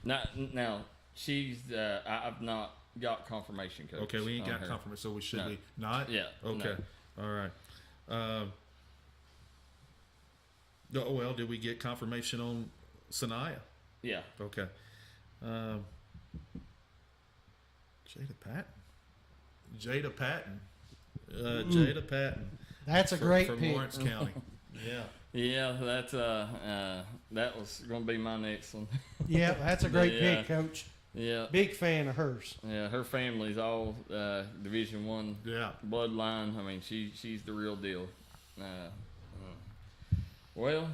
[SPEAKER 2] Now she's. I've not got confirmation, Coach.
[SPEAKER 3] Okay, we ain't got confirmation, so we should be not.
[SPEAKER 2] Yeah.
[SPEAKER 3] Okay.
[SPEAKER 2] No.
[SPEAKER 3] All right. Well, did we get confirmation on Sanaya?
[SPEAKER 2] Yeah.
[SPEAKER 3] Okay. Jada Patton. Jada Patton.
[SPEAKER 1] That's a great
[SPEAKER 3] from
[SPEAKER 1] pick.
[SPEAKER 3] Lawrence County. Yeah.
[SPEAKER 2] Yeah, that's that was going to be my next one.
[SPEAKER 1] Yeah, that's a great pick, Coach.
[SPEAKER 2] Yeah.
[SPEAKER 1] Big fan of hers.
[SPEAKER 2] Yeah, her family's all Division I bloodline. I mean, she's the real deal. Well,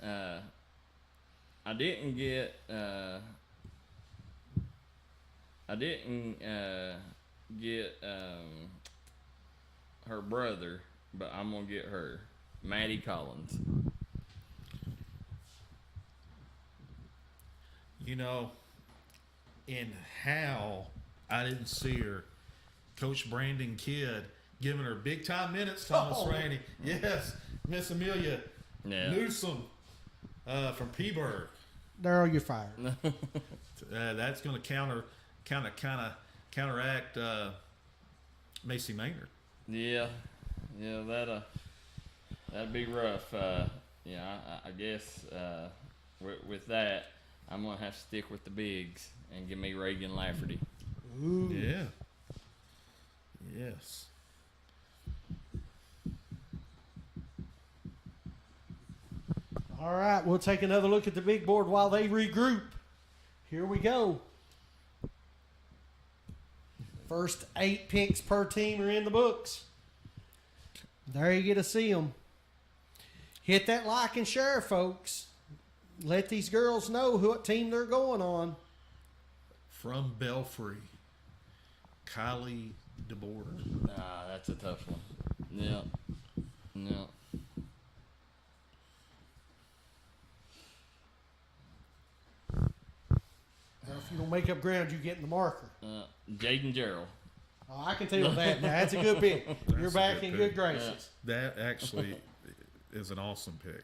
[SPEAKER 2] I didn't get her brother, but I'm gonna get her, Maddie Collins.
[SPEAKER 3] You know, in how I didn't see her, Coach Brandon Kidd giving her big time minutes. Thomas Rainey, yes, Miss Amelia Newsom from Peaburg.
[SPEAKER 1] Darryl, you're fired.
[SPEAKER 3] That's going to counteract Macy Maynard.
[SPEAKER 2] Yeah, that'd be rough. Yeah, I guess with that, I'm gonna have to stick with the bigs and give me Reagan Lafferty.
[SPEAKER 1] Ooh.
[SPEAKER 3] Yeah. Yes.
[SPEAKER 1] All right, we'll take another look at the big board while they regroup. Here we go. First 8 picks per team are in the books. There you get to see them. Hit that like and share, folks. Let these girls know what team they're going on.
[SPEAKER 3] From Belfry, Kylie DeBoer.
[SPEAKER 2] Nah, that's a tough one. Yeah. No.
[SPEAKER 1] Now, if you don't make up ground, you get in the marker.
[SPEAKER 2] Jaden Gerald.
[SPEAKER 1] Oh, I can tell that. Now, that's a good pick. You're back in good graces.
[SPEAKER 3] That actually is an awesome pick.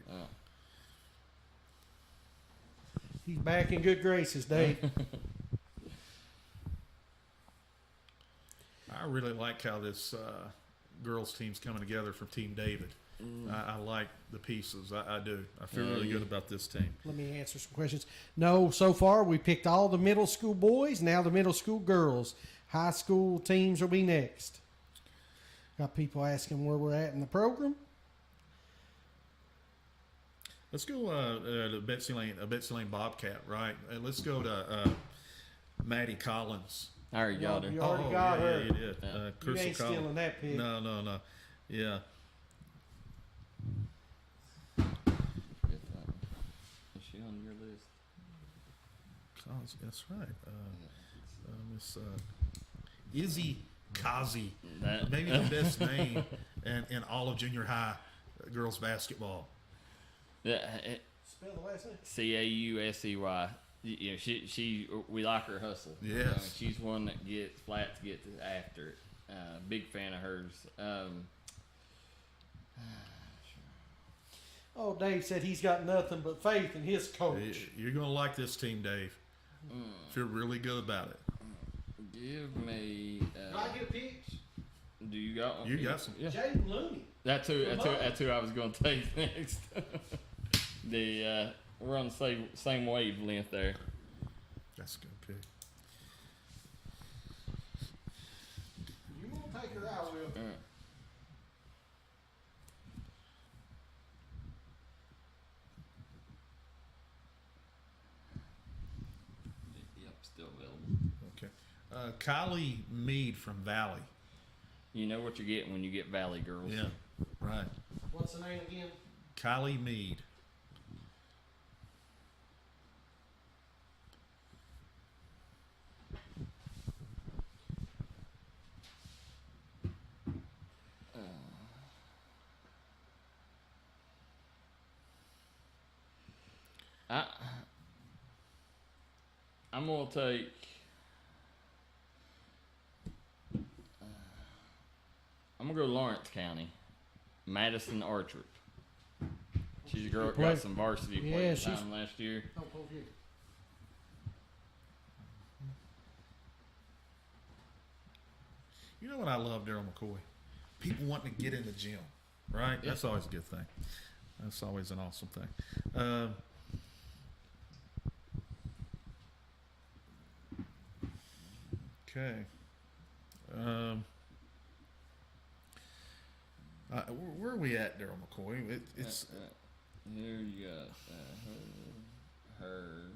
[SPEAKER 1] He's back in good graces, Dave.
[SPEAKER 3] I really like how this girls team's coming together from Team David. I like the pieces. I do. I feel really good about this team.
[SPEAKER 1] Let me answer some questions. No, so far we picked all the middle school boys, now the middle school girls. High school teams will be next. Got people asking where we're at in the program.
[SPEAKER 3] Let's go to Betsy Lane Bobcat, right? Let's go to Maddie Collins.
[SPEAKER 2] I already got her.
[SPEAKER 1] You already got her.
[SPEAKER 3] Yeah, you did.
[SPEAKER 1] You
[SPEAKER 3] Crystal
[SPEAKER 1] ain't
[SPEAKER 3] Collins.
[SPEAKER 1] stealing that pick.
[SPEAKER 3] No. Yeah.
[SPEAKER 2] Is she on your list?
[SPEAKER 3] Collins, that's right. Miss Izzy Kazi. Maybe the best name in all of junior high girls basketball.
[SPEAKER 2] Yeah.
[SPEAKER 1] Spell the last name.
[SPEAKER 2] Causey. You know, she we like her hustle.
[SPEAKER 3] Yes.
[SPEAKER 2] You know, she's one that gets flat to get after it. Big fan of hers.
[SPEAKER 1] Oh, Dave said he's got nothing but faith in his coach.
[SPEAKER 3] You're going to like this team, Dave. Feel really good about it.
[SPEAKER 2] Give me.
[SPEAKER 1] Do I get a pick?
[SPEAKER 2] Do you got one?
[SPEAKER 3] You got some.
[SPEAKER 2] Yeah.
[SPEAKER 1] Jaden Looney.
[SPEAKER 2] That's who I was going to take next. We're on the same wavelength there.
[SPEAKER 3] That's a good pick.
[SPEAKER 1] You won't take her, I will.
[SPEAKER 2] Yep, still available.
[SPEAKER 3] Okay. Kylie Mead from Valley.
[SPEAKER 2] You know what you're getting when you get Valley girls.
[SPEAKER 3] Yeah, right.
[SPEAKER 1] What's the name again?
[SPEAKER 3] Kylie Mead.
[SPEAKER 2] I'm gonna take. I'm gonna go Lawrence County, Madison Archer. She's a girl that got some varsity playing time last year.
[SPEAKER 3] You know what I love, Darryl McCoy? People wanting to get in the gym, right?
[SPEAKER 2] Yeah.
[SPEAKER 3] That's always a good thing. That's always an awesome thing. Okay. Where are we at, Darryl McCoy? It's
[SPEAKER 2] here you got her.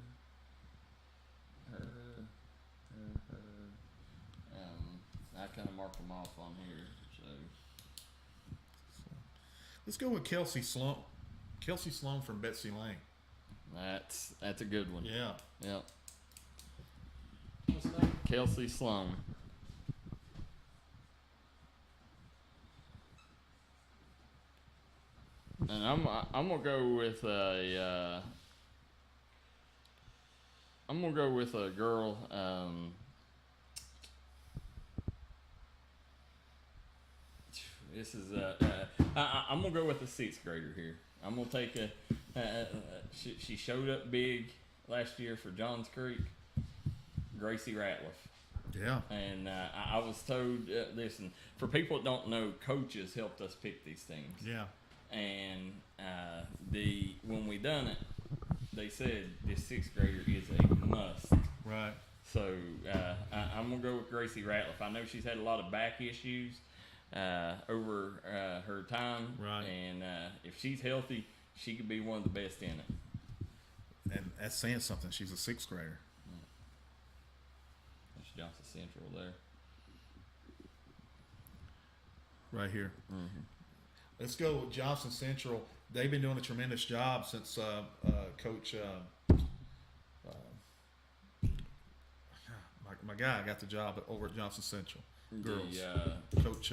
[SPEAKER 2] I kind of mark them off on here. So
[SPEAKER 3] let's go with Kelsey Sloan. Kelsey Sloan from Betsy Lane.
[SPEAKER 2] That's a good one.
[SPEAKER 3] Yeah.
[SPEAKER 2] Yep.
[SPEAKER 1] What's the name?
[SPEAKER 2] Kelsey Sloan. And I'm gonna go with a girl. This is I'm gonna go with a 6th grader here. I'm gonna take she showed up big last year for Johns Creek. Gracie Ratliff.
[SPEAKER 3] Yeah.
[SPEAKER 2] And I was told, listen, for people that don't know, coaches helped us pick these things.
[SPEAKER 3] Yeah.
[SPEAKER 2] And when we done it, they said this sixth grader is a must.
[SPEAKER 3] Right.
[SPEAKER 2] So I'm gonna go with Gracie Ratliff. I know she's had a lot of back issues over her time,
[SPEAKER 3] right?
[SPEAKER 2] And if she's healthy, she could be one of the best in it.
[SPEAKER 3] And that's saying something. She's a sixth grader.
[SPEAKER 2] That's Johnson Central there.
[SPEAKER 3] Right here.
[SPEAKER 2] Mm-hmm.
[SPEAKER 3] Let's go with Johnson Central. They've been doing a tremendous job since Coach my guy got the job over at Johnson Central girls. Coach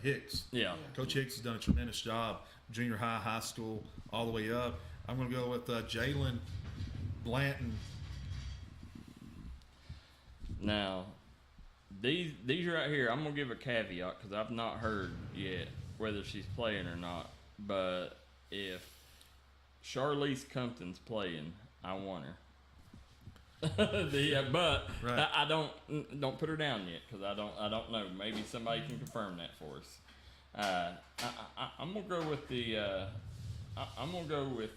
[SPEAKER 3] Hicks.
[SPEAKER 2] Yeah.
[SPEAKER 3] Coach Hicks has done a tremendous job, junior high, high school, all the way up. I'm going to go with Jalen Blanton.
[SPEAKER 2] Now, these right here, I'm going to give a caveat because I've not heard yet whether she's playing or not. But if Charlize Compton's playing, I want her. But
[SPEAKER 3] right.
[SPEAKER 2] I don't put her down yet because I don't know. Maybe somebody can confirm that for us. I'm gonna go with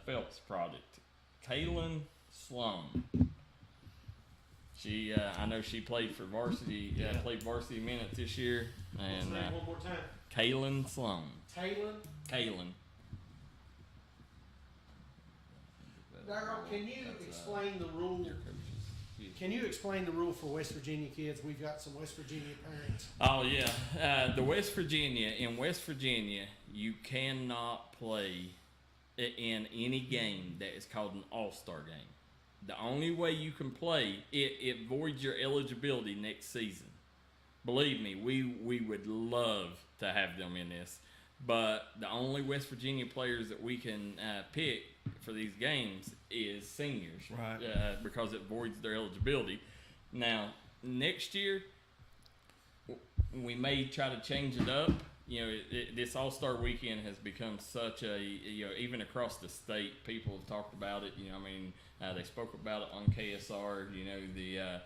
[SPEAKER 2] Phelps product, Kaylin Sloan. She I know she played for varsity. Played varsity minutes this year. And
[SPEAKER 1] one more time.
[SPEAKER 2] Kaylin Sloan.
[SPEAKER 1] Kaylin. Darryl, can you explain the rule? Can you explain the rule for West Virginia kids? We've got some West Virginia parents.
[SPEAKER 2] Oh yeah, in West Virginia, you cannot play in any game that is called an All Star game. The only way you can play it voids your eligibility next season. Believe me, we would love to have them in this, but the only West Virginia players that we can pick for these games is seniors,
[SPEAKER 3] right?
[SPEAKER 2] Because it voids their eligibility. Now, next year, we may try to change it up. You know, this All-Star Weekend has become such a, even across the state, people have talked about it. They spoke about it on KSR, the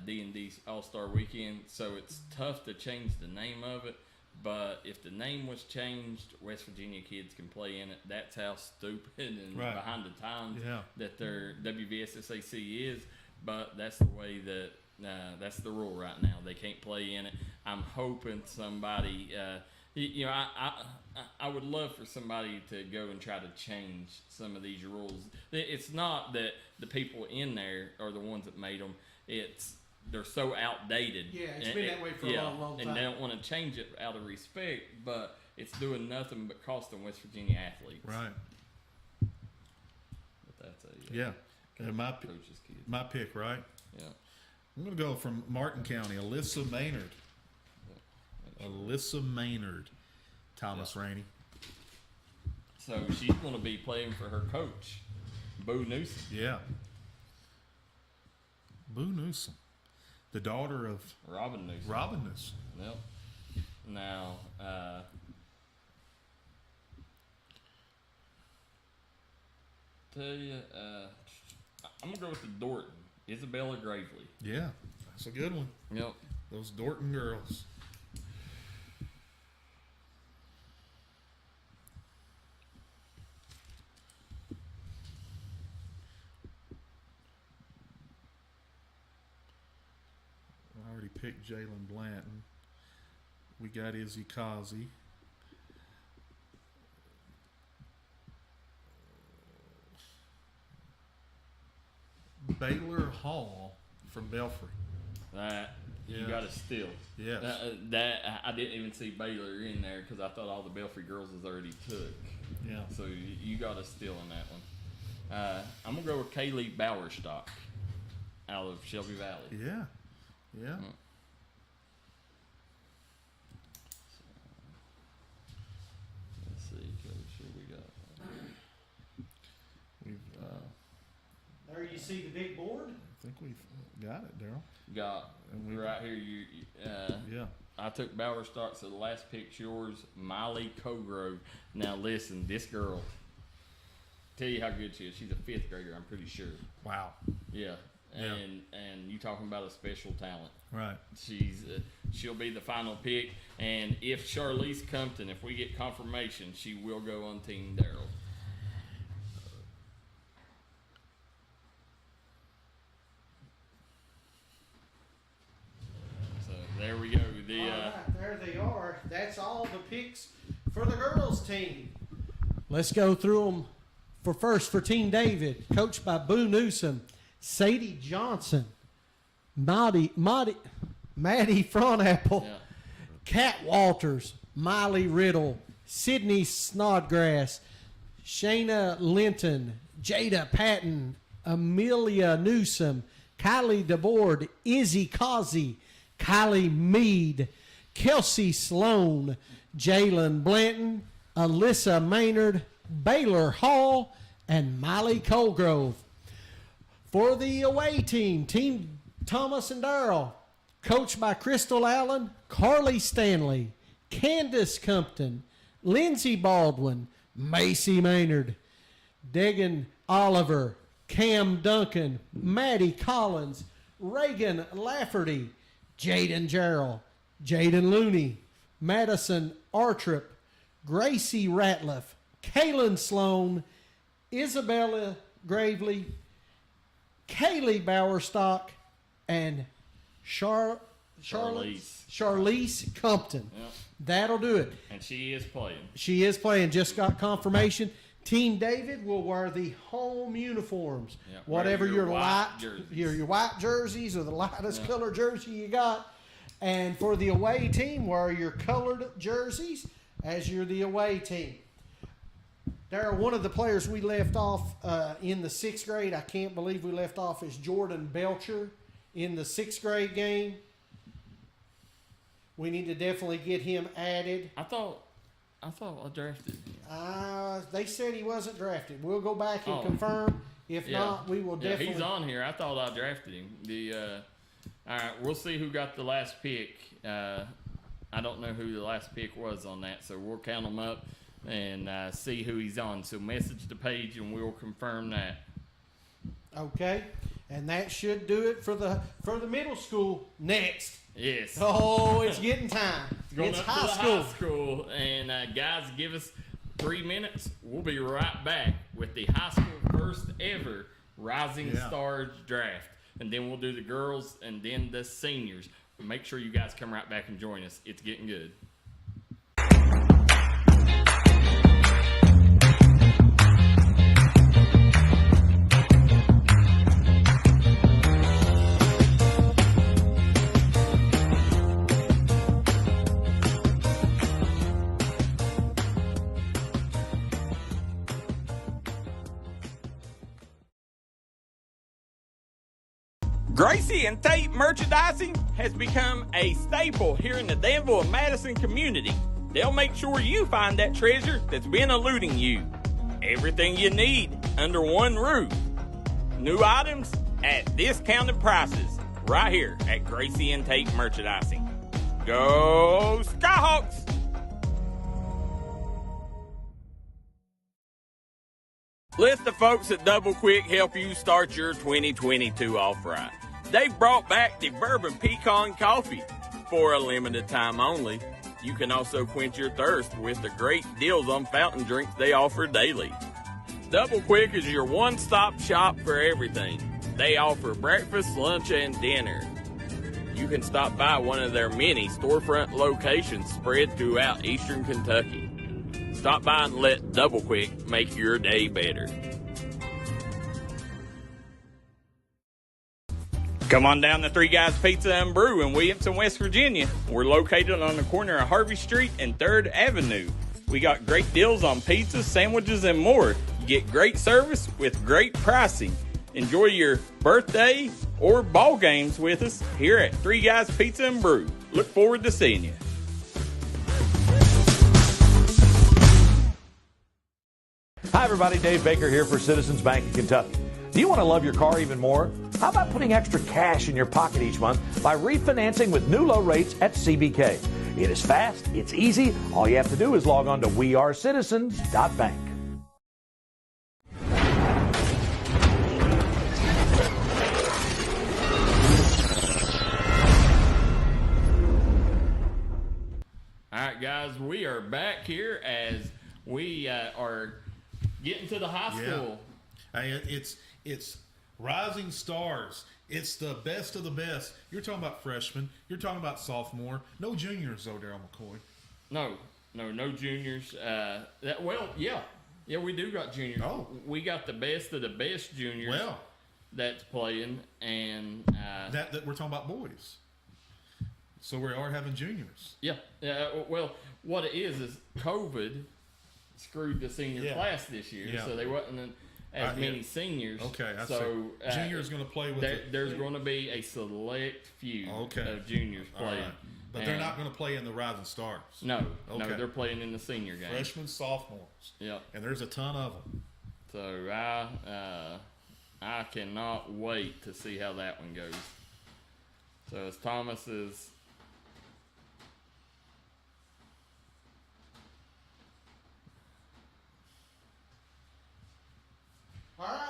[SPEAKER 2] D&D All Star Weekend. So it's tough to change the name of it. But if the name was changed, West Virginia kids can play in it. That's how stupid and behind the times that their WVSSAC is. But that's the way that that's the rule right now. They can't play in it. I'm hoping somebody, I would love for somebody to go and try to change some of these rules. It's not that the people in there are the ones that made them. They're so outdated.
[SPEAKER 1] Yeah, it's been that way for a long time.
[SPEAKER 2] And they don't want to change it out of respect, but it's doing nothing but costing West Virginia athletes.
[SPEAKER 3] Right.
[SPEAKER 2] But that's coach's kid.
[SPEAKER 3] My pick, right?
[SPEAKER 2] Yeah.
[SPEAKER 3] I'm going to go from Martin County, Alyssa Maynard. Alyssa Maynard, Thomas Rainey.
[SPEAKER 2] So she's going to be playing for her coach, Boo Newsom.
[SPEAKER 3] Yeah. Boo Newsom. The daughter of
[SPEAKER 2] Robin Newsom.
[SPEAKER 3] Robin Newsom.
[SPEAKER 2] Yep. Now, tell you, I'm gonna go with the Dorton, Isabella Gravely.
[SPEAKER 3] Yeah, that's a good one.
[SPEAKER 2] Yep.
[SPEAKER 3] Those Dorton girls. I already picked Jalen Blanton. We got Izzy Kazi. Baylor Hall from Belfry.
[SPEAKER 2] That you got to steal.
[SPEAKER 3] Yes.
[SPEAKER 2] That I didn't even see Baylor in there because I thought all the Belfry girls was already took.
[SPEAKER 3] Yeah.
[SPEAKER 2] So you got to steal on that one. I'm gonna go with Kaylee Bowerstock out of Shelby Valley.
[SPEAKER 3] Yeah. Yeah.
[SPEAKER 2] Let's see, Coach, who we got?
[SPEAKER 1] There you see the big board.
[SPEAKER 3] I think we've got it, Darryl.
[SPEAKER 2] Got right here.
[SPEAKER 3] Yeah.
[SPEAKER 2] I took Bowerstock, so the last pick's yours, Miley Cogrove. Now listen, this girl. Tell you how good she is. She's a fifth grader, I'm pretty sure.
[SPEAKER 3] Wow.
[SPEAKER 2] Yeah. And you talking about a special talent.
[SPEAKER 3] Right.
[SPEAKER 2] She'll be the final pick, and if Charlize Compton, if we get confirmation, she will go on Team Darryl.
[SPEAKER 1] there they are. That's all the picks for the girls team. Let's go through them. For Team David, coached by Boo Newsom, Sadie Johnson, Maddie Frontapple, Kat Walters, Miley Riddle, Sydney Snodgrass, Shayna Linton, Jada Patton, Amelia Newsom, Kylie DeBoard, Izzy Causey, Kylie Mead, Kelsey Sloan, Jalen Blanton, Alyssa Maynard, Baylor Hall, and Miley Colgrove. For the away team, Team Thomas and Darrell, coached by Crystal Allen, Carly Stanley, Candace Compton, Lindsey Baldwin, Macy Maynard, Degan Oliver, Cam Duncan, Maddie Collins, Reagan Lafferty, Jaden Jarrell, Jaden Looney, Madison Artrip, Gracie Ratliff, Kaylin Sloan, Isabella Gravely, Kaylee Bowerstock, and Charlize Compton.
[SPEAKER 2] Yep.
[SPEAKER 1] That'll do it.
[SPEAKER 2] And she is playing.
[SPEAKER 1] She is playing. Just got confirmation. Team David will wear the home uniforms.
[SPEAKER 2] Yep.
[SPEAKER 1] Whatever your
[SPEAKER 2] white
[SPEAKER 1] light,
[SPEAKER 2] jerseys.
[SPEAKER 1] your white jerseys or the lightest color jersey you got. And for the away team, wear your colored jerseys as you're the away team. Darryl, one of the players we left off in the 6th grade, I can't believe we left off, is Jordan Belcher in the 6th grade game. We need to definitely get him added.
[SPEAKER 2] I thought I drafted him.
[SPEAKER 1] They said he wasn't drafted. We'll go back and confirm. If not, we will definitely.
[SPEAKER 2] He's on here. I thought I drafted him. All right, we'll see who got the last pick. I don't know who the last pick was on that, so we'll count them up and see who he's on. So message the page and we'll confirm that.
[SPEAKER 1] Okay, and that should do it for the middle school. Next.
[SPEAKER 2] Yes.
[SPEAKER 1] Oh, it's getting time.
[SPEAKER 2] It's high school. And guys, give us 3 minutes. We'll be right back with the high school first ever Rising Stars Draft. And then we'll do the girls and then the seniors. Make sure you guys come right back and join us. It's getting good.
[SPEAKER 10] Gracie and Tate merchandising has become a staple here in the Danville and Madison community. They'll make sure you find that treasure that's been eluding you. Everything you need under one roof. New items at discounted prices right here at Gracie and Tate Merchandising. Go Skyhawks! Let the folks at Double Quick help you start your 2022 off right. They've brought back the Bourbon Pecan Coffee for a limited time only. You can also quench your thirst with the great deals on fountain drinks they offer daily. Double Quick is your one-stop shop for everything. They offer breakfast, lunch, and dinner. You can stop by one of their many storefront locations spread throughout eastern Kentucky. Stop by and let Double Quick make your day better. Come on down to Three Guys Pizza and Brew in Williamson, West Virginia. We're located on the corner of Harvey Street and 3rd Avenue. We got great deals on pizzas, sandwiches, and more. You get great service with great pricing. Enjoy your birthday or ball games with us here at Three Guys Pizza and Brew. Look forward to seeing you.
[SPEAKER 9] Hi, everybody. Dave Baker here for Citizens Bank in Kentucky. Do you want to love your car even more? How about putting extra cash in your pocket each month by refinancing with new low rates at CBK? It is fast, it's easy. All you have to do is log on to wearecitizens.bank.
[SPEAKER 2] All right, guys, we are back here as we are getting to the high school.
[SPEAKER 3] Hey, it's Rising stars. It's the best of the best. You're talking about freshmen. You're talking about sophomore. No juniors, though, Darryl McCoy.
[SPEAKER 2] No juniors. Yeah, we do got juniors.
[SPEAKER 3] Oh.
[SPEAKER 2] We got the best of the best juniors that's playing, and
[SPEAKER 3] that we're talking about boys. So we are having juniors.
[SPEAKER 2] Yeah. Well, what it is COVID screwed the senior class this year, so they wasn't as many seniors.
[SPEAKER 3] Okay,
[SPEAKER 2] so
[SPEAKER 3] juniors going to play with
[SPEAKER 2] there's going to be a select few of juniors playing.
[SPEAKER 3] Right. But they're not going to play in the Rising Stars.
[SPEAKER 2] No, they're playing in the senior game.
[SPEAKER 3] Freshmen, sophomores.
[SPEAKER 2] Yeah.
[SPEAKER 3] And there's a ton of them.
[SPEAKER 2] So I cannot wait to see how that one goes. So as Thomas is.
[SPEAKER 1] All right,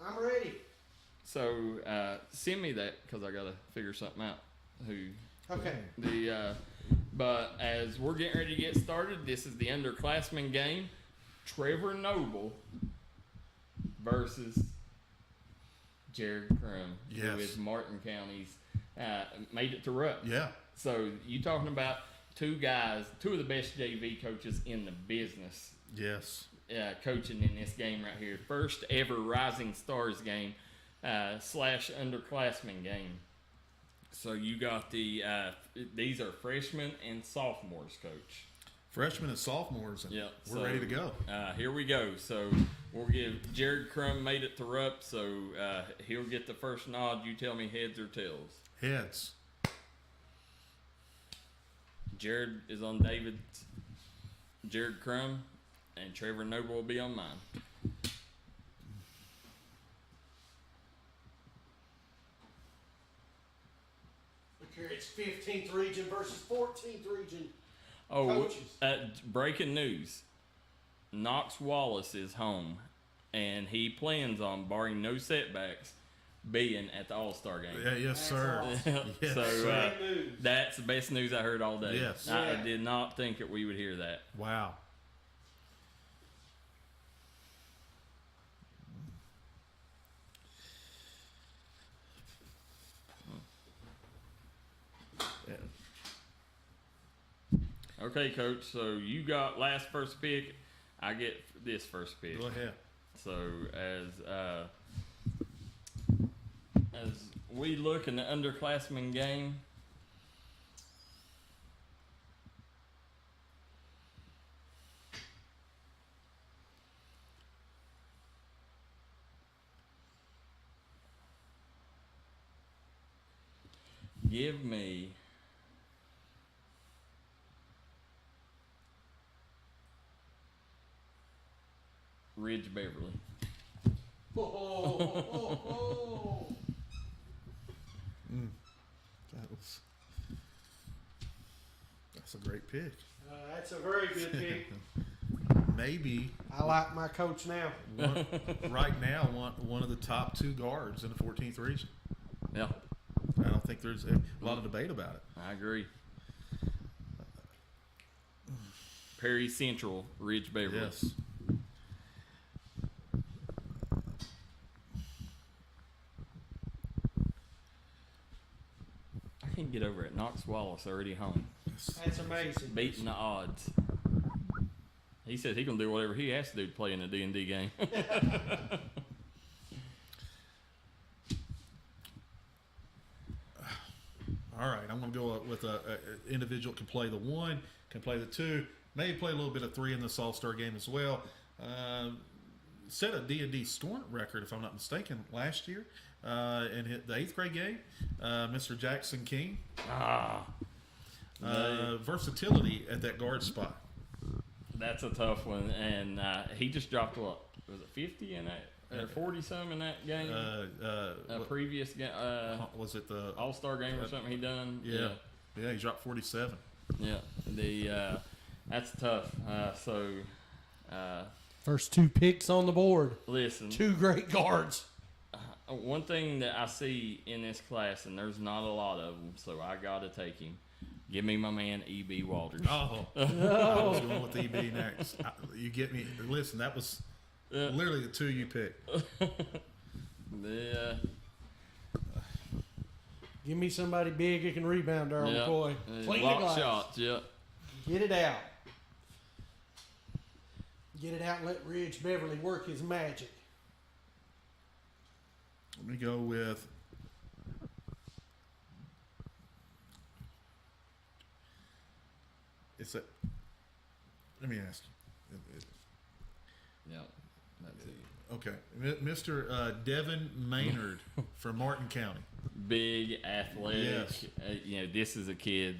[SPEAKER 1] I'm ready.
[SPEAKER 2] So send me that because I got to figure something out.
[SPEAKER 1] Okay.
[SPEAKER 2] But as we're getting ready to get started, this is the underclassmen game. Trevor Noble versus Jared Crum, who is Martin County's made it to Rupp.
[SPEAKER 3] Yeah.
[SPEAKER 2] So you talking about two of the best JV coaches in the business.
[SPEAKER 3] Yes.
[SPEAKER 2] Coaching in this game right here. First ever Rising Stars game / underclassmen game. So you got these are freshmen and sophomores, Coach.
[SPEAKER 3] Freshmen and sophomores, and we're ready to go.
[SPEAKER 2] Here we go. So we'll give Jared Crum made it to Rupp, so he'll get the first nod. You tell me heads or tails.
[SPEAKER 3] Heads.
[SPEAKER 2] Jared is on David's. Jared Crum and Trevor Noble will be on mine.
[SPEAKER 1] It's 15th region versus 14th region.
[SPEAKER 2] Coaches. Breaking news. Knox Wallace is home, and he plans on, barring no setbacks, being at the All Star game.
[SPEAKER 3] Yeah, yes, sir.
[SPEAKER 2] Awesome.
[SPEAKER 3] Yes,
[SPEAKER 2] so that's the best news I heard all day.
[SPEAKER 3] Yes.
[SPEAKER 2] I did not think that we would hear that.
[SPEAKER 3] Wow.
[SPEAKER 2] Okay, Coach. So you got last first pick. I get this first pick.
[SPEAKER 3] Go ahead.
[SPEAKER 2] So as we look in the underclassmen game, give me Ridge Beverly.
[SPEAKER 3] That's a great pick.
[SPEAKER 1] That's a very good pick.
[SPEAKER 3] Maybe
[SPEAKER 1] I like my coach now.
[SPEAKER 3] Right now, one of the top two guards in the 14th region.
[SPEAKER 2] Yeah.
[SPEAKER 3] I don't think there's a lot of debate about it.
[SPEAKER 2] I agree. Perry Central, Ridge Beverly.
[SPEAKER 3] Yes.
[SPEAKER 2] I can't get over it. Knox Wallace already home.
[SPEAKER 1] That's amazing.
[SPEAKER 2] Beating the odds. He said he can do whatever he has to do to play in a D&D game.
[SPEAKER 3] All right, I'm going to go with a individual can play the 1, can play the 2, maybe play a little bit of 3 in this All-Star game as well. Set a D&D Storm record, if I'm not mistaken, last year in the 8th grade game. Mr. Jackson King. Versatility at that guard spot.
[SPEAKER 2] That's a tough one, and he just dropped what? Was it 50 in that? Or 40 some in that game? Previous game?
[SPEAKER 3] Was it the
[SPEAKER 2] All-Star game or something he done?
[SPEAKER 3] Yeah, he dropped 47.
[SPEAKER 2] Yeah, that's tough.
[SPEAKER 1] First 2 picks on the board.
[SPEAKER 2] Listen,
[SPEAKER 1] 2 great guards.
[SPEAKER 2] One thing that I see in this class, and there's not a lot of them, so I got to take him. Give me my man E.B. Walters.
[SPEAKER 3] I was going with E.B. next. You get me. Listen, that was literally the 2 you picked.
[SPEAKER 1] Give me somebody big that can rebound, Darryl McCoy. Clean the
[SPEAKER 2] Block
[SPEAKER 1] glass.
[SPEAKER 2] shots,
[SPEAKER 1] Get it out. Get it out and let Ridge Beverly work his magic.
[SPEAKER 3] Let me go with let me ask you.
[SPEAKER 2] Yep, that's it.
[SPEAKER 3] Okay, Mr. Devin Maynard from Martin County.
[SPEAKER 2] Big, athletic.
[SPEAKER 3] Yes.
[SPEAKER 2] This is a kid,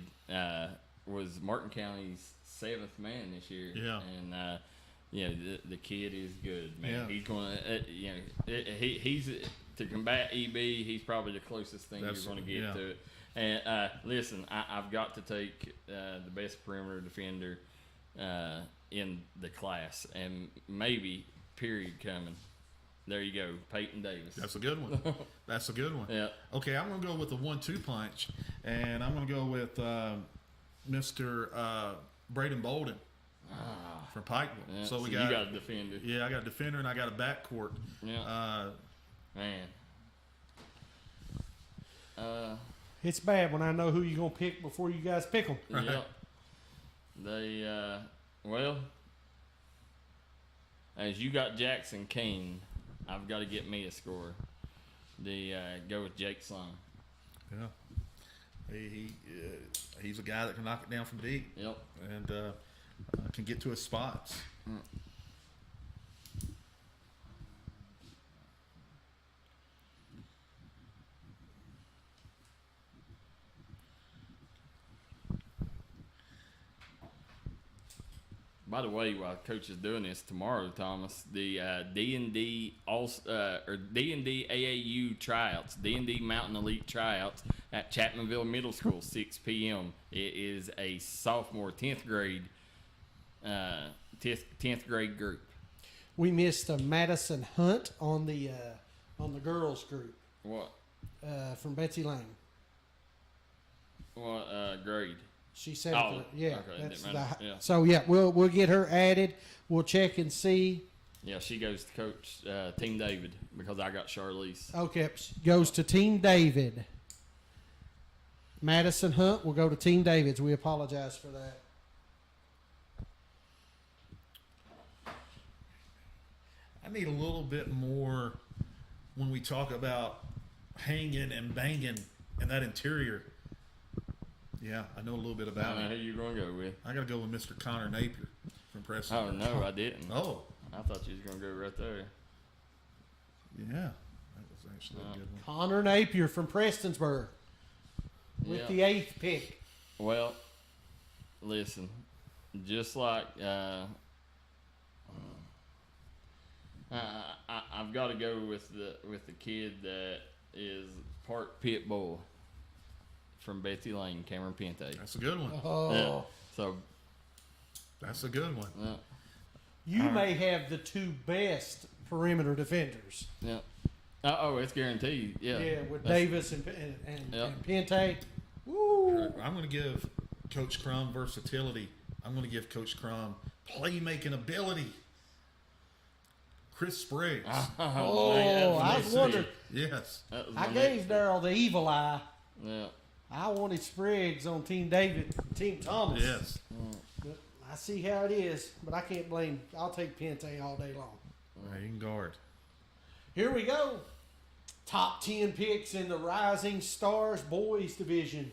[SPEAKER 2] was Martin County's 7th man this year.
[SPEAKER 3] Yeah.
[SPEAKER 2] And, the kid is good, man.
[SPEAKER 3] Yeah.
[SPEAKER 2] He's going to, he's to combat EB, he's probably the closest thing you're going to get to it. And listen, I've got to take the best perimeter defender in the class, and maybe period coming. There you go, Peyton Davis.
[SPEAKER 3] That's a good one. That's a good one.
[SPEAKER 2] Yeah.
[SPEAKER 3] Okay, I'm going to go with the 1-2 punch, and I'm going to go with Mr. Braden Bolden from Pikeville.
[SPEAKER 2] Yeah,
[SPEAKER 3] so
[SPEAKER 2] you got a defender.
[SPEAKER 3] Yeah, I got a defender, and I got a backcourt.
[SPEAKER 2] Yeah. Man.
[SPEAKER 1] It's bad when I know who you're going to pick before you guys pick them.
[SPEAKER 3] Right.
[SPEAKER 2] Yep. They, as you got Jackson King, I've got to get me a score. Go with Jake Sloan.
[SPEAKER 3] Yeah. He's a guy that can knock it down from deep.
[SPEAKER 2] Yep.
[SPEAKER 3] And can get to his spots.
[SPEAKER 2] By the way, while Coach is doing this tomorrow, Thomas, the D&D D&D AAU tryouts, D&D Mountain Elite tryouts at Chapmanville Middle School, 6 p.m. It is a sophomore 10th grade 10th grade group.
[SPEAKER 1] We missed Madison Hunt on the girls group.
[SPEAKER 2] What?
[SPEAKER 1] From Betsy Lane.
[SPEAKER 2] What grade?
[SPEAKER 1] She said,
[SPEAKER 2] okay,
[SPEAKER 1] that's
[SPEAKER 2] yeah.
[SPEAKER 1] So yeah, we'll get her added. We'll check and see.
[SPEAKER 2] Yeah, she goes to coach Team David because I got Charlize.
[SPEAKER 1] Okay, goes to Team David. Madison Hunt will go to Team David's. We apologize for that.
[SPEAKER 3] I need a little bit more when we talk about hanging and banging in that interior. Yeah, I know a little bit about it.
[SPEAKER 2] Who you going to go with?
[SPEAKER 3] I got to go with Mr. Connor Napier from Preston.
[SPEAKER 2] Oh, no, I didn't.
[SPEAKER 3] Oh.
[SPEAKER 2] I thought you was going to go right there.
[SPEAKER 3] Yeah, that was actually a good one.
[SPEAKER 1] Connor Napier from Prestonsburg with the 8th pick.
[SPEAKER 2] Well, listen, just like I've got to go with the kid that is part pit bull from Betsy Lane, Cameron Pente.
[SPEAKER 3] That's a good one.
[SPEAKER 1] Oh.
[SPEAKER 2] Yeah. So
[SPEAKER 3] that's a good one.
[SPEAKER 2] Yeah.
[SPEAKER 1] You may have the 2 best perimeter defenders.
[SPEAKER 2] Yeah. Oh, it's guaranteed. Yeah.
[SPEAKER 1] Yeah, with Davis and Pente. Woo.
[SPEAKER 3] I'm going to give Coach Crum versatility. I'm going to give Coach Crum playmaking ability. Chris Spriggs.
[SPEAKER 1] I was wondering.
[SPEAKER 3] Yes.
[SPEAKER 1] I gave Darryl the evil eye.
[SPEAKER 2] Yeah.
[SPEAKER 1] I wanted Spriggs on Team David, Team Thomas.
[SPEAKER 3] Yes.
[SPEAKER 1] But I see how it is, but I can't blame. I'll take Pente all day long.
[SPEAKER 3] You can guard.
[SPEAKER 1] Here we go. Top 10 picks in the Rising Stars Boys Division.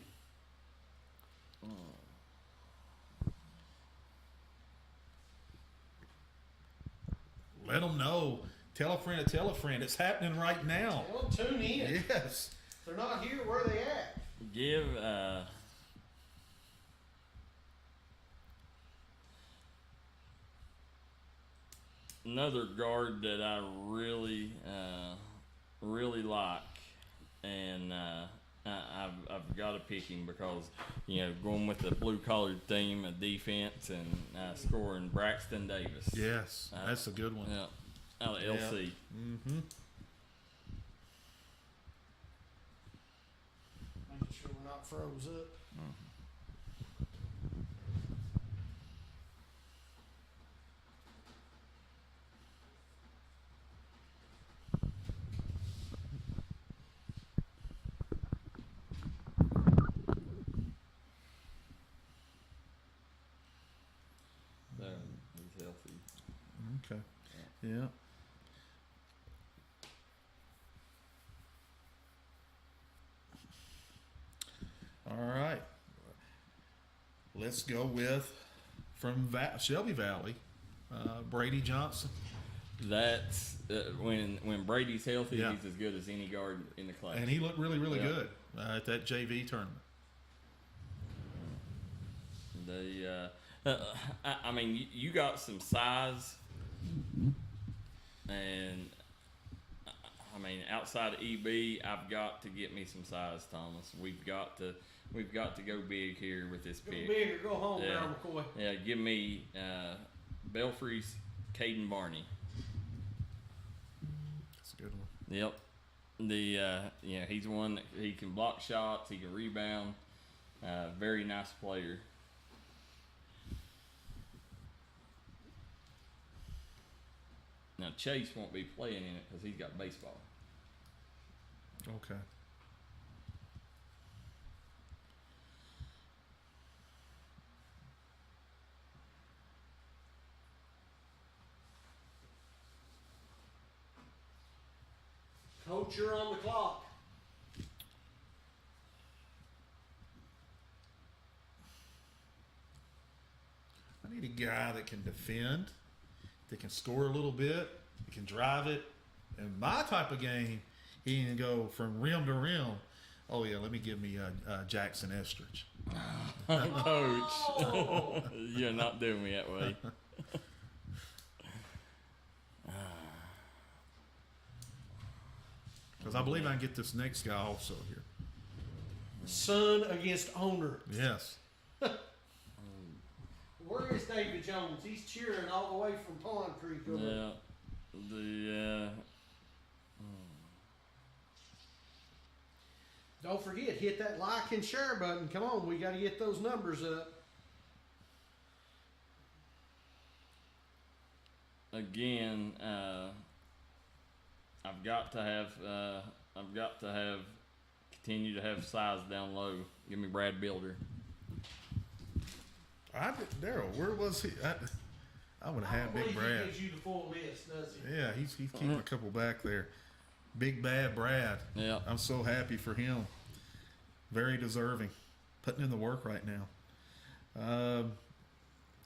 [SPEAKER 3] Let them know. Tell a friend to tell a friend. It's happening right now.
[SPEAKER 1] Tell them tune in.
[SPEAKER 3] Yes.
[SPEAKER 1] If they're not here, where are they at?
[SPEAKER 2] Give another guard that I really like, and I've got to pick him because going with the blue collared theme of defense and scoring Braxton Davis.
[SPEAKER 3] Yes, that's a good one.
[SPEAKER 2] Yeah, out of LC.
[SPEAKER 3] Mm-hmm.
[SPEAKER 1] Making sure we're not froze up.
[SPEAKER 3] All right. Let's go with from Shelby Valley, Brady Johnson.
[SPEAKER 2] That's when Brady's healthy,
[SPEAKER 3] Yeah.
[SPEAKER 2] he's as good as any guard in the class.
[SPEAKER 3] And he looked really, really good at that JV tournament.
[SPEAKER 2] I mean, you got some size, and I mean, outside of EB, I've got to get me some size, Thomas. We've got to go big here with this pick.
[SPEAKER 1] Go big or go home, Darryl McCoy.
[SPEAKER 2] Yeah, give me Belfry's Caden Barney.
[SPEAKER 3] That's a good one.
[SPEAKER 2] Yep. He's one that he can block shots, he can rebound. Very nice player. Now Chase won't be playing in it because he's got baseball.
[SPEAKER 3] Okay.
[SPEAKER 1] Coach, you're on the clock.
[SPEAKER 3] I need a guy that can defend, that can score a little bit, that can drive it. And my type of game, he can go from rim to rim. Oh yeah, let me give me Jackson Estridge.
[SPEAKER 2] Coach, you're not doing me that way.
[SPEAKER 3] Because I believe I can get this next guy also here.
[SPEAKER 1] Son against owner.
[SPEAKER 3] Yes.
[SPEAKER 1] Where is David Jones? He's cheering all the way from Pond Creek. Don't forget, hit that like and share button. Come on, we got to get those numbers up.
[SPEAKER 2] Again, I've got to have continue to have size down low. Give me Brad Builder.
[SPEAKER 3] Darryl, where was he? I would have had Big Brad.
[SPEAKER 1] He gives you the full list, does he?
[SPEAKER 3] Yeah, he's keeping a couple back there. Big Bad Brad.
[SPEAKER 2] Yeah.
[SPEAKER 3] I'm so happy for him. Very deserving. Putting in the work right now.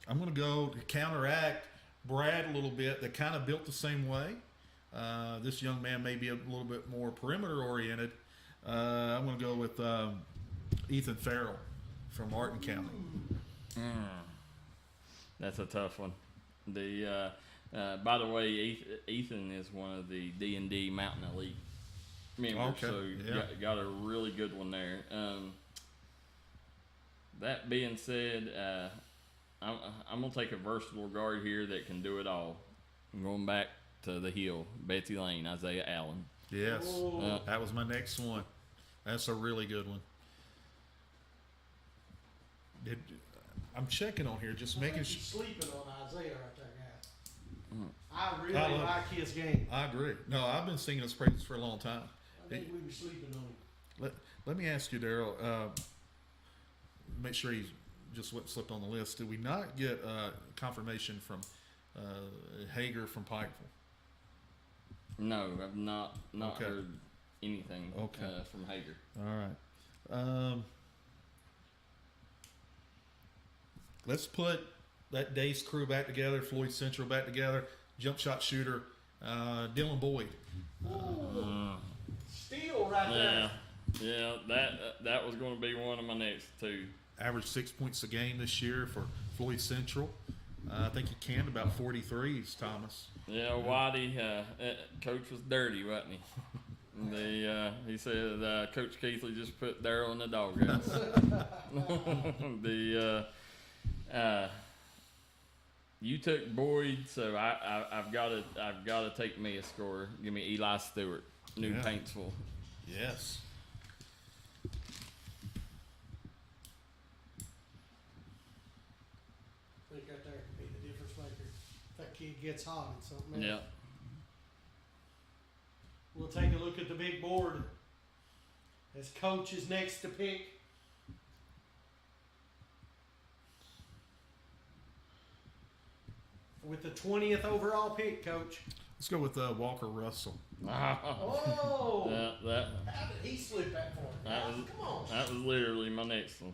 [SPEAKER 3] I'm going to go to counteract Brad a little bit. They kind of built the same way. This young man may be a little bit more perimeter oriented. I'm going to go with Ethan Farrell from Martin County.
[SPEAKER 2] That's a tough one. By the way, Ethan is one of the D&D Mountain Elite members,
[SPEAKER 3] Okay,
[SPEAKER 2] so
[SPEAKER 3] yeah.
[SPEAKER 2] got a really good one there. That being said, I'm gonna take a versatile guard here that can do it all. I'm going back to the hill, Betsy Lane, Isaiah Allen.
[SPEAKER 3] Yes, that was my next one. That's a really good one. I'm checking on here, just making sure.
[SPEAKER 1] Sleeping on Isaiah right there, guys. I really like his game.
[SPEAKER 3] I agree. No, I've been singing his praises for a long time.
[SPEAKER 1] I think we were sleeping on him.
[SPEAKER 3] Let me ask you, Darryl. Make sure he's just slipped on the list. Did we not get confirmation from Hager from Pikeville?
[SPEAKER 2] No, I've not heard anything from Hager.
[SPEAKER 3] All right. Let's put that day's crew back together, Floyd Central back together, jump shot shooter, Dylan Boyd.
[SPEAKER 1] Steal right there.
[SPEAKER 2] Yeah, that was going to be one of my next two.
[SPEAKER 3] Averaged 6 points a game this year for Floyd Central. I think he canned about 43s, Thomas.
[SPEAKER 2] Yeah, Whitey, Coach was dirty, wasn't he? He said Coach Keathley just put Darryl in the doghouse. You took Boyd, so I've got to take me a scorer. Give me Eli Stewart, New Paintsville.
[SPEAKER 3] Yes.
[SPEAKER 1] I think right there could be the difference maker. If that kid gets hot, it's something else.
[SPEAKER 2] Yeah.
[SPEAKER 1] We'll take a look at the big board as Coach is next to pick. With the 20th overall pick, Coach.
[SPEAKER 3] Let's go with Walker Russell.
[SPEAKER 1] Oh!
[SPEAKER 2] How
[SPEAKER 1] did he slip that for him?
[SPEAKER 2] That was literally my next one.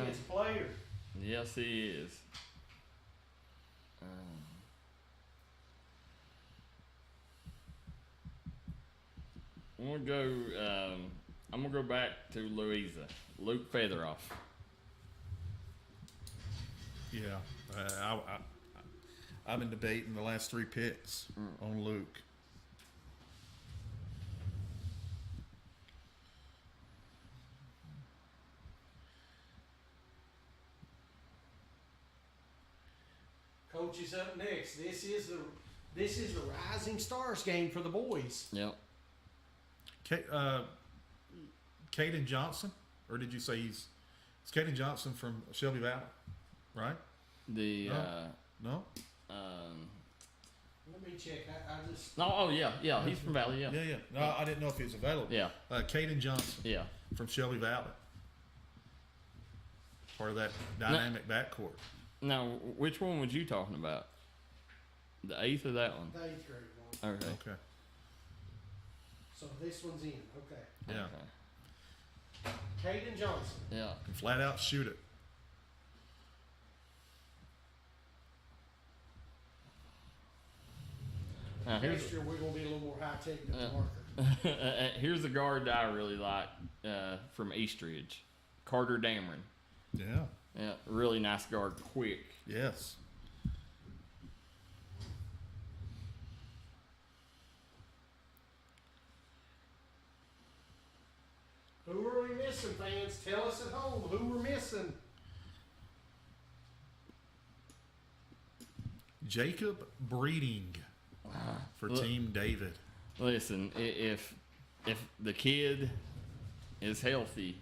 [SPEAKER 1] He's a player.
[SPEAKER 2] Yes, he is. I'm gonna go back to Louisa. Luke Featheroff.
[SPEAKER 3] Yeah, I've been debating the last 3 picks on Luke.
[SPEAKER 1] Coach is up next. This is the Rising Stars game for the boys.
[SPEAKER 2] Yep.
[SPEAKER 3] Caden Johnson, or did you say it's Caden Johnson from Shelby Valley, right? No.
[SPEAKER 1] Let me check. I just.
[SPEAKER 2] No. Oh yeah. He's from Valley. Yeah.
[SPEAKER 3] Yeah. No, I didn't know if he was available.
[SPEAKER 2] Yeah.
[SPEAKER 3] Caden Johnson.
[SPEAKER 2] Yeah.
[SPEAKER 3] From Shelby Valley. Part of that dynamic backcourt.
[SPEAKER 2] Now, which one was you talking about? The 8th or that one?
[SPEAKER 1] The 8th grade one.
[SPEAKER 3] Okay.
[SPEAKER 1] So this one's in. Okay.
[SPEAKER 3] Yeah.
[SPEAKER 2] Okay.
[SPEAKER 1] Caden Johnson.
[SPEAKER 2] Yeah.
[SPEAKER 3] Can flat out shoot it.
[SPEAKER 2] Now,
[SPEAKER 1] Next year we're gonna be a little more high tech than the marker.
[SPEAKER 2] Here's a guard that I really like from Eastridge, Carter Dameron.
[SPEAKER 3] Yeah.
[SPEAKER 2] Yeah, really nice guard, quick.
[SPEAKER 3] Yes.
[SPEAKER 1] Who are we missing, fans? Tell us at home who we're missing.
[SPEAKER 3] Jacob Breeding for Team David.
[SPEAKER 2] Listen, if the kid is healthy,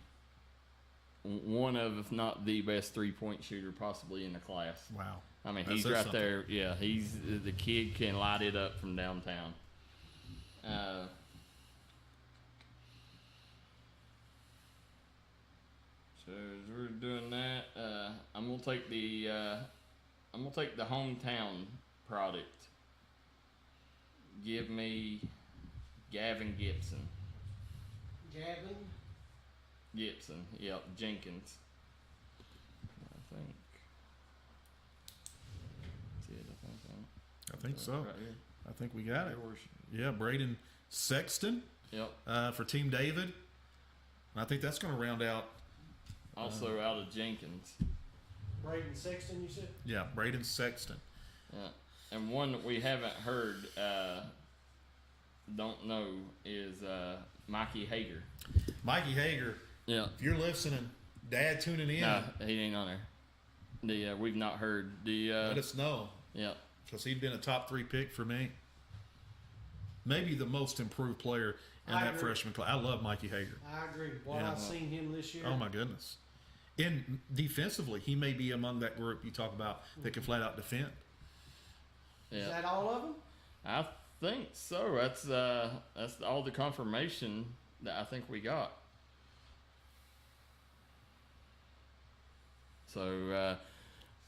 [SPEAKER 2] one of, if not the best 3-point shooter possibly in the class.
[SPEAKER 3] Wow.
[SPEAKER 2] I mean, he's right there. Yeah, the kid can light it up from downtown. So as we're doing that, I'm gonna take the hometown product. Give me Gavin Gibson.
[SPEAKER 1] Gavin
[SPEAKER 2] Gibson, yep, Jenkins. I think.
[SPEAKER 3] I think so.
[SPEAKER 2] Right here.
[SPEAKER 3] I think we got it. Yeah, Braden Sexton.
[SPEAKER 2] Yep.
[SPEAKER 3] For Team David. And I think that's going to round out.
[SPEAKER 2] Also out of Jenkins.
[SPEAKER 1] Braden Sexton, you said?
[SPEAKER 3] Yeah, Braden Sexton.
[SPEAKER 2] Yeah. And one that we haven't heard, don't know, is Mikey Hager.
[SPEAKER 3] Mikey Hager.
[SPEAKER 2] Yeah.
[SPEAKER 3] If you're listening, Dad tuning in.
[SPEAKER 2] No, he ain't on there. We've not heard.
[SPEAKER 3] Let us know.
[SPEAKER 2] Yeah.
[SPEAKER 3] Because he'd been a top 3 pick for me. Maybe the most improved player in that freshman class. I love Mikey Hager.
[SPEAKER 1] I agree. I've seen him this year.
[SPEAKER 3] Oh, my goodness. And defensively, he may be among that group you talk about that can flat out defend.
[SPEAKER 2] Yeah.
[SPEAKER 1] Is that all of them?
[SPEAKER 2] I think so. That's all the confirmation that I think we got. So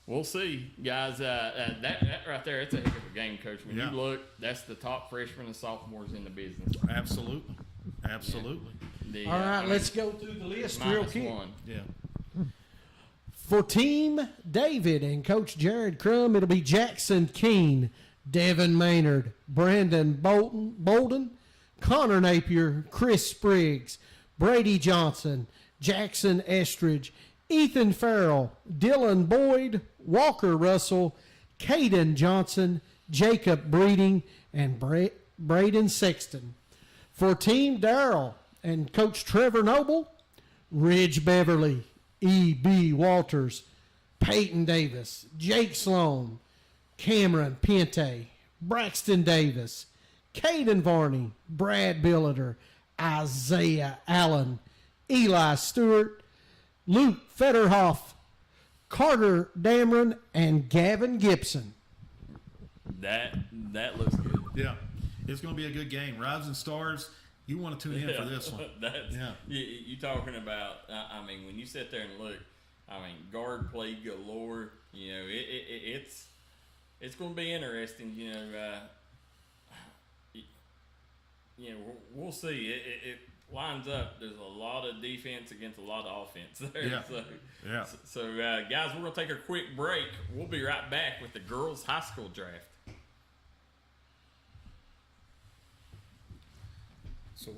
[SPEAKER 2] we'll see, guys. That right there, it's a heck of a game, Coach. When you look, that's the top freshmen and sophomores in the business.
[SPEAKER 3] Absolutely.
[SPEAKER 1] All right, let's go through the list real quick.
[SPEAKER 2] -1.
[SPEAKER 3] Yeah.
[SPEAKER 1] For Team David and Coach Jared Crum, it'll be Jackson Keene, Devin Maynard, Brandon Bolden, Connor Napier, Chris Spriggs, Brady Johnson, Jackson Estridge, Ethan Farrell, Dylan Boyd, Walker Russell, Caden Johnson, Jacob Breeding, and Braden Sexton. For Team Darryl and Coach Trevor Noble, Ridge Beverly, E.B. Walters, Peyton Davis, Jake Sloan, Cameron Pente, Braxton Davis, Caden Varney, Brad Billiter, Isaiah Allen, Eli Stewart, Luke Federhoff, Carter Dameron, and Gavin Gibson.
[SPEAKER 2] That looks good.
[SPEAKER 3] Yeah. It's going to be a good game. Rising Stars, you want to tune in for this one.
[SPEAKER 2] You talking about, I mean, when you sit there and look, I mean, guard play galore. You know, it's going to be interesting. We'll see. It lines up. There's a lot of defense against a lot of offense there.
[SPEAKER 3] Yeah.
[SPEAKER 2] So guys, we're going to take a quick break. We'll be right back with the girls' high school draft.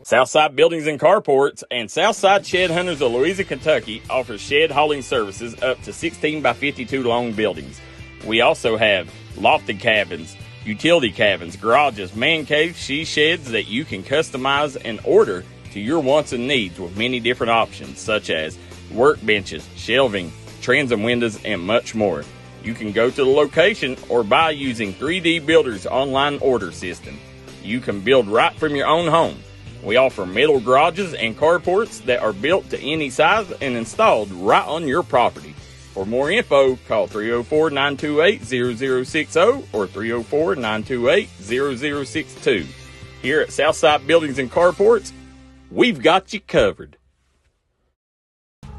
[SPEAKER 10] Southside Buildings and Carports and Southside Shed Hunters of Louisa, Kentucky offers shed hauling services up to 16 by 52 long buildings. We also have lofted cabins, utility cabins, garages, man caves, she sheds that you can customize and order to your wants and needs with many different options such as workbenches, shelving, transom windows, and much more. You can go to the location or buy using 3D Builder's online order system. You can build right from your own home. We offer metal garages and carports that are built to any size and installed right on your property. For more info, call 304-928-0060 or 304-928-0062. Here at Southside Buildings and Carports, we've got you covered.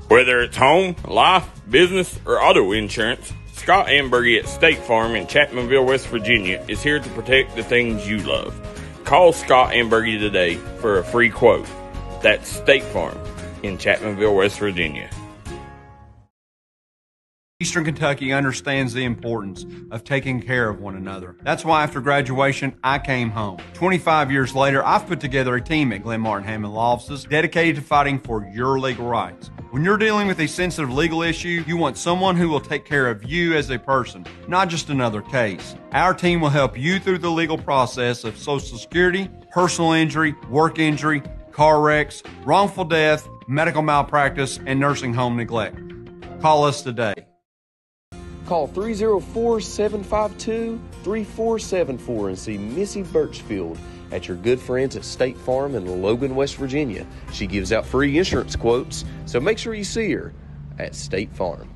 [SPEAKER 10] Whether it's home, life, business, or auto insurance, Scott Ambergy at State Farm in Chapmanville, West Virginia is here to protect the things you love. Call Scott Ambergy today for a free quote. That's State Farm in Chapmanville, West Virginia.
[SPEAKER 11] Eastern Kentucky understands the importance of taking care of one another. That's why after graduation, I came home. 25 years later, I've put together a team at Glenn Martin Hammond Law Offices dedicated to fighting for your legal rights. When you're dealing with a sensitive legal issue, you want someone who will take care of you as a person, not just another case. Our team will help you through the legal process of Social Security, personal injury, work injury, car wrecks, wrongful death, medical malpractice, and nursing home neglect. Call us today.
[SPEAKER 13] Call 304-752-3474 and see Missy Birchfield at your good friends at State Farm in Logan, West Virginia. She gives out free insurance quotes, so make sure you see her at State Farm.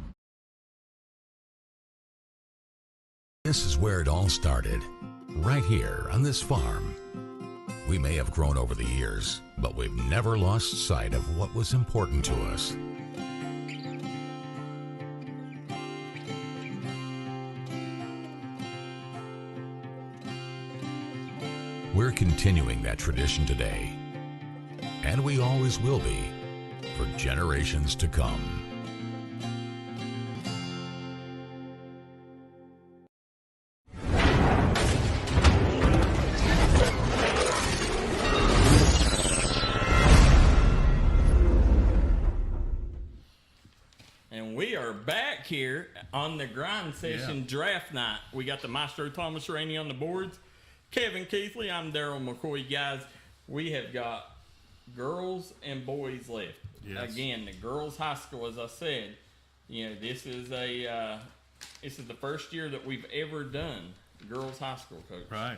[SPEAKER 8] This is where it all started, right here on this farm. We may have grown over the years, but we've never lost sight of what was important to us. We're continuing that tradition today, and we always will be for generations to come.
[SPEAKER 2] And we are back here on the grind session draft night. We got the Maestro Thomas Rainey on the boards. Kevin Keathley, I'm Darryl McCoy. Guys, we have got girls and boys left. Yes. Again, the girls' high school, as I said, this is the first year that we've ever done girls' high school, Coach.
[SPEAKER 3] Right.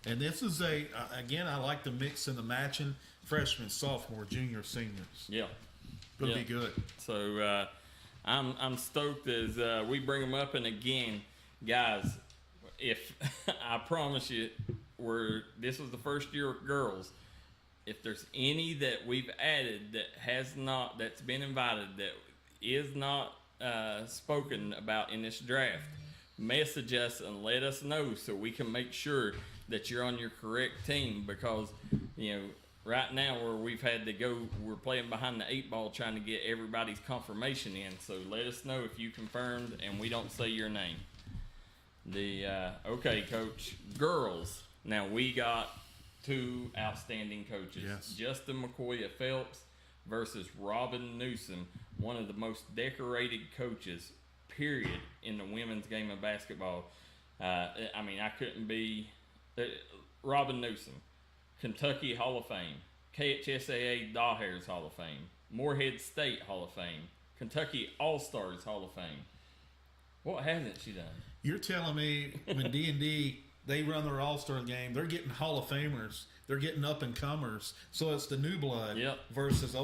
[SPEAKER 3] And this is again, I like the mix and the matching freshmen, sophomore, junior, seniors.
[SPEAKER 2] Yeah.
[SPEAKER 3] It'll be good.
[SPEAKER 2] So I'm stoked as we bring them up. And again, guys, if I promise you, this was the first year of girls. If there's any that we've added that's been invited, that is not spoken about in this draft, message us and let us know so we can make sure that you're on your correct team. Because right now where we've had to go, we're playing behind the 8 ball trying to get everybody's confirmation in. So let us know if you confirmed and we don't say your name. Okay, Coach. Girls. Now we got 2 outstanding coaches.
[SPEAKER 3] Yes.
[SPEAKER 2] Justin McCoy of Phelps versus Robin Newsom, one of the most decorated coaches, period, in the women's game of basketball. I couldn't be Robin Newsom, Kentucky Hall of Fame, KHSAA Dawhares Hall of Fame, Morehead State Hall of Fame, Kentucky All Stars Hall of Fame. What hasn't she done?
[SPEAKER 3] You're telling me when D&D, they run their All-Star game, they're getting Hall of Famers, they're getting up-and-comers, so it's the new blood versus,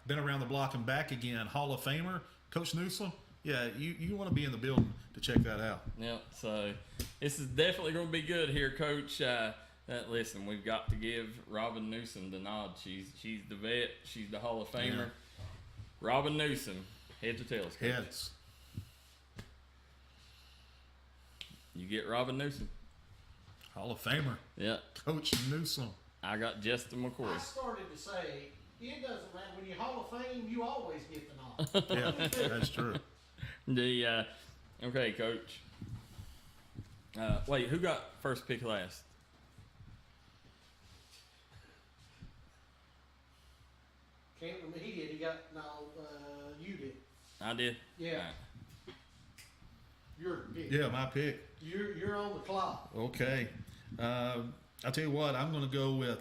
[SPEAKER 3] been around the block and back again, Hall of Famer, Coach Newsom. Yeah, you want to be in the building to check that out.
[SPEAKER 2] Yeah, so this is definitely going to be good here, Coach. Listen, we've got to give Robin Newsom the nod. She's the vet. She's the Hall of Famer. Yeah. Robin Newsom, heads or tails, Coach?
[SPEAKER 3] Heads.
[SPEAKER 2] You get Robin Newsom.
[SPEAKER 3] Hall of Famer.
[SPEAKER 2] Yeah.
[SPEAKER 3] Coach Newsom.
[SPEAKER 2] I got Justin McCoy.
[SPEAKER 1] I started to say, it doesn't matter. When you're Hall of Fame, you always get the nod.
[SPEAKER 3] Yeah, that's true.
[SPEAKER 2] Okay, Coach. Wait, who got first pick last?
[SPEAKER 1] Can't remember. He did. He got you did.
[SPEAKER 2] I did.
[SPEAKER 1] Yeah.
[SPEAKER 2] All right.
[SPEAKER 1] Your pick.
[SPEAKER 3] Yeah, my pick.
[SPEAKER 1] You're on the clock.
[SPEAKER 3] Okay. I'll tell you what, I'm going to go with,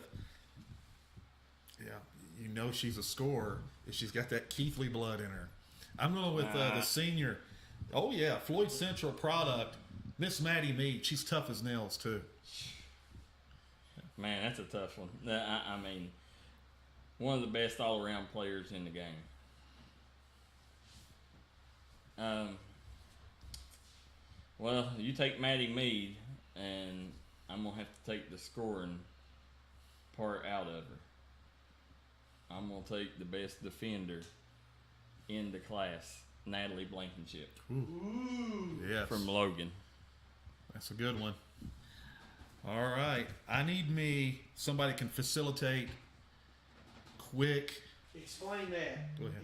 [SPEAKER 3] she's a scorer. She's got that Keathley blood in her. I'm going with the senior. Oh, yeah, Floyd Central product, Miss Maddie Mead. She's tough as nails, too.
[SPEAKER 2] Man, that's a tough one. I mean, one of the best all-around players in the game. Well, you take Maddie Mead, and I'm going to have to take the scoring part out of her. I'm going to take the best defender in the class, Natalie Blankenship.
[SPEAKER 3] Ooh. Yes.
[SPEAKER 2] From Logan.
[SPEAKER 3] That's a good one. All right. I need somebody can facilitate quick.
[SPEAKER 1] Explain that.
[SPEAKER 3] Go ahead.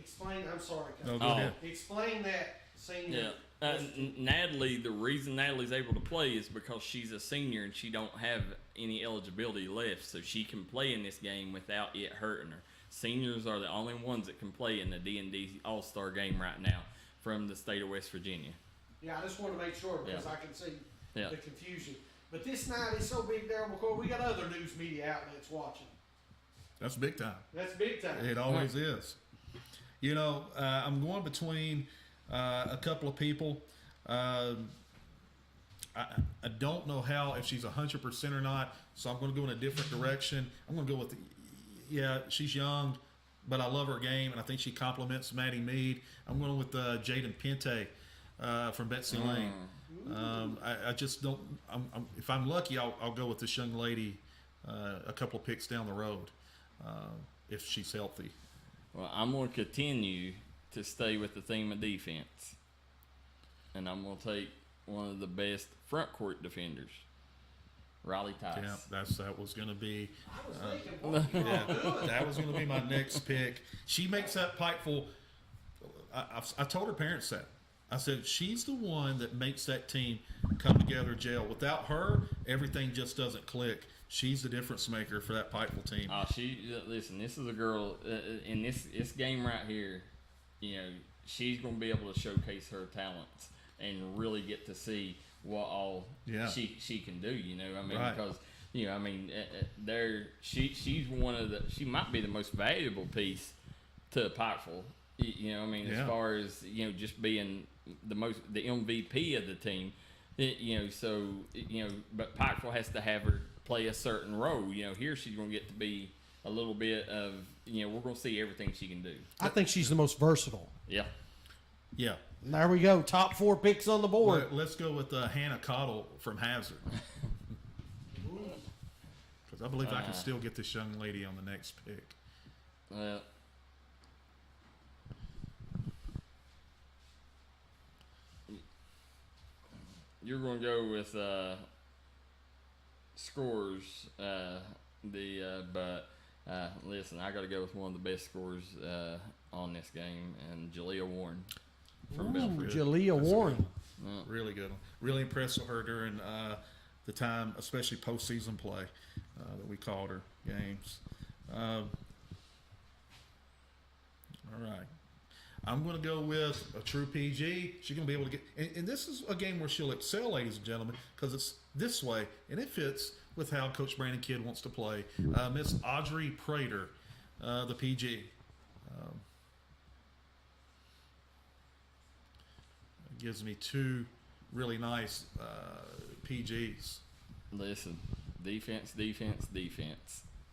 [SPEAKER 1] I'm sorry.
[SPEAKER 3] No, go ahead.
[SPEAKER 1] Explain that senior.
[SPEAKER 2] Yeah. Natalie, the reason Natalie's able to play is because she's a senior and she don't have any eligibility left, so she can play in this game without it hurting her. Seniors are the only ones that can play in the D&D All Star game right now from the state of West Virginia.
[SPEAKER 1] Yeah, I just want to make sure because I can see
[SPEAKER 2] Yeah.
[SPEAKER 1] the confusion. But this night is so big, Darryl McCoy. We got other news media outlets watching.
[SPEAKER 3] That's big time.
[SPEAKER 1] That's big time.
[SPEAKER 3] It always is. I'm going between a couple of people. I don't know if she's 100% or not, so I'm going to go in a different direction. I'm going to go with she's young, but I love her game, and I think she complements Maddie Mead. I'm going with Jaden Pente from Betsy Lane. I just don't. If I'm lucky, I'll go with this young lady a couple of picks down the road if she's healthy.
[SPEAKER 2] Well, I'm going to continue to stay with the theme of defense, and I'm going to take one of the best front court defenders, Riley Tice.
[SPEAKER 3] Yeah, that was going to be. That was going to be my next pick. She makes that Pikeville. I told her parents that. I said she's the one that makes that team come together, gel. Without her, everything just doesn't click. She's the difference maker for that Pikeville team.
[SPEAKER 2] Listen, this is a girl in this game right here. She's going to be able to showcase her talents and really get to see what all she can do.
[SPEAKER 3] Right.
[SPEAKER 2] Because she's one of she might be the most valuable piece to Pikeville. As far as just being the MVP of the team, but Pikeville has to have her play a certain role. Here she's going to get to be a little bit of we're going to see everything she can do.
[SPEAKER 1] I think she's the most versatile.
[SPEAKER 2] Yeah.
[SPEAKER 1] And there we go. Top 4 picks on the board.
[SPEAKER 3] Let's go with Hannah Cottle from Hazard. Because I believe I can still get this young lady on the next pick.
[SPEAKER 2] You're going to go with scores, but listen, I got to go with one of the best scorers on this game, and Jalea Warren from Belford.
[SPEAKER 1] Jalea Warren.
[SPEAKER 3] Really good one. Really impressed with her during the time, especially postseason play that we called her games. All right. I'm going to go with a true PG. She's going to be able to get, and this is a game where she'll excel, ladies and gentlemen, because it's this way, and it fits with how Coach Brandon Kidd wants to play. Miss Audrey Prater, the PG. Gives me 2 really nice PGs.
[SPEAKER 2] Listen, defense.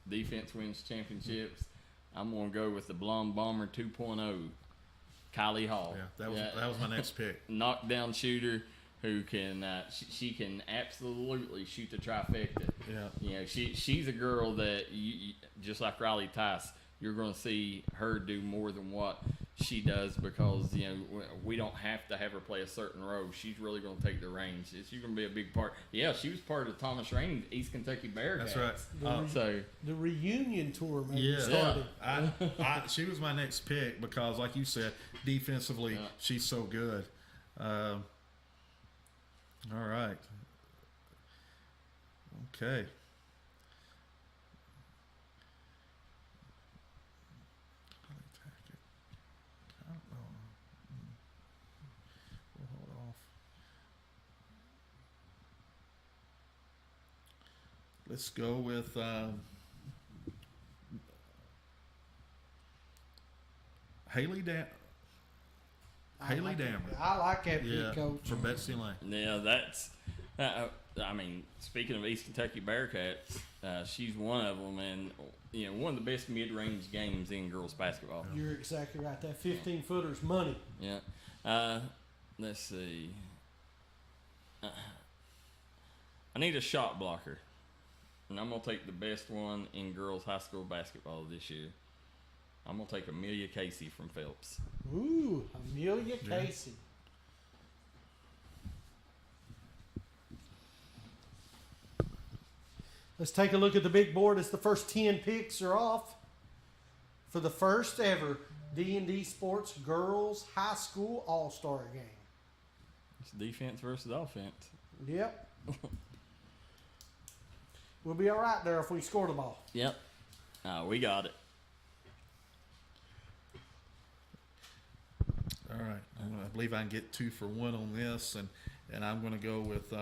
[SPEAKER 2] Defense wins championships. I'm going to go with the Blonde Bomber 2.0. Kylie Hall.
[SPEAKER 3] Yeah, that was my next pick.
[SPEAKER 2] Knockdown shooter who can she can absolutely shoot the trifecta.
[SPEAKER 3] Yeah.
[SPEAKER 2] She's a girl that you just like Riley Tice, you're going to see her do more than what she does because we don't have to have her play a certain role. She's really going to take the reins. She's going to be a big part. Yeah, she was part of Thomas Rainey's East Kentucky Bearcats.
[SPEAKER 3] That's right.
[SPEAKER 2] So
[SPEAKER 1] the reunion tour maybe
[SPEAKER 3] yeah,
[SPEAKER 1] started.
[SPEAKER 3] she was my next pick because, like you said, defensively she's so good. All right. Okay. Let's go with Haley Dameron.
[SPEAKER 1] I like that pick, Coach.
[SPEAKER 3] For Betsy Lane.
[SPEAKER 2] Yeah, that's. Speaking of East Kentucky Bearcats, she's one of them, and one of the best mid-range games in girls basketball.
[SPEAKER 1] You're exactly right. That 15-footer's money.
[SPEAKER 2] Yeah. Let's see. I need a shot blocker, and I'm gonna take the best one in girls high school basketball this year. I'm gonna take Amelia Casey from Phelps.
[SPEAKER 1] Ooh, Amelia Casey. Let's take a look at the big board as the first 10 picks are off for the first ever D&D Sports Girls High School All-Star Game.
[SPEAKER 2] It's defense versus offense.
[SPEAKER 1] Yep. We'll be all right there if we score the ball.
[SPEAKER 2] Yep. We got it.
[SPEAKER 3] All right. I believe I can get 2 for 1 on this, and I'm going to go with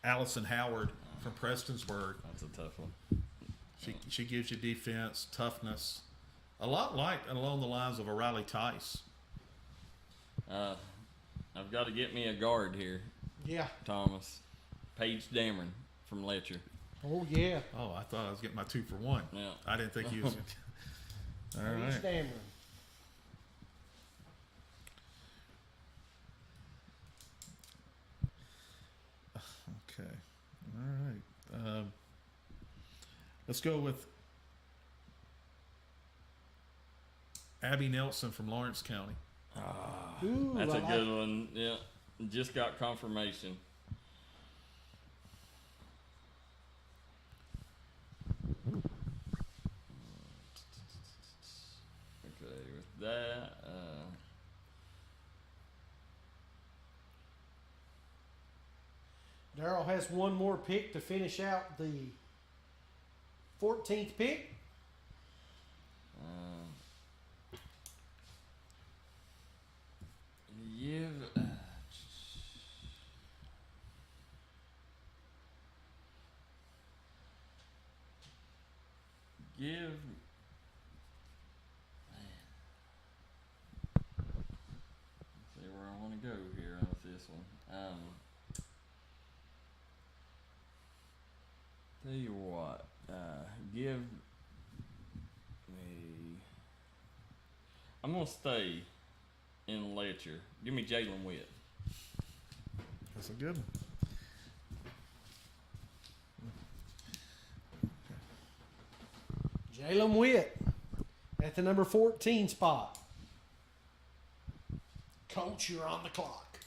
[SPEAKER 3] Allison Howard from Prestonsburg.
[SPEAKER 2] That's a tough one.
[SPEAKER 3] She gives you defense, toughness, a lot like along the lines of a Riley Tice.
[SPEAKER 2] I've got to get me a guard here.
[SPEAKER 1] Yeah.
[SPEAKER 2] Thomas. Paige Dameron from Letcher.
[SPEAKER 1] Oh, yeah.
[SPEAKER 3] Oh, I thought I was getting my 2 for 1.
[SPEAKER 2] Yeah.
[SPEAKER 3] I didn't think you was. All right.
[SPEAKER 1] Paige Dameron.
[SPEAKER 3] Okay. All right. Let's go with Abby Nelson from Lawrence County.
[SPEAKER 1] Ooh,
[SPEAKER 2] That's a good one. Yeah. Just got confirmation. Okay, with that,
[SPEAKER 1] Darryl has one more pick to finish out the 14th pick.
[SPEAKER 2] Give. See where I want to go here with this one. Tell you what, give me. I'm gonna stay in Letcher. Give me Jalen Witt.
[SPEAKER 3] That's a good one.
[SPEAKER 1] Jalen Witt at the number 14 spot. Coach, you're on the clock.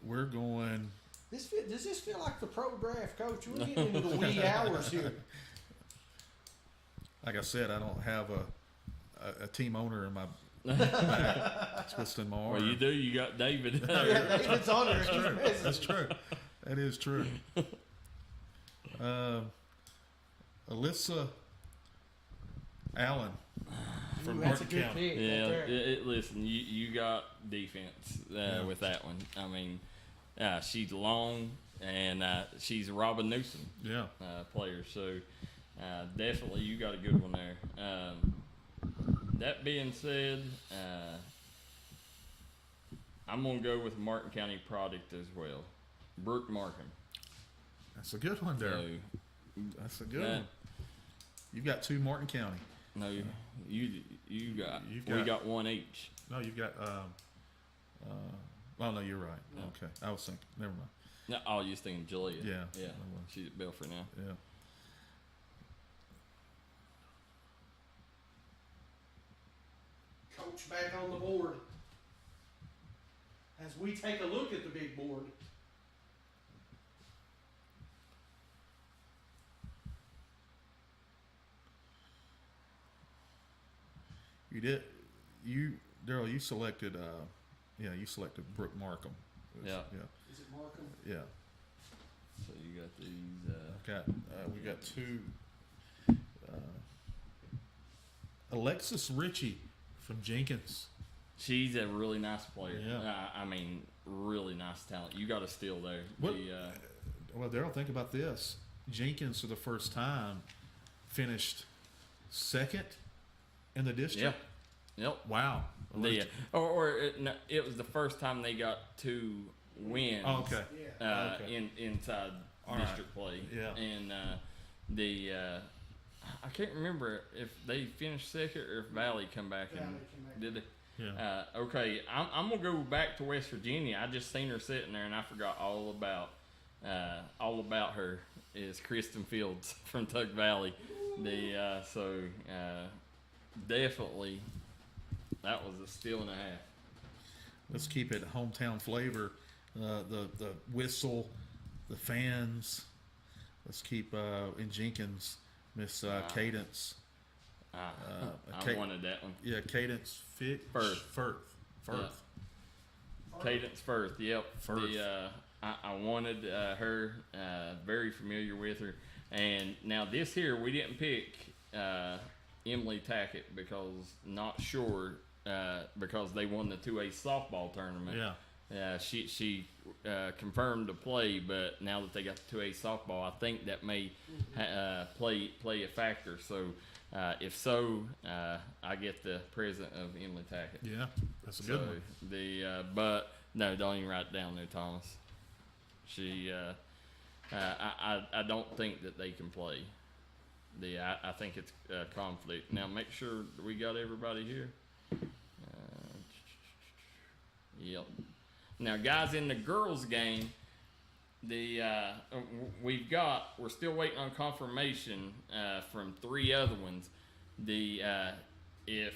[SPEAKER 3] We're going.
[SPEAKER 1] Does this feel like the pro draft, Coach? We're getting into the wee hours here.
[SPEAKER 3] Like I said, I don't have a team owner in my back twisting my arm.
[SPEAKER 2] Well, you do. You got David.
[SPEAKER 1] Yeah, David's on there.
[SPEAKER 3] That's true. That's true. That is true. Alyssa Allen from
[SPEAKER 1] that's a
[SPEAKER 3] Martin
[SPEAKER 1] good
[SPEAKER 3] County.
[SPEAKER 1] pick.
[SPEAKER 2] Yeah,
[SPEAKER 1] Right there.
[SPEAKER 2] listen, you got defense with that one. I mean, she's long and she's a Robin Newsom player, so definitely you got a good one there. That being said, I'm going to go with Martin County product as well. Brooke Markham.
[SPEAKER 3] That's a good one, Darryl. That's a good one. You've got 2 Martin County.
[SPEAKER 2] No, we got one each.
[SPEAKER 3] No, you've got. Oh no, you're right.
[SPEAKER 2] No.
[SPEAKER 3] Okay, I was thinking. Never mind.
[SPEAKER 2] No, oh, you was thinking Julia.
[SPEAKER 3] Yeah.
[SPEAKER 2] She's at Belfort now.
[SPEAKER 3] Yeah.
[SPEAKER 1] coach back on the board as we take a look at the big board.
[SPEAKER 3] Darryl, you selected, you selected Brooke Markham.
[SPEAKER 2] Yeah.
[SPEAKER 1] Is it Markham?
[SPEAKER 3] Yeah.
[SPEAKER 2] So you got these.
[SPEAKER 3] We got two. Alexis Ritchie from Jenkins.
[SPEAKER 2] She's a really nice player.
[SPEAKER 3] Yeah.
[SPEAKER 2] I mean, really nice talent. You got a steal there.
[SPEAKER 3] Well, Darryl, think about this. Jenkins, for the first time, finished second in the district.
[SPEAKER 2] Yep.
[SPEAKER 3] Wow.
[SPEAKER 2] It was the first time they got 2 wins.
[SPEAKER 3] Oh, okay.
[SPEAKER 2] Inside district play.
[SPEAKER 3] Yeah.
[SPEAKER 2] And I can't remember if they finished second or if Valley come back did they?
[SPEAKER 3] Yeah.
[SPEAKER 2] Okay, I'm gonna go back to West Virginia. I just seen her sitting there and I forgot all about her. Is Kristen Fields from Tug Valley. Definitely that was a steal and a half.
[SPEAKER 3] Let's keep it hometown flavor. The whistle, the fans. Let's keep in Jenkins, Miss Cadence.
[SPEAKER 2] I wanted that one.
[SPEAKER 3] Yeah, Cadence Firth.
[SPEAKER 2] Yeah. Cadence Firth. Yep.
[SPEAKER 3] Firth.
[SPEAKER 2] I wanted her. Very familiar with her. And now this here we didn't pick Emily Tackett because not sure because they won the 2A softball tournament.
[SPEAKER 3] Yeah.
[SPEAKER 2] She confirmed to play, but now that they got the 2A softball, I think that may play a factor. So, if so, I get the present of Emily Tackett.
[SPEAKER 3] Yeah, that's a good one.
[SPEAKER 2] But no, don't even write it down there, Thomas. She, I don't think that they can play. I think it's a conflict. Now, make sure we got everybody here. Yep. Now, guys, in the girls' game, we're still waiting on confirmation from 3 other ones. If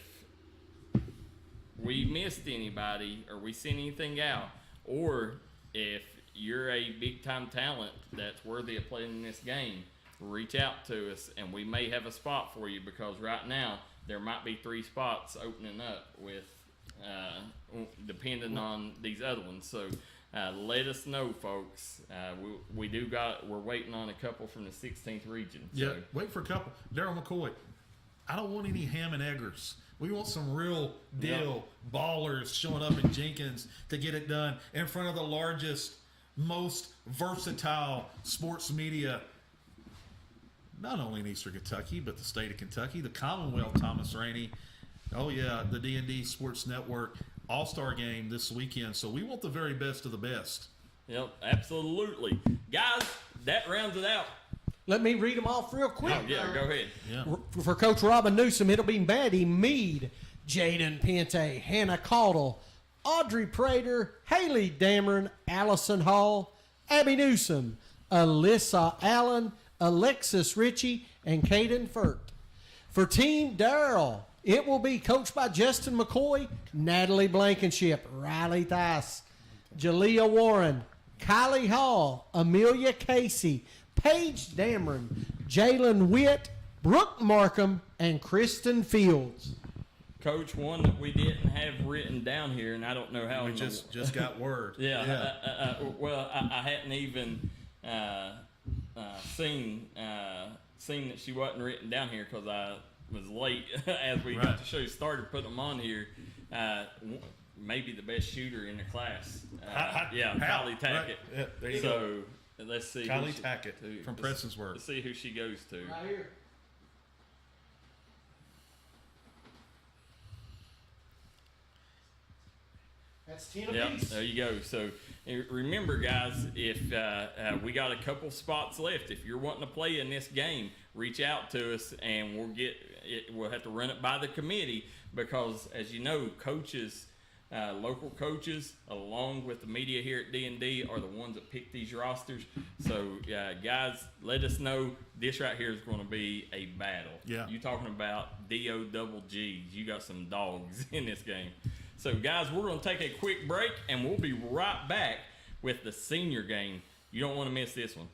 [SPEAKER 2] we missed anybody or we sent anything out, or if you're a big-time talent that's worthy of playing in this game, reach out to us, and we may have a spot for you because right now there might be 3 spots opening up with depending on these other ones. So let us know, folks. We're waiting on a couple from the 16th region.
[SPEAKER 3] Yeah,
[SPEAKER 2] So.
[SPEAKER 3] wait for a couple. Darryl McCoy, I don't want any ham and eggers. We want some real deal ballers showing up in Jenkins to get it done in front of the largest, most versatile sports media, not only in Eastern Kentucky, but the state of Kentucky, the Commonwealth, Thomas Rainey. Oh, yeah, the D&D Sports Network All Star Game this weekend. So we want the very best of the best.
[SPEAKER 2] Yep, absolutely. Guys, that rounds it out.
[SPEAKER 1] Let me read them off real quick.
[SPEAKER 2] Oh, yeah, go ahead.
[SPEAKER 3] Yeah.
[SPEAKER 1] For Coach Robin Newsom, it'll be Maddie Mead, Jaden Pente, Hannah Caudle, Audrey Prater, Haley Dameron, Allison Hall, Abby Newsom, Alyssa Allen, Alexis Ritchie, and Caden Furt. For Team Darryl, it will be coached by Justin McCoy, Natalie Blankenship, Riley Thice, Jalea Warren, Kylie Hall, Amelia Casey, Paige Dameron, Jalen Witt, Brooke Markham, and Kristen Fields.
[SPEAKER 2] Coach, one that we didn't have written down here, and I don't know how.
[SPEAKER 3] We just got word.
[SPEAKER 2] Yeah. Well, I hadn't even seen that she wasn't written down here because I was late as we got the show started putting them on here. Maybe the best shooter in the class. Kylie Tackett.
[SPEAKER 3] Right. Yeah, there you go.
[SPEAKER 2] Let's see.
[SPEAKER 3] Kylie Tackett from Prestonsburg.
[SPEAKER 2] Let's see who she goes to.
[SPEAKER 1] Right here. That's 10 apiece.
[SPEAKER 2] There you go. So remember, guys, if we got a couple spots left, if you're wanting to play in this game, reach out to us, and we'll have to run it by the committee because, as you know, coaches local coaches, along with the media here at D&D, are the ones that pick these rosters. So, guys, let us know. This right here is going to be a battle.
[SPEAKER 3] Yeah.
[SPEAKER 2] You talking about D-O-double-G's. You got some dogs in this game. So, guys, we're going to take a quick break, and we'll be right back with the senior game. You don't want to miss this one.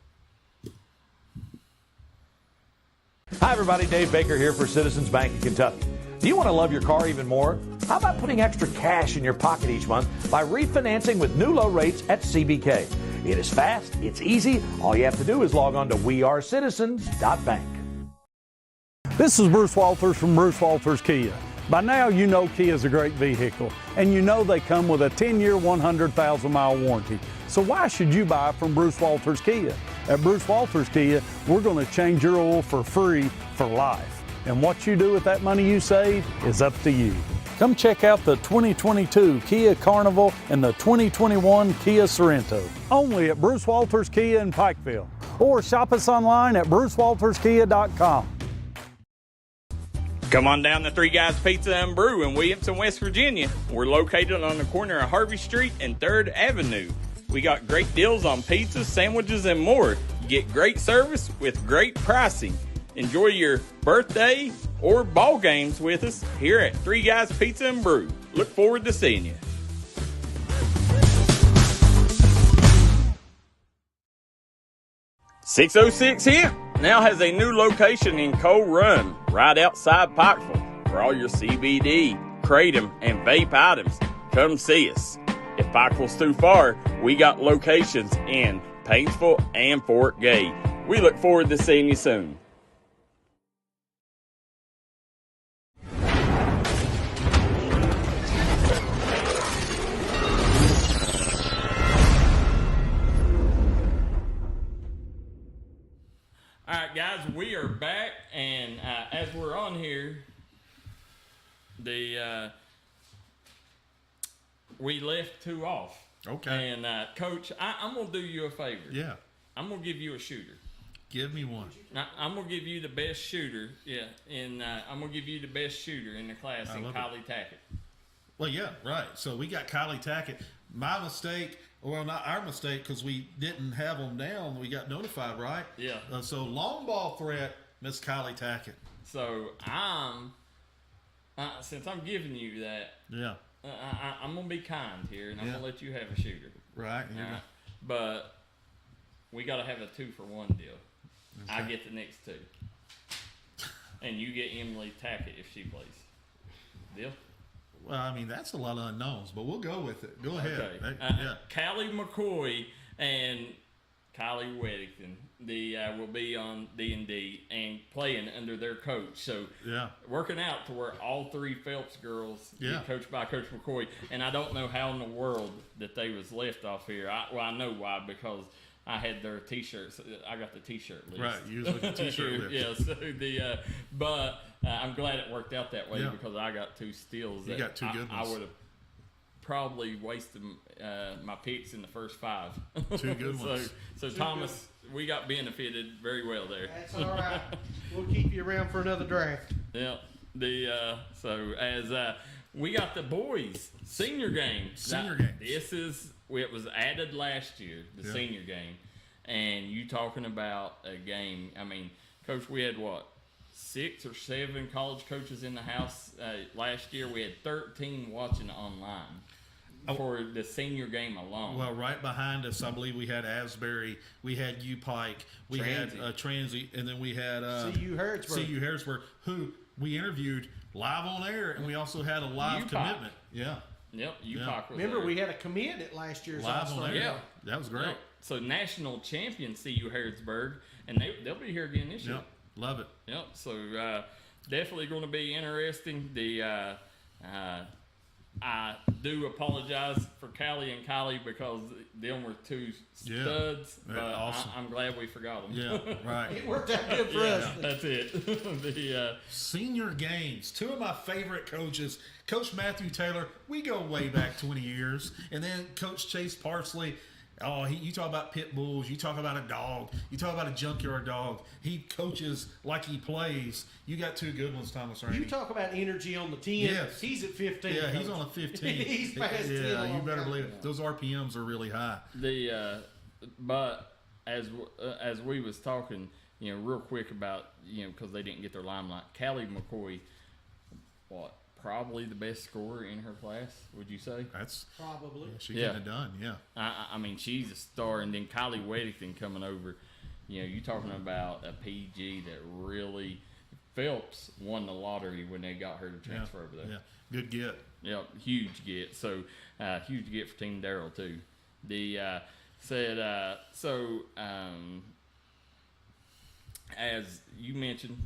[SPEAKER 9] Hi, everybody. Dave Baker here for Citizens Bank in Kentucky. Do you want to love your car even more? How about putting extra cash in your pocket each month by refinancing with new low rates at CBK? It is fast, it's easy. All you have to do is log on to wearecitizens.bank.
[SPEAKER 12] This is Bruce Walters from Bruce Walters Kia. By now, you know Kia is a great vehicle, and you know they come with a 10-year, 100,000-mile warranty. So why should you buy from Bruce Walters Kia? At Bruce Walters Kia, we're going to change your oil for free for life. And what you do with that money you save is up to you. Come check out the 2022 Kia Carnival and the 2021 Kia Sorento. Only at Bruce Walters Kia in Pikeville. Or shop us online at brucewalterskia.com.
[SPEAKER 10] Come on down to Three Guys Pizza and Brew in Williamson, West Virginia. We're located on the corner of Harvey Street and 3rd Avenue. We got great deals on pizzas, sandwiches, and more. You get great service with great pricing. Enjoy your birthday or ball games with us here at Three Guys Pizza and Brew. Look forward to seeing you. .606 Hemp now has a new location in Coal Run, right outside Pikeville. For all your CBD, kratom, and vape items, come see us. If Pikeville's too far, we got locations in Painesville and Fort Gay. We look forward to seeing you soon.
[SPEAKER 2] All right, guys, we are back, and as we're on here, we left 2 off.
[SPEAKER 3] Okay.
[SPEAKER 2] And Coach, I'm gonna do you a favor.
[SPEAKER 3] Yeah.
[SPEAKER 2] I'm gonna give you a shooter.
[SPEAKER 3] Give me one.
[SPEAKER 2] I'm gonna give you the best shooter. Yeah, and I'm gonna give you the best shooter in the class in Kylie Tackett.
[SPEAKER 3] Well, yeah, right. So we got Kylie Tackett. My mistake. Well, not our mistake because we didn't have them down. We got notified, right?
[SPEAKER 2] Yeah.
[SPEAKER 3] So long ball threat, Miss Kylie Tackett.
[SPEAKER 2] So since I'm giving you that,
[SPEAKER 3] yeah,
[SPEAKER 2] I'm gonna be kind here, and I'm gonna let you have a shooter.
[SPEAKER 3] Right.
[SPEAKER 2] Yeah. But we gotta have a 2-for-1 deal.
[SPEAKER 3] Okay.
[SPEAKER 2] I get the next 2, and you get Emily Tackett if she plays. Deal?
[SPEAKER 3] Well, I mean, that's a lot of unknowns, but we'll go with it. Go ahead.
[SPEAKER 2] Okay.
[SPEAKER 3] Yeah.
[SPEAKER 2] Callie McCoy and Kylie Weddington will be on D&D and playing under their coach. So working out to where all 3 Phelps girls get coached by Coach McCoy. And I don't know how in the world that they was left off here. I know why, because I had their T-shirts. I got the T-shirt list.
[SPEAKER 3] Right, usually the T-shirt list.
[SPEAKER 2] Yeah, so but I'm glad it worked out that way because I got 2 steals.
[SPEAKER 3] You got 2 good ones.
[SPEAKER 2] I would have probably wasted my picks in the first 5.
[SPEAKER 3] 2 good ones.
[SPEAKER 2] So Thomas, we got benefited very well there.
[SPEAKER 1] That's all right. We'll keep you around for another draft.
[SPEAKER 2] Yeah. So as we got the boys senior game. It was added last year, the senior game, and you talking about a game. I mean, Coach, we had 6 or 7 college coaches in the house last year. We had 13 watching online for the senior game alone.
[SPEAKER 3] Well, right behind us, I believe we had Asbury, we had U Pike, we had Transy, and then we had
[SPEAKER 1] CU
[SPEAKER 3] Harrisburg, who we interviewed live on air, and we also had a live commitment. Yeah.
[SPEAKER 2] Yep, UPOC was
[SPEAKER 1] Remember,
[SPEAKER 2] there.
[SPEAKER 1] we had a commit at last year's
[SPEAKER 3] live on air.
[SPEAKER 2] Yeah,
[SPEAKER 3] that was great.
[SPEAKER 2] Yep. So national champion CU Harrisburg, and they'll be here again this year.
[SPEAKER 3] Yep, love it.
[SPEAKER 2] Yep. So definitely going to be interesting. I do apologize for Callie and Kylie because them were 2 studs, but awesome. I'm glad we forgot them.
[SPEAKER 3] Yeah, right.
[SPEAKER 1] It worked out good for us.
[SPEAKER 2] That's it.
[SPEAKER 3] Senior games. 2 of my favorite coaches, Coach Matthew Taylor. We go way back 20 years, and then Coach Chase Parsley. Oh, you talk about pit bulls. You talk about a dog. You talk about a junkyard dog. He coaches like he plays. You got two good ones, Thomas Rainey.
[SPEAKER 1] You talk about energy on the 10.
[SPEAKER 3] Yes.
[SPEAKER 1] He's at 15.
[SPEAKER 3] Yeah,
[SPEAKER 1] Coach.
[SPEAKER 3] he's on a 15.
[SPEAKER 1] He's past 10.
[SPEAKER 3] Yeah, you better believe it. Those RPMs are really high.
[SPEAKER 2] But as we was talking, real quick about, because they didn't get their limelight, Keathley McCoy, probably the best scorer in her class, would you say?
[SPEAKER 3] That's
[SPEAKER 1] probably.
[SPEAKER 3] Yeah, she getting it done, yeah.
[SPEAKER 2] I mean, she's a star. And then Kylie Weddington coming over. You talking about a PG that really, Phelps won the lottery when they got her to transfer over there.
[SPEAKER 3] Yeah, good get.
[SPEAKER 2] Yep, huge get. So, huge get for Team Darryl, too. As you mentioned,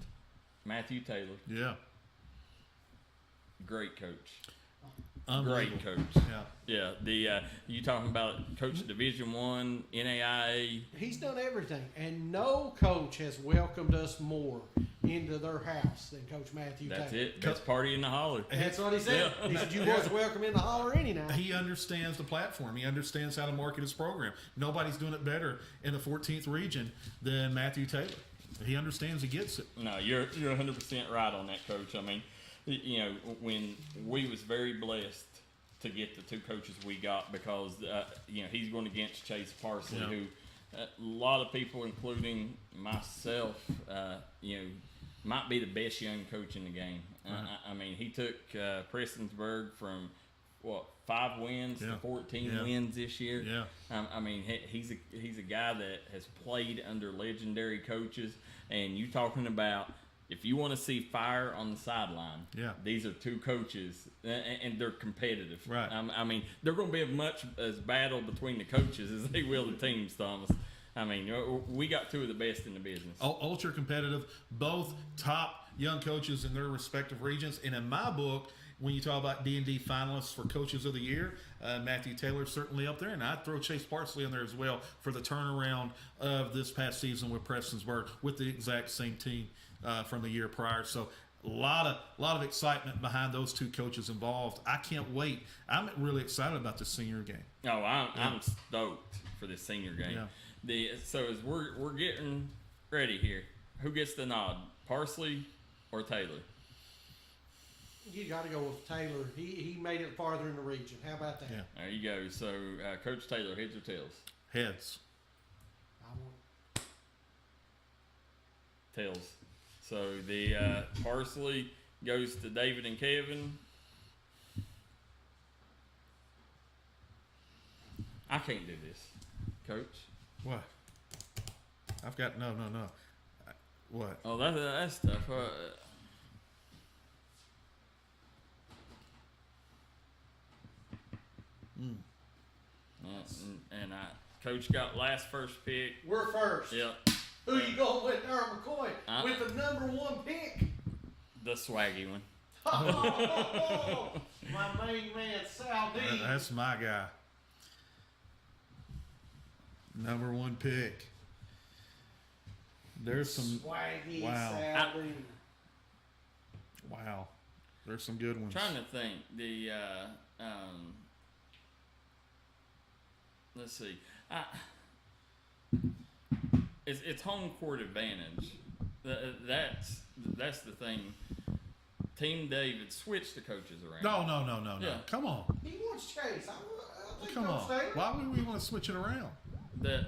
[SPEAKER 2] Matthew Taylor.
[SPEAKER 3] Yeah.
[SPEAKER 2] Great coach.
[SPEAKER 3] Unbelievable.
[SPEAKER 2] Great coach. Yeah. You talking about coach Division I, NAIA.
[SPEAKER 1] He's done everything, and no coach has welcomed us more into their house than Coach Matthew Taylor.
[SPEAKER 2] That's it. Best party in the holler.
[SPEAKER 1] That's what he said.
[SPEAKER 2] Yeah.
[SPEAKER 1] He said, you boys are welcome in the holler any night.
[SPEAKER 3] He understands the platform. He understands how to market his program. Nobody's doing it better in the 14th region than Matthew Taylor. He understands. He gets it.
[SPEAKER 2] No, you're 100% right on that, Coach. I mean, when we was very blessed to get the two coaches we got because, he's going against Chase Parsley, who a lot of people, including myself, might be the best young coach in the game. I mean, he took Prestonsburg from, 5 wins to 14 wins this year.
[SPEAKER 3] Yeah.
[SPEAKER 2] I mean, he's a guy that has played under legendary coaches, and you talking about if you want to see fire on the sideline, these are two coaches, and they're competitive.
[SPEAKER 3] Right.
[SPEAKER 2] I mean, they're going to be as much as battle between the coaches as they will the teams, Thomas. I mean, we got two of the best in the business.
[SPEAKER 3] Ultra competitive, both top young coaches in their respective regions. And in my book, when you talk about D&D finalists for Coaches of the Year, Matthew Taylor's certainly up there. And I'd throw Chase Parsley in there as well for the turnaround of this past season with Prestonsburg with the exact same team from the year prior. So a lot of excitement behind those two coaches involved. I can't wait. I'm really excited about the senior game.
[SPEAKER 2] Oh, I'm stoked for this senior game.
[SPEAKER 3] Yeah.
[SPEAKER 2] So as we're getting ready here, who gets the nod, Parsley or Taylor?
[SPEAKER 1] You got to go with Taylor. He made it farther in the region. How about that?
[SPEAKER 3] Yeah.
[SPEAKER 2] There you go. So Coach Taylor, heads or tails?
[SPEAKER 3] Heads.
[SPEAKER 1] I want
[SPEAKER 2] Tails. So the Parsley goes to David and Kevin. I can't do this, Coach.
[SPEAKER 3] What? I've got no. What?
[SPEAKER 2] Oh, that's tough. And Coach got last first pick.
[SPEAKER 1] We're first.
[SPEAKER 2] Yep.
[SPEAKER 1] Who you going with, Darryl McCoy? With the number 1 pick?
[SPEAKER 2] The swaggy one.
[SPEAKER 1] Oh, my main man, Sal D.
[SPEAKER 3] That's my guy. Number 1 pick. There's some
[SPEAKER 1] swaggy
[SPEAKER 3] wow.
[SPEAKER 1] Sal D.
[SPEAKER 3] Wow. There's some good ones.
[SPEAKER 2] Trying to think. Let's see. It's home court advantage. That's the thing. Team David switched the coaches around.
[SPEAKER 3] No.
[SPEAKER 2] Yeah.
[SPEAKER 3] Come on.
[SPEAKER 1] He wants Chase. I think
[SPEAKER 3] Come on.
[SPEAKER 1] Coach Taylor.
[SPEAKER 3] Why would we want to switch it around?
[SPEAKER 2] All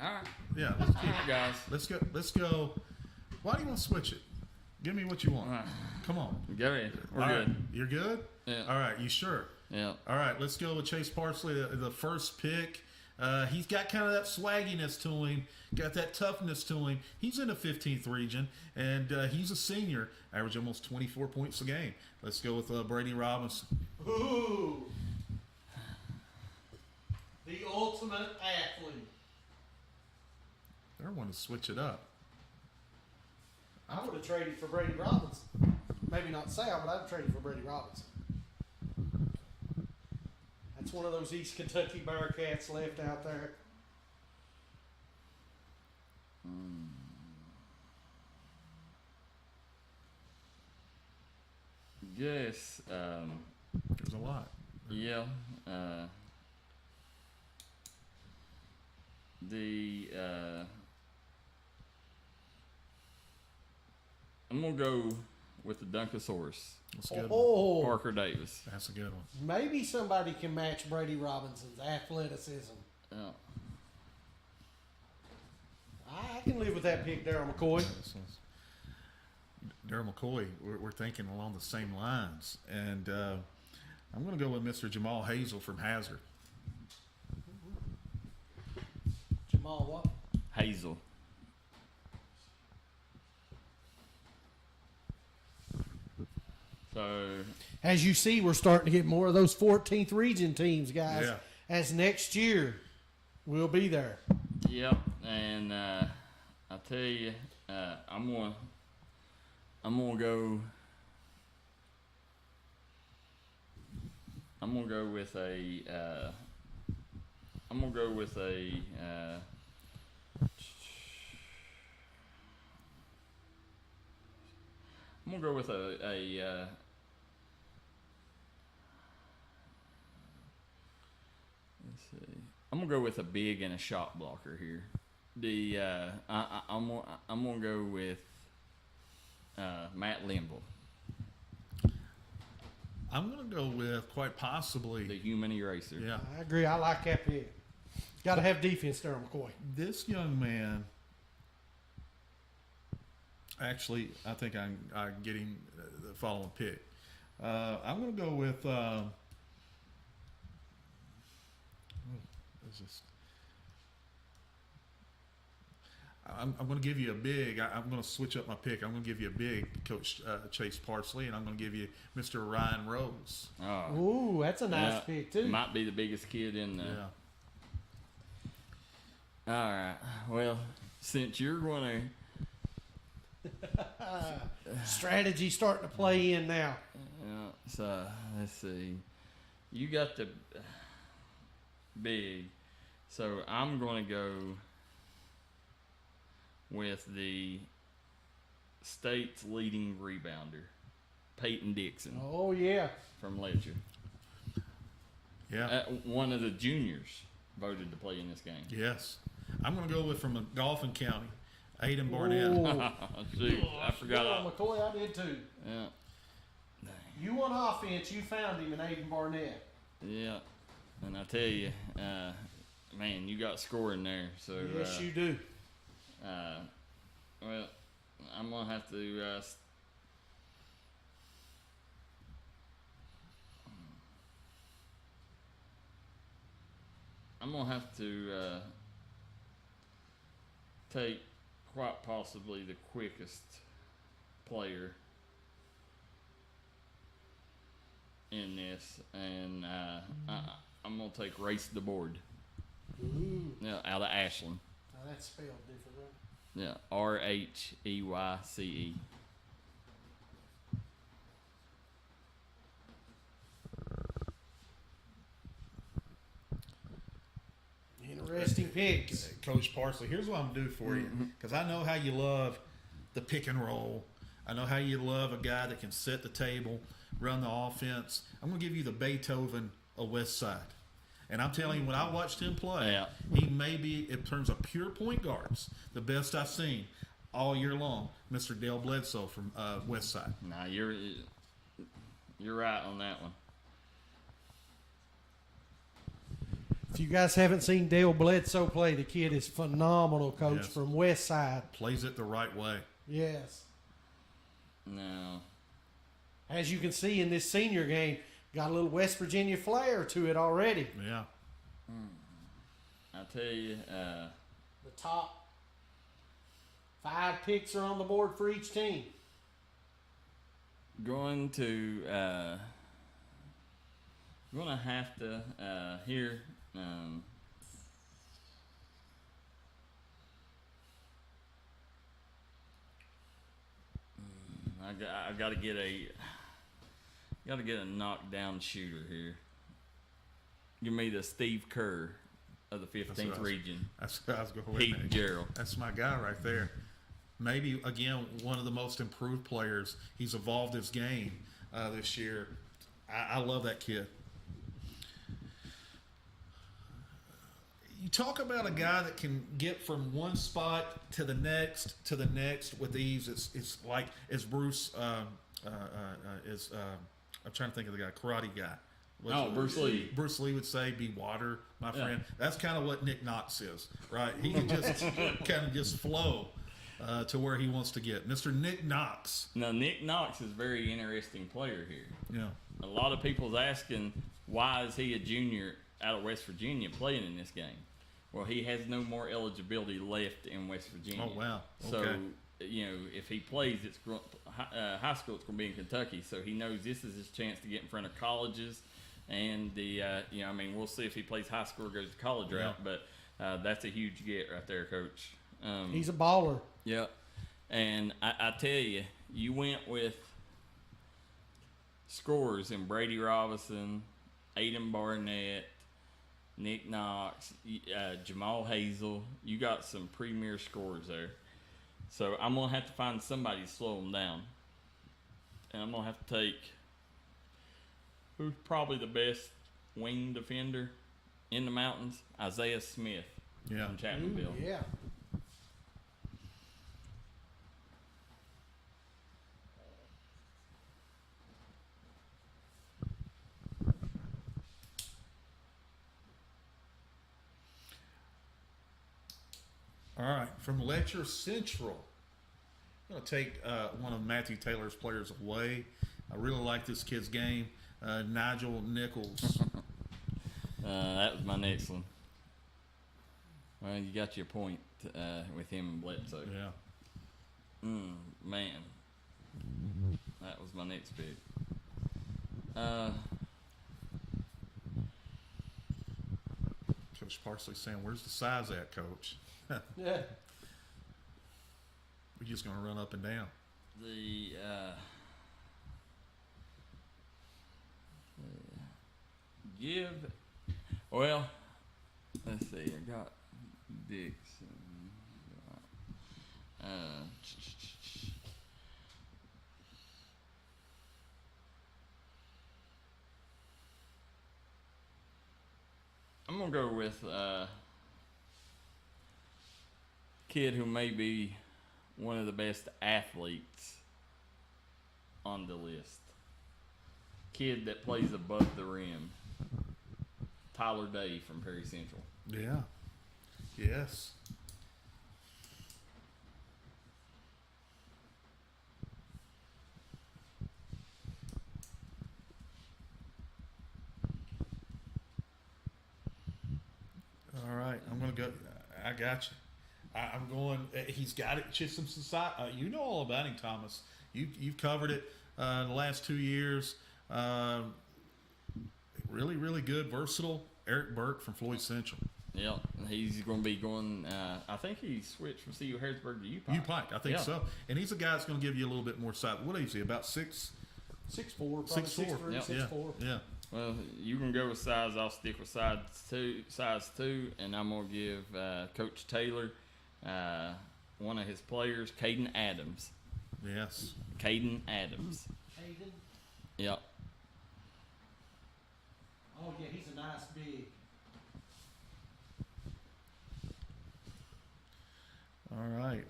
[SPEAKER 2] right.
[SPEAKER 3] Yeah.
[SPEAKER 2] All right, guys.
[SPEAKER 3] Let's go. Why do you want to switch it? Give me what you want. Come on.
[SPEAKER 2] Go ahead. We're
[SPEAKER 3] All
[SPEAKER 2] good.
[SPEAKER 3] right. You're good?
[SPEAKER 2] Yeah.
[SPEAKER 3] All right. You sure?
[SPEAKER 2] Yeah.
[SPEAKER 3] All right. Let's go with Chase Parsley, the first pick. He's got kind of that swagginess to him, got that toughness to him. He's in the 15th region, and he's a senior, average almost 24 points a game. Let's go with Brady Robinson.
[SPEAKER 1] Ooh. The ultimate athlete.
[SPEAKER 3] They're wanting to switch it up.
[SPEAKER 1] I would have traded for Brady Robinson. Maybe not Sal, but I'd have traded for Brady Robinson. That's one of those East Kentucky Bearcats left out there.
[SPEAKER 2] Yes.
[SPEAKER 3] There's a lot.
[SPEAKER 2] Yeah. I'm gonna go with the Dunkosaurus.
[SPEAKER 3] That's a good
[SPEAKER 1] Oh.
[SPEAKER 3] one.
[SPEAKER 2] Parker Davis.
[SPEAKER 3] That's a good one.
[SPEAKER 1] Maybe somebody can match Brady Robinson's athleticism.
[SPEAKER 2] Yeah.
[SPEAKER 1] I can live with that pick, Darryl McCoy.
[SPEAKER 3] Darryl McCoy, we're thinking along the same lines. And I'm going to go with Mr. Jamal Hazel from Hazard.
[SPEAKER 1] Jamal what?
[SPEAKER 2] Hazel. So,
[SPEAKER 1] as you see, we're starting to get more of those 14th region teams, guys.
[SPEAKER 3] Yeah.
[SPEAKER 1] As next year, we'll be there.
[SPEAKER 2] Yep, and I'll tell you, I'm gonna go. I'm gonna go with a. I'm gonna go with a. I'm gonna go with a let's see. I'm gonna go with a big and a shot blocker here. I'm gonna go with Matt Limble.
[SPEAKER 3] I'm going to go with quite possibly
[SPEAKER 2] the human eraser.
[SPEAKER 3] Yeah,
[SPEAKER 1] I agree. I like that pick. Got to have defense, Darryl McCoy.
[SPEAKER 3] This young man. Actually, I think I'm getting the following pick. I'm going to go with. I'm going to give you a big. I'm going to switch up my pick. I'm going to give you a big, Coach Chase Parsley, and I'm going to give you Mr. Ryan Rose.
[SPEAKER 2] Oh,
[SPEAKER 1] ooh, that's a nice pick too.
[SPEAKER 2] Might be the biggest kid in the.
[SPEAKER 3] Yeah.
[SPEAKER 2] All right. Well, since you're going
[SPEAKER 1] to strategy starting to play in now.
[SPEAKER 2] Yeah. So let's see. You got the big. So I'm going to go with the state's leading rebounder, Peyton Dixon.
[SPEAKER 1] Oh, yeah.
[SPEAKER 2] From Letcher.
[SPEAKER 3] Yeah.
[SPEAKER 2] One of the juniors voted to play in this game.
[SPEAKER 3] Yes. I'm going to go with from Dauphin County, Aiden Barnett.
[SPEAKER 2] Shoot, I forgot.
[SPEAKER 1] McCoy, I did too.
[SPEAKER 2] Yeah.
[SPEAKER 1] You want offense, you found him in Aiden Barnett.
[SPEAKER 2] Yeah. And I tell you, man, you got scoring there. So
[SPEAKER 1] yes, you do.
[SPEAKER 2] Well, I'm gonna have to. I'm gonna have to take quite possibly the quickest player in this, and I'm gonna take Race the Board.
[SPEAKER 1] Ooh.
[SPEAKER 2] Yeah, out of Ashland.
[SPEAKER 1] Now that's spelled different, right?
[SPEAKER 2] Yeah, RHEYCE.
[SPEAKER 1] Interesting picks.
[SPEAKER 3] Coach Parsley, here's what I'm going to do for you. Because I know how you love the pick and roll. I know how you love a guy that can set the table, run the offense. I'm going to give you the Beethoven of West Side. And I'm telling you, when I watched him play, he may be, in terms of pure point guards, the best I've seen all year long. Mr. Dale Bledsoe from West Side.
[SPEAKER 2] Nah, you're right on that one.
[SPEAKER 1] If you guys haven't seen Dale Bledsoe play, the kid is phenomenal, Coach,
[SPEAKER 3] Yes.
[SPEAKER 1] from West Side.
[SPEAKER 3] Plays it the right way.
[SPEAKER 1] Yes.
[SPEAKER 2] No.
[SPEAKER 1] As you can see in this senior game, got a little West Virginia flair to it already.
[SPEAKER 3] Yeah.
[SPEAKER 2] I tell you,
[SPEAKER 1] the top 5 picks are on the board for each team.
[SPEAKER 2] Going to have to here. I got to get a knockdown shooter here. Give me the Steve Kerr of the 15th region.
[SPEAKER 3] That's what I was going
[SPEAKER 2] Pete Gerald.
[SPEAKER 3] That's my guy right there. Maybe, again, one of the most improved players. He's evolved his game this year. I love that kid. you talk about a guy that can get from one spot to the next with ease. It's like as Bruce I'm trying to think of the guy, karate guy.
[SPEAKER 2] Bruce Lee.
[SPEAKER 3] Bruce Lee would say, "Be water, my friend." That's kind of what Nick Knox is, right? He can just kind of just flow to where he wants to get. Mr. Nick Knox.
[SPEAKER 2] Now, Nick Knox is a very interesting player here.
[SPEAKER 3] Yeah.
[SPEAKER 2] A lot of people's asking, why is he a junior out of West Virginia playing in this game? Well, he has no more eligibility left in West Virginia.
[SPEAKER 3] Oh, wow. Okay.
[SPEAKER 2] So, if he plays, it's high school, it's going to be in Kentucky. So he knows this is his chance to get in front of colleges. And we'll see if he plays high school or goes to college route. But that's a huge get right there, Coach.
[SPEAKER 1] He's a baller.
[SPEAKER 2] Yeah. And I tell you, you went with scores in Brady Robinson, Aiden Barnett, Nick Knox, Jamal Hazel. You got some premier scores there. So I'm going to have to find somebody to slow them down. And I'm going to have to take who's probably the best wing defender in the mountains? Isaiah Smith from Chapmanville.
[SPEAKER 1] Yeah.
[SPEAKER 3] All right, from Letcher Central, I'm going to take one of Matthew Taylor's players away. I really like this kid's game, Nigel Nichols.
[SPEAKER 2] That was my next one. Well, you got your point with him and Bledsoe.
[SPEAKER 3] Yeah.
[SPEAKER 2] Man, that was my next pick.
[SPEAKER 3] Coach Parsley saying, "Where's the size at, Coach?"
[SPEAKER 1] Yeah.
[SPEAKER 3] We're just going to run up and down.
[SPEAKER 2] Let's see. I got Dixon. I'm gonna go with kid who may be one of the best athletes on the list. Kid that plays above the rim. Tyler Day from Perry Central.
[SPEAKER 3] Yeah. Yes. All right, I'm going to go. I got you. I'm going. He's got it. Chisholm Society. You know all about him, Thomas. You've covered it the last 2 years. Really, really good, versatile. Eric Burke from Floyd Central.
[SPEAKER 2] Yeah, he's going to be going. I think he switched from CU Harrisburg to UPike.
[SPEAKER 3] UPike, I think so. And he's a guy that's going to give you a little bit more size. What is he? About 6'4",
[SPEAKER 1] 6'4".
[SPEAKER 3] Yeah.
[SPEAKER 1] 6'4".
[SPEAKER 3] Yeah.
[SPEAKER 2] Well, you can go with size. I'll stick with size two, and I'm gonna give Coach Taylor one of his players, Caden Adams.
[SPEAKER 3] Yes.
[SPEAKER 2] Caden Adams.
[SPEAKER 1] Caden?
[SPEAKER 2] Yep.
[SPEAKER 1] Oh, yeah, he's a nice big.
[SPEAKER 3] All right.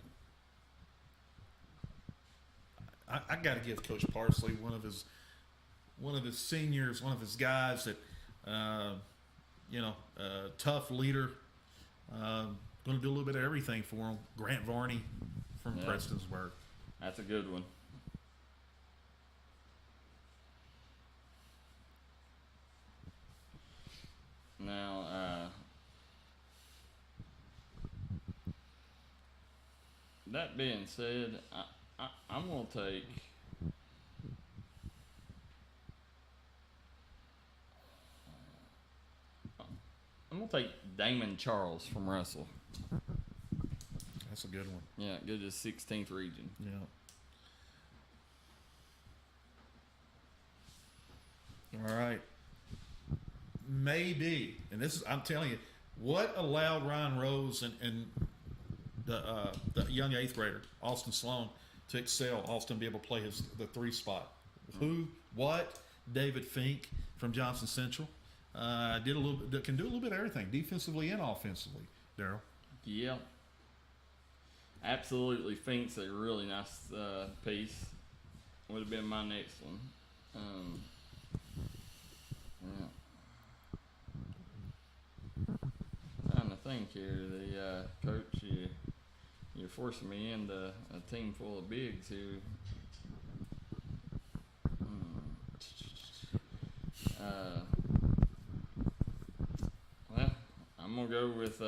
[SPEAKER 3] I got to give Coach Parsley one of his seniors, one of his guys that, tough leader. Going to do a little bit of everything for him. Grant Varney from Prestonsburg.
[SPEAKER 2] That's a good one. Now, that being said, I'm going to take Damon Charles from Russell.
[SPEAKER 3] That's a good one.
[SPEAKER 2] Yeah, go to the 16th region.
[SPEAKER 3] Yeah. All right. Maybe, and this is, I'm telling you, what allowed Ryan Rose and the young 8th grader, Austin Sloan, to excel. Austin be able to play the 3 spot. Who, what? David Fink from Johnson Central. Did a little, can do a little bit of everything, defensively and offensively. Darryl.
[SPEAKER 2] Yeah. Absolutely thinks a really nice piece. Would have been my next one. Yeah. Trying to think here, the coach, you're forcing me into a team full of bigs who. Well, I'm gonna go with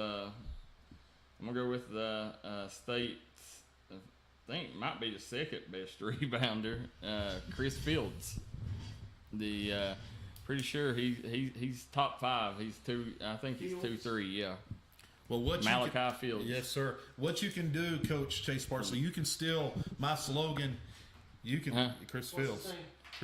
[SPEAKER 2] the state's. I think it might be the second best rebounder, Chris Fields. The pretty sure he's top 5. He's I think he's 2-3. Yeah.
[SPEAKER 3] Well, what
[SPEAKER 2] Malachi Fields.
[SPEAKER 3] Yes, sir. What you can do, Coach Chase Parsley, you can steal my slogan. You can Chris Fields.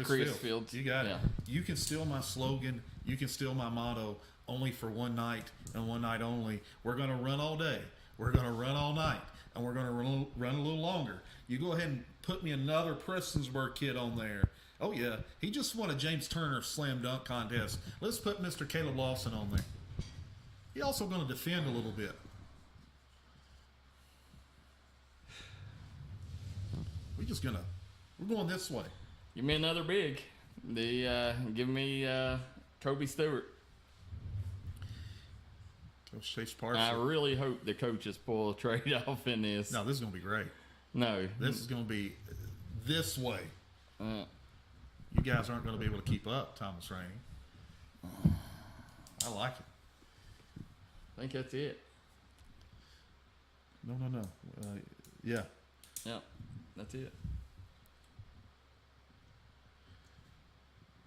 [SPEAKER 2] Chris Fields.
[SPEAKER 3] You got it. You can steal my slogan. You can steal my motto. Only for one night and one night only. We're going to run all day. We're going to run all night, and we're going to run a little longer. You go ahead and put me another Prestonsburg kid on there. Oh, yeah. He just won a James Turner slam dunk contest. Let's put Mr. Caleb Lawson on there. He's also going to defend a little bit. We're going this way.
[SPEAKER 2] Give me another big. Give me Kobe Stewart.
[SPEAKER 3] Coach Chase Parsley.
[SPEAKER 2] I really hope the coaches pull a trade off in this.
[SPEAKER 3] No, this is going to be great.
[SPEAKER 2] No.
[SPEAKER 3] This is going to be this way. You guys aren't going to be able to keep up, Thomas Rainey. I like it.
[SPEAKER 2] I think that's it.
[SPEAKER 3] No. Yeah.
[SPEAKER 2] Yeah, that's it.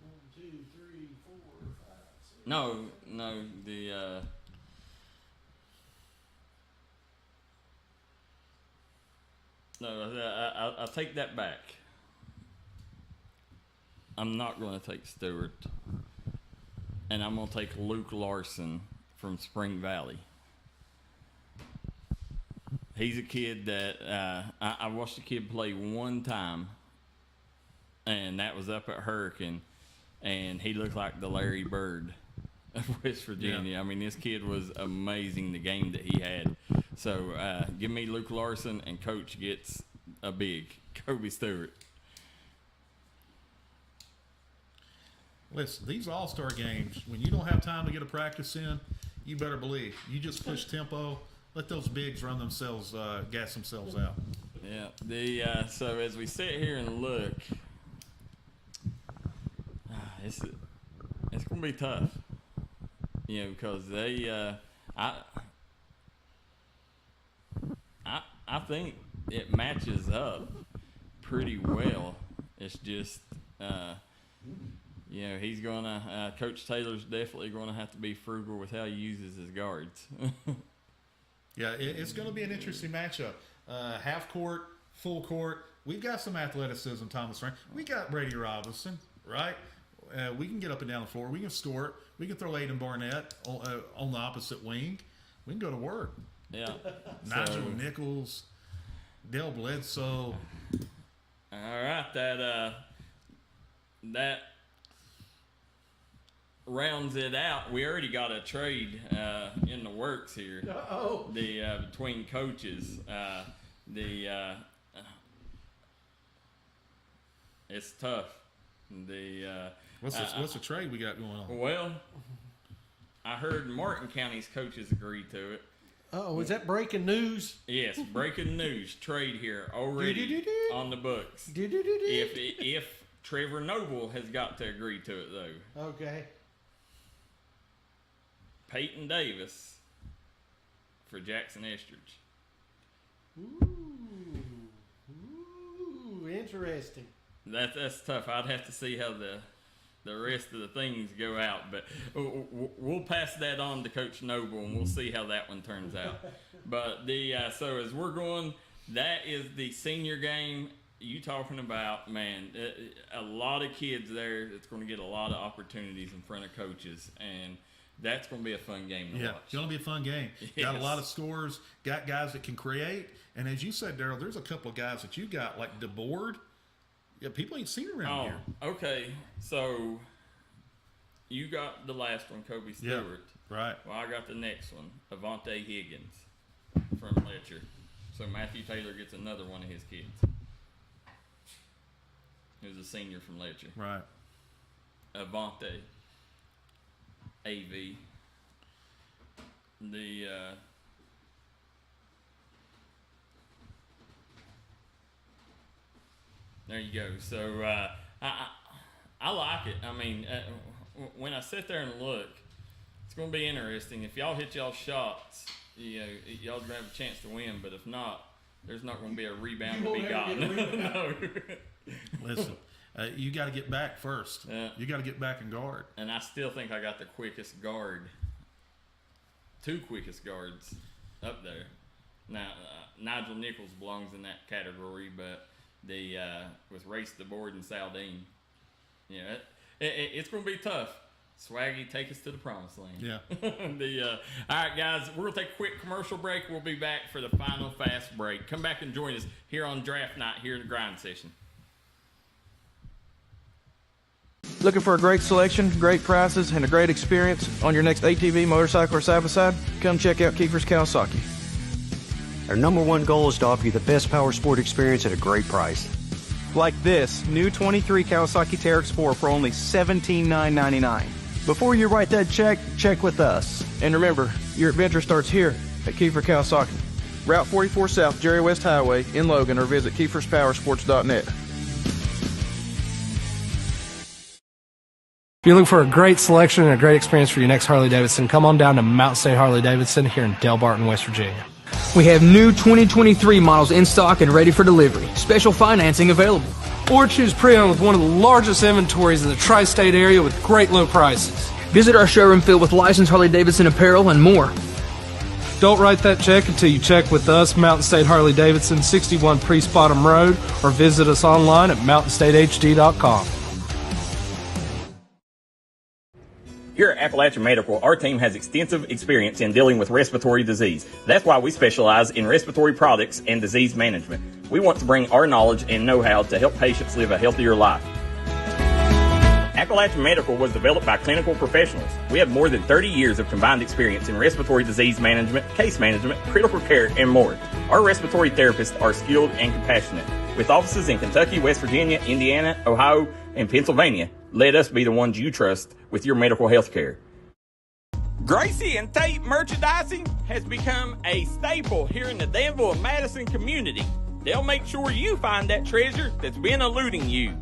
[SPEAKER 1] 1, 2, 3, 4, 5, 6.
[SPEAKER 2] No, I'll take that back. I'm not going to take Stewart, and I'm going to take Luke Larson from Spring Valley. He's a kid that I watched the kid play one time, and that was up at Hurricane, and he looked like the Larry Bird of West Virginia. Yeah. I mean, this kid was amazing, the game that he had. So give me Luke Larson, and Coach gets a big, Kobe Stewart.
[SPEAKER 3] Listen, these all-star games, when you don't have time to get a practice in, you better believe. You just push tempo, let those bigs run themselves, gas themselves out.
[SPEAKER 2] Yeah. So as we sit here and look, it's going to be tough. You know, because they, I think it matches up pretty well. It's just, you know, he's going to, Coach Taylor's definitely going to have to be frugal with how he uses his guards.
[SPEAKER 3] Yeah, it's going to be an interesting matchup. Half court, full court. We've got some athleticism, Thomas Rain. We got Brady Robinson, right? We can get up and down the floor. We can score it. We can throw Aiden Barnett on the opposite wing. We can go to work.
[SPEAKER 2] Yeah.
[SPEAKER 3] Nigel Nichols, Dale Bledsoe.
[SPEAKER 2] All right, that rounds it out. We already got a trade in the works here.
[SPEAKER 1] Uh-oh.
[SPEAKER 2] Between coaches. It's tough.
[SPEAKER 3] What's the trade we got going on?
[SPEAKER 2] Well, I heard Martin County's coaches agreed to it.
[SPEAKER 1] Oh, is that breaking news?
[SPEAKER 2] Yes, breaking news. Trade here already on the books. If Trevor Noble has got to agree to it, though.
[SPEAKER 1] Okay.
[SPEAKER 2] Peyton Davis for Jackson Estridge.
[SPEAKER 1] Ooh, interesting.
[SPEAKER 2] That's tough. I'd have to see how the rest of the things go out, but we'll pass that on to Coach Noble, and we'll see how that one turns out. But so as we're going, that is the senior game. You talking about, man, a lot of kids there that's going to get a lot of opportunities in front of coaches, and that's going to be a fun game to watch.
[SPEAKER 3] It's going to be a fun game.
[SPEAKER 2] Yes.
[SPEAKER 3] Got a lot of scores, got guys that can create, and as you said, Darryl, there's a couple of guys that you got, like DeBoard. Yeah, people ain't seen around here.
[SPEAKER 2] Okay. So, you got the last one, Kobe Stewart.
[SPEAKER 3] Right.
[SPEAKER 2] Well, I got the next one, Avante Higgins from Letcher. So Matthew Taylor gets another one of his kids. Who's a senior from Letcher.
[SPEAKER 3] Right.
[SPEAKER 2] Avante. AV. There you go. So I like it. I mean, when I sit there and look, it's going to be interesting. If y'all hit y'all shots, y'all gonna have a chance to win. But if not, there's not going to be a rebound to be gotten. No.
[SPEAKER 3] Listen, you got to get back first. You got to get back and guard.
[SPEAKER 2] And I still think I got the quickest guard. 2 quickest guards up there. Now, Nigel Nichols belongs in that category, but with Race DeBoard and Saldine, it's going to be tough. Swaggy, take us to the promised land.
[SPEAKER 3] Yeah.
[SPEAKER 2] All right, guys, we're going to take a quick commercial break. We'll be back for the final fast break. Come back and join us here on Draft Night, here at the Grind Session.
[SPEAKER 4] Looking for a great selection, great prices, and a great experience on your next ATV, motorcycle, or side-by-side? Come check out Keefer's Kawasaki.
[SPEAKER 5] Our #1 goal is to offer you the best power sport experience at a great price.
[SPEAKER 4] Like this new 23 Kawasaki Teryx 4 for only $17,999. Before you write that check, check with us. And remember, your adventure starts here at Keefer Kawasaki. Route 44 South, Jerry West Highway in Logan, or visit KeefersPowersports.net.
[SPEAKER 6] If you're looking for a great selection and a great experience for your next Harley-Davidson, come on down to Mountain State Harley-Davidson here in Del Barton, West Virginia.
[SPEAKER 7] We have new 2023 models in stock and ready for delivery. Special financing available.
[SPEAKER 6] Or choose pre-owned with one of the largest inventories in the tri-state area with great low prices.
[SPEAKER 7] Visit our showroom filled with licensed Harley-Davidson apparel and more.
[SPEAKER 6] Don't write that check until you check with us, Mountain State Harley-Davidson, 61 Priest Bottom Road, or visit us online at mountainstatehd.com.
[SPEAKER 10] Here at Appalachian Medical, our team has extensive experience in dealing with respiratory disease. That's why we specialize in respiratory products and disease management. We want to bring our knowledge and know-how to help patients live a healthier life. Appalachian Medical was developed by clinical professionals. We have more than 30 years of combined experience in respiratory disease management, case management, critical care, and more. Our respiratory therapists are skilled and compassionate. With offices in Kentucky, West Virginia, Indiana, Ohio, and Pennsylvania, let us be the ones you trust with your medical health care. Gracie and Tate merchandising has become a staple here in the Danville and Madison community. They'll make sure you find that treasure that's been eluding you.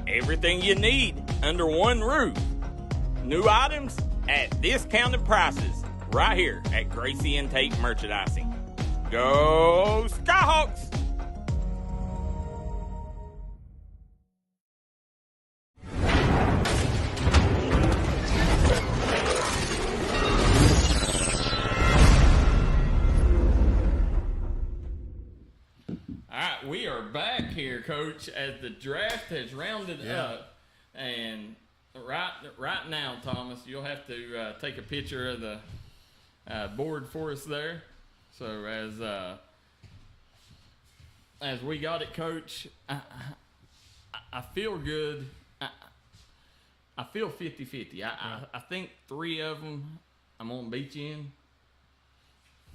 [SPEAKER 10] Everything you need under one roof. New items at discounted prices right here at Gracie and Tate Merchandising. Go Skyhawks!
[SPEAKER 2] All right, we are back here, Coach, as the draft has rounded up. And right now, Thomas, you'll have to take a picture of the board for us there. So as we got it, Coach, I feel good. I feel 50-50. I think 3 of them I'm going to beat you in.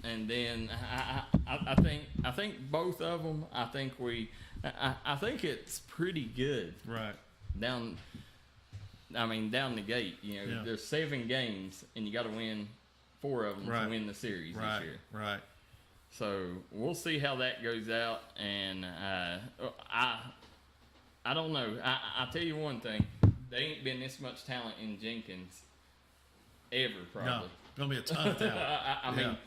[SPEAKER 2] And then I think both of them. I think it's pretty good.
[SPEAKER 3] Right.
[SPEAKER 2] Down the gate. There's 7 games, and you got to win 4 of them to win the series this year.
[SPEAKER 3] Right.
[SPEAKER 2] So we'll see how that goes out. And I don't know. I'll tell you one thing. There ain't been this much talent in Jenkins ever, probably.
[SPEAKER 3] No, gonna be a ton of talent.
[SPEAKER 2] I mean.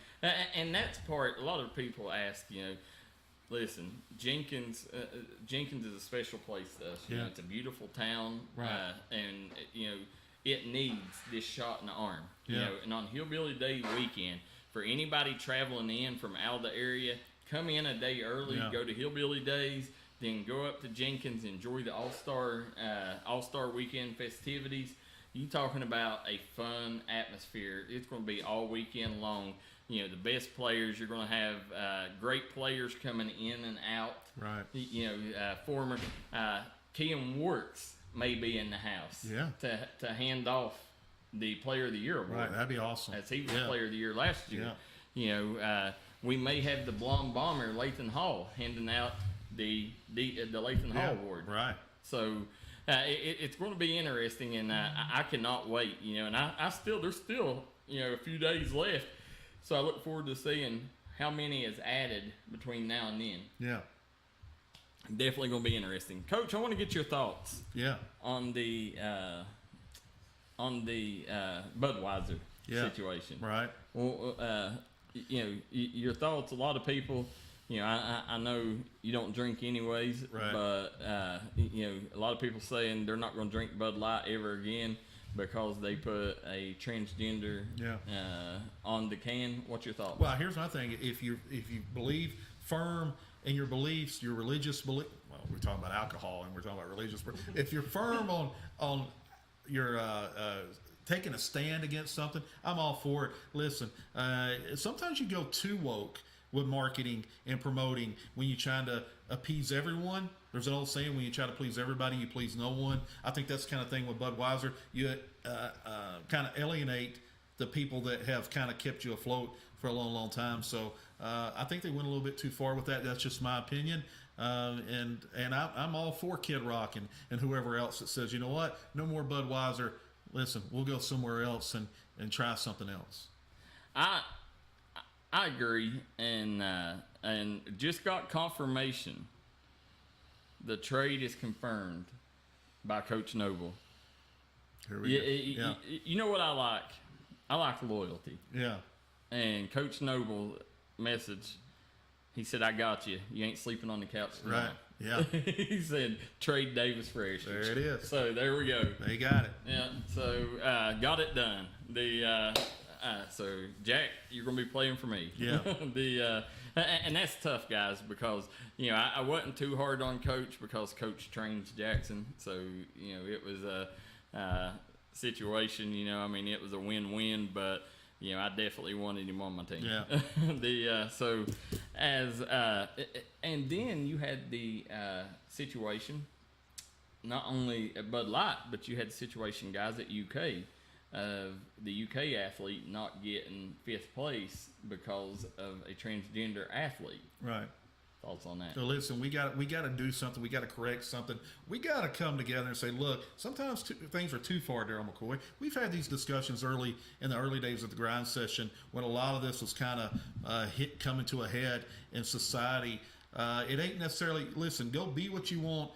[SPEAKER 2] And that's part. A lot of people ask, listen, Jenkins is a special place to us. It's a beautiful town, and it needs this shot in the arm. And on Hillbilly Day weekend, for anybody traveling in from out of the area, come in a day early, go to Hillbilly Days, then go up to Jenkins, enjoy the All Star weekend festivities. You talking about a fun atmosphere? It's going to be all weekend long. The best players. You're going to have great players coming in and out.
[SPEAKER 3] Right.
[SPEAKER 2] Former Kean Works may be in the house.
[SPEAKER 3] Yeah.
[SPEAKER 2] To hand off the Player of the Year award.
[SPEAKER 3] Right, that'd be awesome.
[SPEAKER 2] As he was Player of the Year last year. You know, we may have the blonde bomber, Lathan Hall, handing out the Lathan Hall award.
[SPEAKER 3] Right.
[SPEAKER 2] So it's going to be interesting, and I cannot wait. You know, and there's still a few days left, so I look forward to seeing how many is added between now and then.
[SPEAKER 3] Yeah.
[SPEAKER 2] Definitely going to be interesting. Coach, I want to get your thoughts.
[SPEAKER 3] Yeah.
[SPEAKER 2] On the Budweiser situation.
[SPEAKER 3] Right.
[SPEAKER 2] Well, your thoughts. A lot of people, I know you don't drink anyways,
[SPEAKER 3] right.
[SPEAKER 2] But a lot of people saying they're not going to drink Bud Light ever again because they put a transgender on the can. What's your thoughts?
[SPEAKER 3] Well, here's my thing. If you believe firm in your beliefs, your religious belief. Well, we're talking about alcohol and we're talking about religious. If you're firm on your taking a stand against something, I'm all for it. Listen, sometimes you go too woke with marketing and promoting when you're trying to appease everyone. There's an old saying, when you try to please everybody, you please no one. I think that's the kind of thing with Budweiser. You kind of alienate the people that have kind of kept you afloat for a long, long time. So I think they went a little bit too far with that. That's just my opinion. And I'm all for Kid Rock and whoever else that says, you know what, no more Budweiser. Listen, we'll go somewhere else and try something else.
[SPEAKER 2] I agree, and just got confirmation. The trade is confirmed by Coach Noble.
[SPEAKER 3] Here we go.
[SPEAKER 2] You know what I like? I like loyalty.
[SPEAKER 3] Yeah.
[SPEAKER 2] And Coach Noble message, he said, "I got you. You ain't sleeping on the couch tonight."
[SPEAKER 3] Right. Yeah.
[SPEAKER 2] He said, "Trade Davis for Asher."
[SPEAKER 3] There it is.
[SPEAKER 2] So there we go.
[SPEAKER 3] They got it.
[SPEAKER 2] Yeah. So got it done. So Jack, you're gonna be playing for me.
[SPEAKER 3] Yeah.
[SPEAKER 2] And that's tough, guys, because I wasn't too hard on Coach because Coach trains Jackson. So it was a situation. I mean, it was a win-win, but I definitely wanted him on my team.
[SPEAKER 3] Yeah.
[SPEAKER 2] So as and then you had the situation, not only at Bud Light, but you had the situation, guys, at UK. The UK athlete not getting 5th place because of a transgender athlete.
[SPEAKER 3] Right.
[SPEAKER 2] Thoughts on that?
[SPEAKER 3] So listen, we got to do something. We got to correct something. We got to come together and say, look, sometimes things are too far, Darryl McCoy. We've had these discussions in the early days of the grind session when a lot of this was kind of coming to a head in society. It ain't necessarily, listen, go be what you want.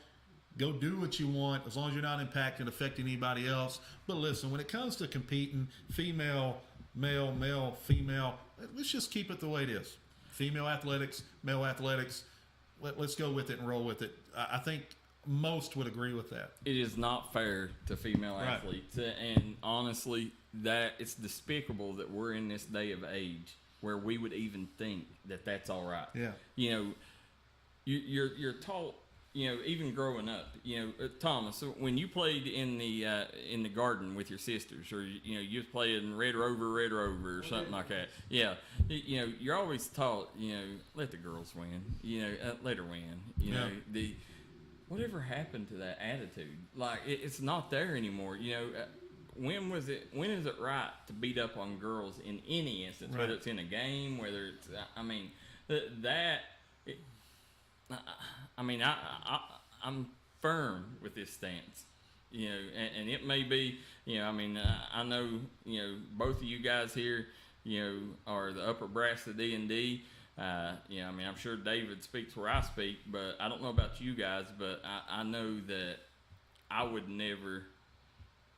[SPEAKER 3] Go do what you want as long as you're not impacting, affecting anybody else. But listen, when it comes to competing, female, male, male, female, let's just keep it the way it is. Female athletics, male athletics, let's go with it and roll with it. I think most would agree with that.
[SPEAKER 2] It is not fair to female athletes. And honestly, that it's despicable that we're in this day of age where we would even think that that's all right.
[SPEAKER 3] Yeah.
[SPEAKER 2] You're taught, even growing up, Thomas, when you played in the garden with your sisters, or you was playing Red Rover or something like that. Yeah, you're always taught, let the girls win, let her win. Whatever happened to that attitude? Like it's not there anymore. When is it right to beat up on girls in any instance, whether it's in a game, whether it's I'm firm with this stance, and it may be, I know, both of you guys here, are the upper brass of D&D. I'm sure David speaks where I speak, but I don't know about you guys, but I know that I would never,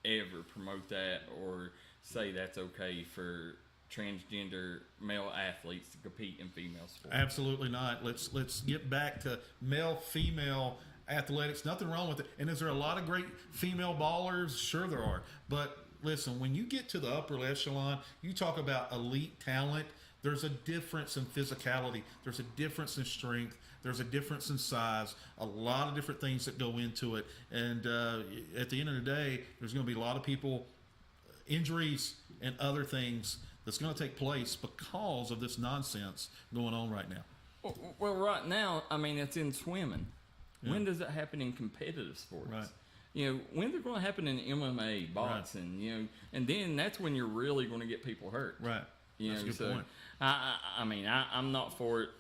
[SPEAKER 2] ever promote that or say that's okay for transgender male athletes to compete in female sports.
[SPEAKER 3] Absolutely not. Let's get back to male, female athletics. Nothing wrong with it. And is there a lot of great female ballers? Sure there are. But listen, when you get to the upper echelon, you talk about elite talent. There's a difference in physicality. There's a difference in strength. There's a difference in size. A lot of different things that go into it. And at the end of the day, there's going to be a lot of people, injuries and other things that's going to take place because of this nonsense going on right now.
[SPEAKER 2] Well, right now, it's in swimming. Yeah. When does it happen in competitive sports?
[SPEAKER 3] Right.
[SPEAKER 2] when they're going to happen in MMA, boxing, and then that's when you're really going to get people hurt.
[SPEAKER 3] Right. That's a good point.
[SPEAKER 2] I'm not for it.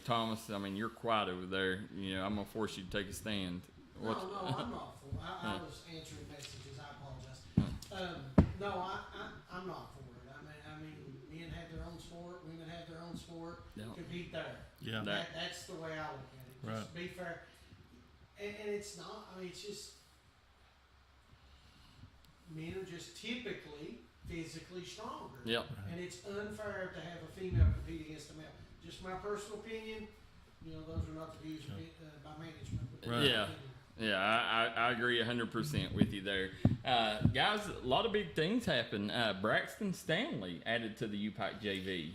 [SPEAKER 2] Thomas, you're quiet over there. I'm going to force you to take a stand.
[SPEAKER 1] No, I'm not for it. I was answering messages. I apologize. No, I'm not for it. I mean, men have their own sport. Women have their own sport.
[SPEAKER 2] Yeah.
[SPEAKER 1] Compete there.
[SPEAKER 3] Yeah.
[SPEAKER 1] That's the way I look at it. Just be fair. And it's not. It's just men are just typically physically stronger.
[SPEAKER 2] Yep.
[SPEAKER 1] And it's unfair to have a female compete against a male. Just my personal opinion. Those are not the views by management. But
[SPEAKER 2] Yeah. Yeah, I agree 100% with you there. Guys, a lot of big things happen. Braxton Stanley added to the UPike JV.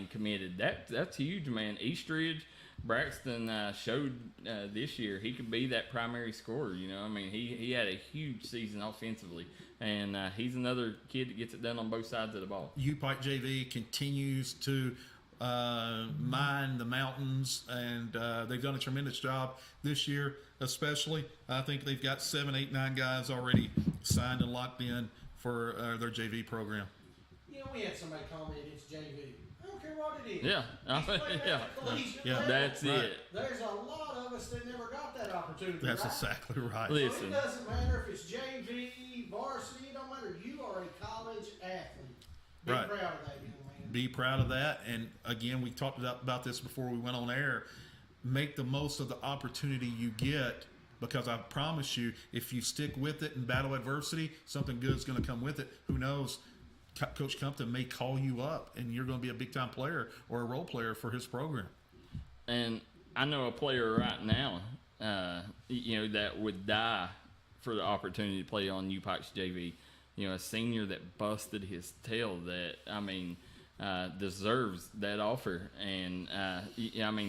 [SPEAKER 2] Committed. That's huge, man. Eastridge, Braxton showed this year he could be that primary scorer. He had a huge season offensively, and he's another kid that gets it done on both sides of the ball.
[SPEAKER 3] UPike JV continues to mine the mountains, and they've done a tremendous job this year, especially. I think they've got 7, 8, 9 guys already signed and locked in for their JV program.
[SPEAKER 1] We had somebody comment it's JV. I don't care what it is.
[SPEAKER 2] Yeah, that's
[SPEAKER 1] right.
[SPEAKER 2] it.
[SPEAKER 1] There's a lot of us that never got that opportunity.
[SPEAKER 3] That's
[SPEAKER 1] right?
[SPEAKER 3] exactly right.
[SPEAKER 2] Listen,
[SPEAKER 1] so it doesn't matter if it's JV, varsity. It don't matter. You are a college athlete. Be proud of that, young man.
[SPEAKER 3] Be proud of that. And again, we talked about this before we went on air. Make the most of the opportunity you get, because I promise you, if you stick with it and battle adversity, something good's going to come with it. Who knows? Coach Compton may call you up, and you're going to be a big-time player or a role player for his program.
[SPEAKER 2] And I know a player right now, that would die for the opportunity to play on UPike's JV. A senior that busted his tail that, deserves that offer. And,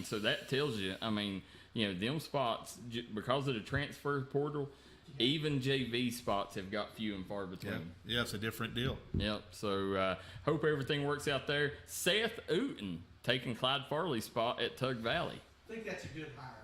[SPEAKER 2] so that tells you, them spots, because of the transfer portal, even JV spots have got few and far between.
[SPEAKER 3] Yeah, it's a different deal.
[SPEAKER 2] Yep. So hope everything works out there. Seth Ooten taking Clyde Farley's spot at Tug Valley.
[SPEAKER 1] I think that's a good hire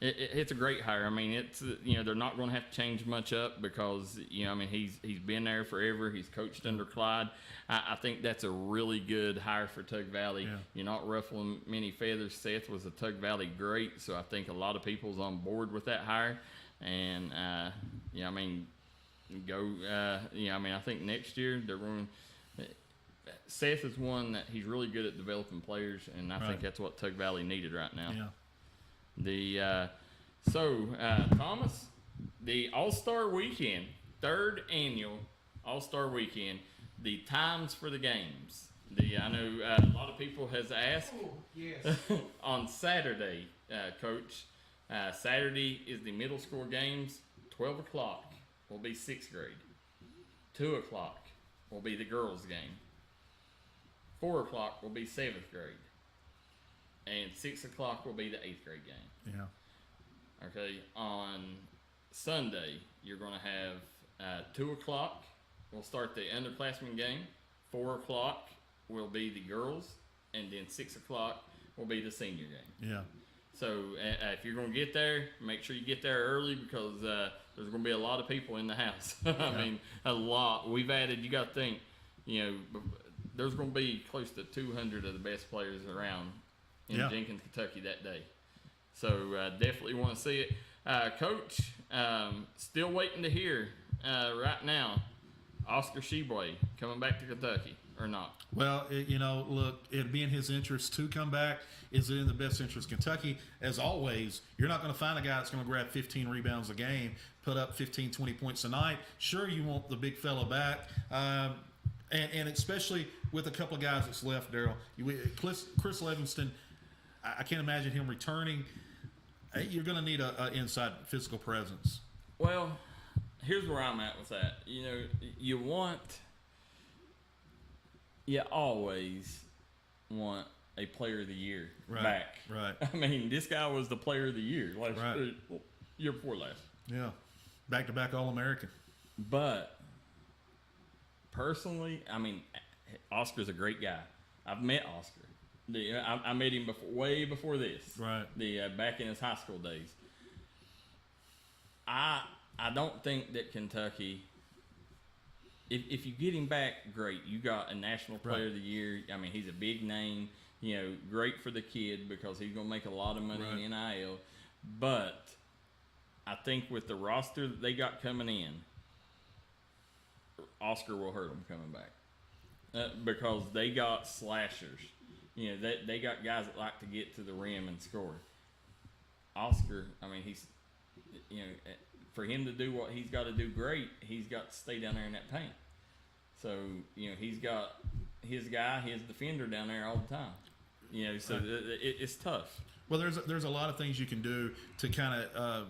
[SPEAKER 1] now.
[SPEAKER 2] It's a great hire. It's they're not going to have to change much up because he's been there forever. He's coached under Clyde. I think that's a really good hire for Tug Valley.
[SPEAKER 3] Yeah.
[SPEAKER 2] You're not ruffling many feathers. Seth was a Tug Valley great, so I think a lot of people's on board with that hire. And I think next year they're going. Seth is one that he's really good at developing players, and I think that's what Tug Valley needed right now.
[SPEAKER 3] Yeah.
[SPEAKER 2] Thomas, the All Star Weekend, 3rd annual All Star Weekend, the times for the games. I know a lot of people has asked on Saturday, Coach. Saturday is the middle school games. 12 o'clock will be 6th grade. 2 o'clock will be the girls' game. 4 o'clock will be 7th grade. And 6 o'clock will be the 8th grade game.
[SPEAKER 3] Yeah.
[SPEAKER 2] Okay. On Sunday, you're going to have 2 o'clock. We'll start the underclassmen game. 4 o'clock will be the girls. And then 6 o'clock will be the senior game.
[SPEAKER 3] Yeah.
[SPEAKER 2] So if you're going to get there, make sure you get there early because there's going to be a lot of people in the house. A lot. We've added, you got to think, there's going to be close to 200 of the best players around in Jenkins, Kentucky that day. So definitely want to see it. Coach, still waiting to hear right now, Oscar Sheboy coming back to Kentucky or not?
[SPEAKER 3] Well, look, it'd be in his interest to come back. Is it in the best interest of Kentucky? As always, you're not going to find a guy that's going to grab 15 rebounds a game, put up 15, 20 points a night. Sure, you want the big fella back. And especially with a couple of guys that's left, Darryl. Chris Livingston, I can't imagine him returning. You're going to need an inside physical presence.
[SPEAKER 2] Well, here's where I'm at with that. You always want a player of the year back.
[SPEAKER 3] Right.
[SPEAKER 2] This guy was the player of the year year before last.
[SPEAKER 3] Yeah. Back-to-back All-American.
[SPEAKER 2] But personally, Oscar's a great guy. I've met Oscar. I met him way before this.
[SPEAKER 3] Right.
[SPEAKER 2] Back in his high school days. I I don't think that Kentucky. If you get him back, great. You got a National Player of the Year. I mean, he's a big name. Great for the kid because he's gonna make a lot of money in NIL. But I think with the roster that they got coming in, Oscar will hurt them coming back because they got slashers. They got guys that like to get to the rim and score. Oscar, I mean, he's, for him to do what he's got to do great, he's got to stay down there in that paint. So, he's got his guy, his defender down there all the time. So it's tough.
[SPEAKER 3] Well, there's a lot of things you can do to kind of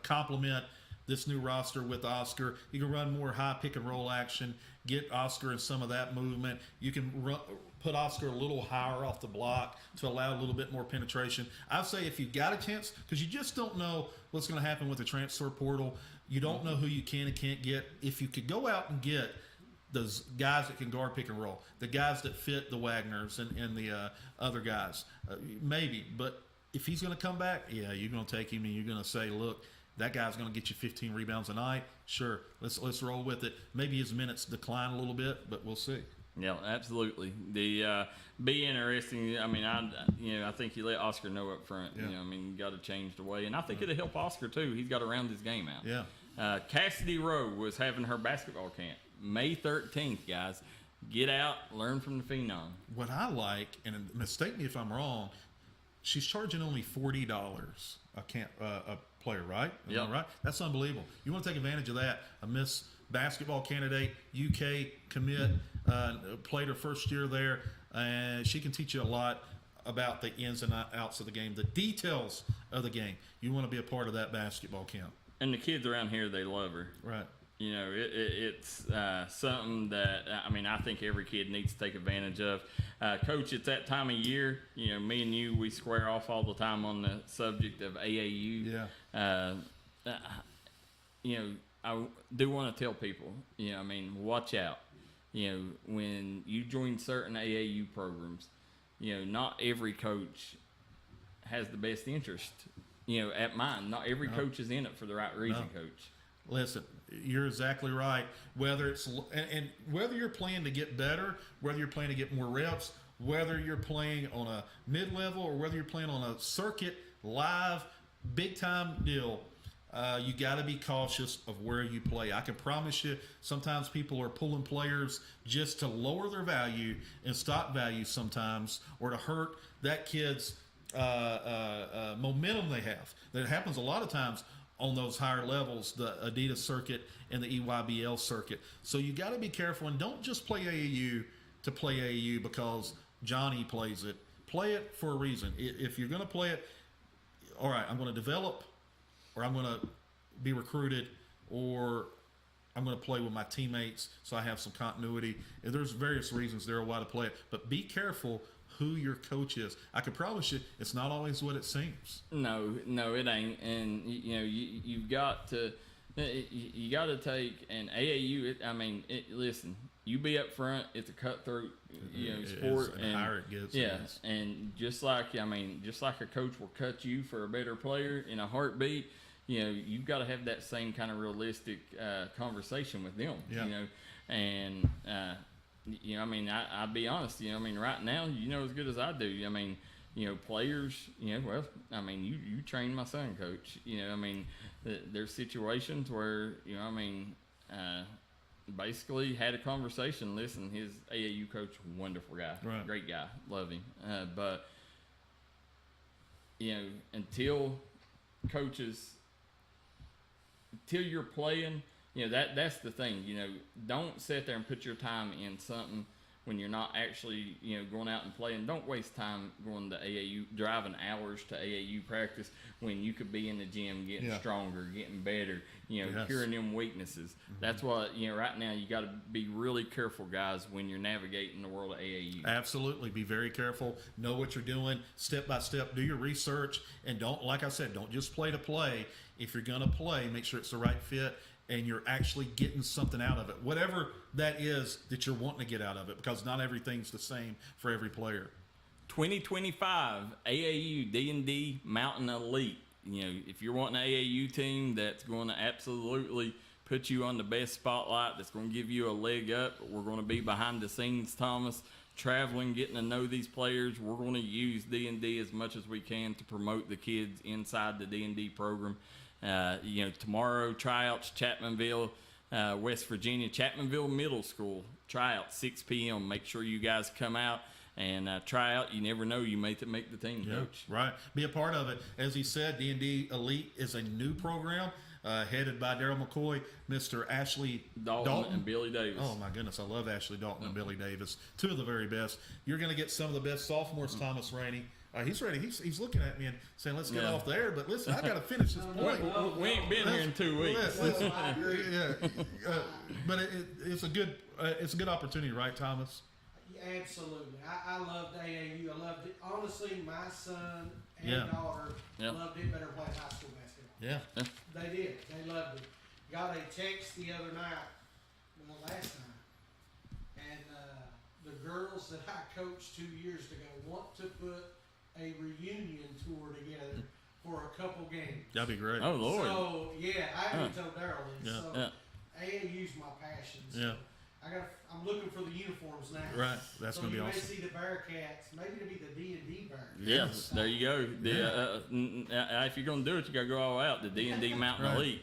[SPEAKER 3] complement this new roster with Oscar. You can run more high pick and roll action, get Oscar in some of that movement. You can put Oscar a little higher off the block to allow a little bit more penetration. I'd say if you've got a chance, because you just don't know what's going to happen with the transfer portal. You don't know who you can and can't get. If you could go out and get those guys that can guard pick and roll, the guys that fit the Wagners and the other guys, maybe. But if he's going to come back, yeah, you're going to take him and you're going to say, look, that guy's going to get you 15 rebounds a night. Sure, let's roll with it. Maybe his minutes decline a little bit, but we'll see.
[SPEAKER 2] Yeah, absolutely. The be interesting. I mean, I think you let Oscar know up front.
[SPEAKER 3] Yeah.
[SPEAKER 2] You got to change the way, and I think it'll help Oscar too. He's got to round his game out.
[SPEAKER 3] Yeah.
[SPEAKER 2] Cassidy Rowe was having her basketball camp May 13th. Guys, get out, learn from the phenom.
[SPEAKER 3] What I like, and mistake me if I'm wrong, she's charging only $40 a player, right?
[SPEAKER 2] Yeah.
[SPEAKER 3] Right. That's unbelievable. You want to take advantage of that? A Miss Basketball candidate, UK commit, played her first year there, and she can teach you a lot about the ins and outs of the game, the details of the game. You want to be a part of that basketball camp.
[SPEAKER 2] And the kids around here, they love her.
[SPEAKER 3] Right.
[SPEAKER 2] It's something that, I think every kid needs to take advantage of. Coach, it's that time of year. Me and you, we square off all the time on the subject of AAU.
[SPEAKER 3] Yeah.
[SPEAKER 2] I do want to tell people, watch out. When you join certain AAU programs, not every coach has the best interest, at mine. Not every coach is in it for the right reason, Coach.
[SPEAKER 3] Listen, you're exactly right. Whether it's and whether you're playing to get better, whether you're playing to get more reps, whether you're playing on a mid-level or whether you're playing on a circuit, live, big-time deal, you got to be cautious of where you play. I can promise you, sometimes people are pulling players just to lower their value and stock value sometimes, or to hurt that kid's momentum they have. That happens a lot of times on those higher levels, the Adidas circuit and the EYBL circuit. So you got to be careful, and don't just play AAU to play AAU because Johnny plays it. Play it for a reason. If you're going to play it, all right, I'm going to develop, or I'm going to be recruited, or I'm going to play with my teammates so I have some continuity. And there's various reasons there are why to play it. But be careful who your coach is. I can promise you it's not always what it seems.
[SPEAKER 2] No, it ain't. And, you've got to you got to take an AAU. Listen, you be up front. It's a cutthroat, sport,
[SPEAKER 3] and higher it gets.
[SPEAKER 2] Yeah, and just like a coach will cut you for a better player in a heartbeat. You've got to have that same kind of realistic conversation with them.
[SPEAKER 3] Yeah.
[SPEAKER 2] And I'll be honest. Right now, as good as I do. Players. You train my son, Coach. There's situations where basically had a conversation. Listen, his AAU coach, wonderful guy,
[SPEAKER 3] right.
[SPEAKER 2] Great guy, love him. But until coaches, until you're playing, that's the thing. Don't sit there and put your time in something when you're not actually, going out and playing. Don't waste time going to AAU, driving hours to AAU practice when you could be in the gym getting stronger, getting better, curing them weaknesses. Mm-hmm. That's what, right now you got to be really careful, guys, when you're navigating the world of AAU.
[SPEAKER 3] Absolutely. Be very careful. Know what you're doing step by step. Do your research. And don't, like I said, don't just play to play. If you're going to play, make sure it's the right fit and you're actually getting something out of it, whatever that is that you're wanting to get out of it, because not everything's the same for every player.
[SPEAKER 2] 2025 AAU D&D Mountain Elite if you're wanting an AAU team that's going to absolutely put you on the best spotlight, that's going to give you a leg up, we're going to be behind the scenes, Thomas, traveling, getting to know these players. We're going to use D&D as much as we can to promote the kids inside the D&D program. Tomorrow, tryouts, Chapmanville, West Virginia, Chapmanville Middle School, tryouts, 6 p.m. Make sure you guys come out and try out. You never know, you may make the team, Coach.
[SPEAKER 3] Right. Be a part of it. As he said, D&D Elite is a new program headed by Darryl McCoy, Mr. Ashley Dalton,
[SPEAKER 2] and Billy Davis.
[SPEAKER 3] Oh, my goodness. I love Ashley Dalton and Billy Davis. Two of the very best. You're going to get some of the best sophomores, Thomas Rainey. He's ready. He's looking at me and saying, let's get off the air. But listen, I got to finish this point.
[SPEAKER 2] We ain't been here in 2 weeks.
[SPEAKER 3] But it's a good opportunity, right, Thomas?
[SPEAKER 1] Absolutely. I loved AAU. I loved it. Honestly, my son and daughter loved it better than playing high school basketball.
[SPEAKER 3] Yeah.
[SPEAKER 1] They did. They loved it. Got a text the other night, last night, and the girls that I coached 2 years ago want to put a reunion tour together for a couple games.
[SPEAKER 3] That'd be great.
[SPEAKER 2] Oh, Lord.
[SPEAKER 1] So, I already told Darryl this. So, AAU's my passion. So I'm looking for the uniforms now.
[SPEAKER 3] Right, that's going to be awesome.
[SPEAKER 1] So you may see the Bearcats. Maybe it'll be the D&D Bearcats.
[SPEAKER 2] Yes, there you go. If you're going to do it, you got to go all out. The D&D Mountain Elite.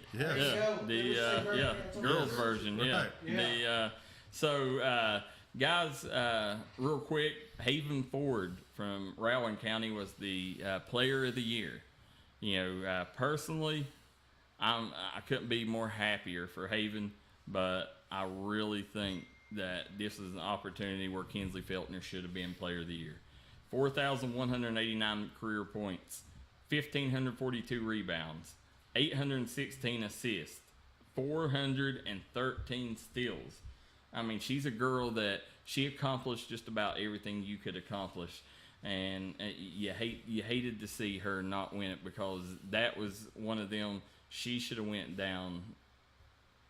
[SPEAKER 2] Girls version.
[SPEAKER 3] Right.
[SPEAKER 2] Guys, real quick, Haven Ford from Rowan County was the Player of the Year. Personally, I couldn't be more happier for Haven, but I really think that this is an opportunity where Kinsley Feltner should have been Player of the Year. 4,189 career points, 1,542 rebounds, 816 assists, 413 steals. I mean, she's a girl that she accomplished just about everything you could accomplish, and you hated to see her not win it, because that was one of them. She should have went down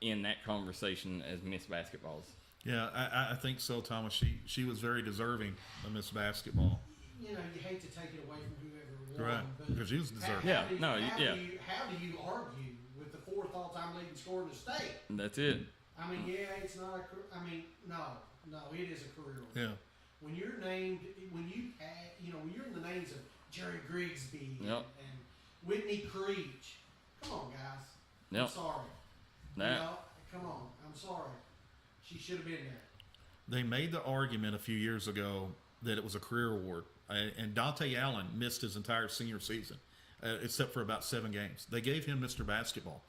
[SPEAKER 2] in that conversation as Miss Basketballs.
[SPEAKER 3] Yeah, I think so, Thomas. She was very deserving of Miss Basketball.
[SPEAKER 1] You hate to take it away from whoever won,
[SPEAKER 3] right?
[SPEAKER 1] But
[SPEAKER 3] because she was deserving.
[SPEAKER 1] How do you argue with the fourth all-time leading scorer in the state?
[SPEAKER 2] That's it.
[SPEAKER 1] I mean, it's not no, it is a career.
[SPEAKER 3] Yeah.
[SPEAKER 1] When you're named, when you're in the names of Jerry Grigsby and Whitney Creech, come on, guys. I'm sorry. Come on. I'm sorry. She should have been there.
[SPEAKER 3] They made the argument a few years ago that it was a career award, and Dante Allen missed his entire senior season, except for about 7 games. They gave him Mr. Basketball,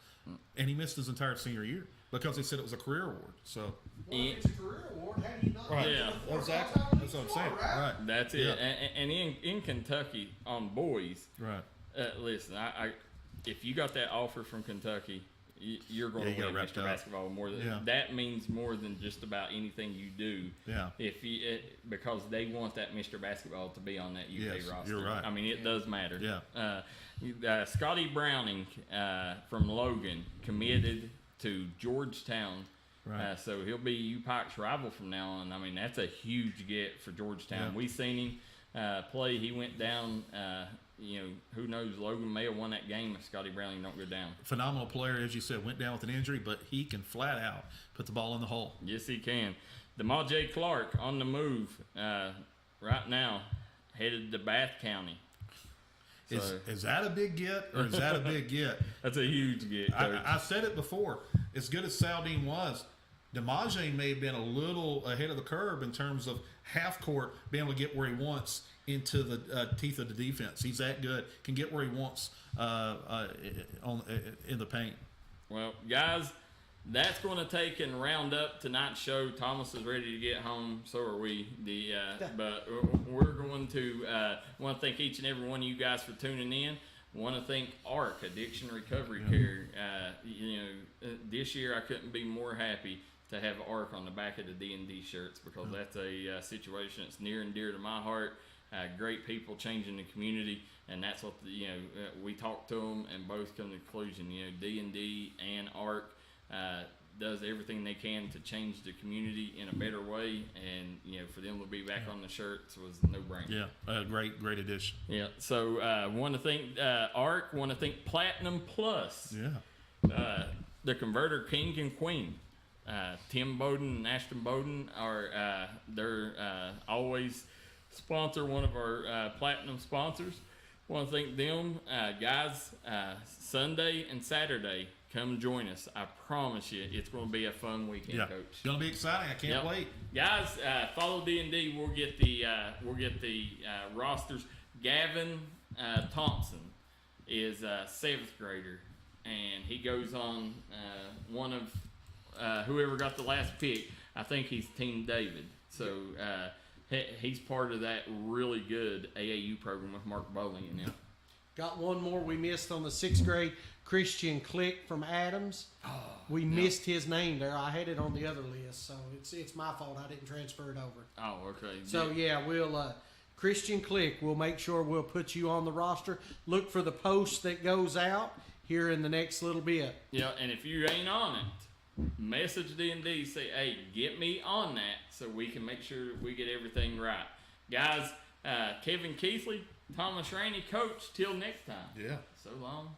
[SPEAKER 3] and he missed his entire senior year because they said it was a career award. So,
[SPEAKER 1] if it's a career award, how do you not?
[SPEAKER 3] Right. Yeah. Exactly. That's what I'm saying. Right.
[SPEAKER 2] That's it. And in Kentucky on boys,
[SPEAKER 3] right.
[SPEAKER 2] Listen, I if you got that offer from Kentucky, you're going to win Mr. Basketball more than that. Means more than just about anything you do.
[SPEAKER 3] Yeah.
[SPEAKER 2] Because they want that Mr. Basketball to be on that UK roster.
[SPEAKER 3] You're right.
[SPEAKER 2] I mean, it does matter.
[SPEAKER 3] Yeah.
[SPEAKER 2] Scotty Browning from Logan committed to Georgetown.
[SPEAKER 3] Right.
[SPEAKER 2] So he'll be UPike's rival from now on. I mean, that's a huge get for Georgetown.
[SPEAKER 3] Yeah.
[SPEAKER 2] We seen him play. He went down. Who knows? Logan may have won that game if Scotty Browning don't go down.
[SPEAKER 3] Phenomenal player, as you said, went down with an injury, but he can flat out put the ball in the hole.
[SPEAKER 2] Yes, he can. DeMar J. Clark on the move right now, headed to Bath County. So,
[SPEAKER 3] is that a big get, or is that a big get?
[SPEAKER 2] That's a huge get, Coach.
[SPEAKER 3] I said it before. As good as Saldine was, DeMaje may have been a little ahead of the curve in terms of half court being able to get where he wants into the teeth of the defense. He's that good. Can get where he wants in the paint.
[SPEAKER 2] Well, guys, that's going to take and round up tonight's show. Thomas is ready to get home. So are we. But we're going to want to thank each and every one of you guys for tuning in. Want to thank ARC, Addiction Recovery Care. This year I couldn't be more happy to have ARC on the back of the D&D shirts, because that's a situation that's near and dear to my heart. Great people changing the community, and that's what we talked to them and both come to the conclusion. D&D and ARC, does everything they can to change the community in a better way, and for them to be back on the shirts was no brainer.
[SPEAKER 3] Yeah, great addition.
[SPEAKER 2] Yeah. So want to thank ARC. Want to thank Platinum Plus.
[SPEAKER 3] Yeah.
[SPEAKER 2] The Converter King and Queen. Tim Bowden and Ashton Bowden are they're always sponsor one of our platinum sponsors. Want to thank them, guys. Sunday and Saturday, come join us. I promise you, it's going to be a fun weekend, Coach.
[SPEAKER 3] It's going to be exciting. I can't wait,
[SPEAKER 2] guys. Follow D&D. We'll get the rosters. Gavin Thompson is a 7th grader, and he goes on one of whoever got the last pick. I think he's Team David. So. He's part of that really good AAU program with Mark Bowling and them.
[SPEAKER 1] Got one more we missed on the 6th grade. Christian Click from Adams. We missed his name there. I had it on the other list, so it's my fault. I didn't transfer it over.
[SPEAKER 2] Oh, okay.
[SPEAKER 1] So we'll Christian Click. We'll make sure we'll put you on the roster. Look for the post that goes out here in the next little bit.
[SPEAKER 2] Yeah, and if you ain't on it, message D&D, say, hey, get me on that so we can make sure we get everything right. Guys, Kevin Keathley, Thomas Rainey, Coach, till next time.
[SPEAKER 3] Yeah.
[SPEAKER 2] So long.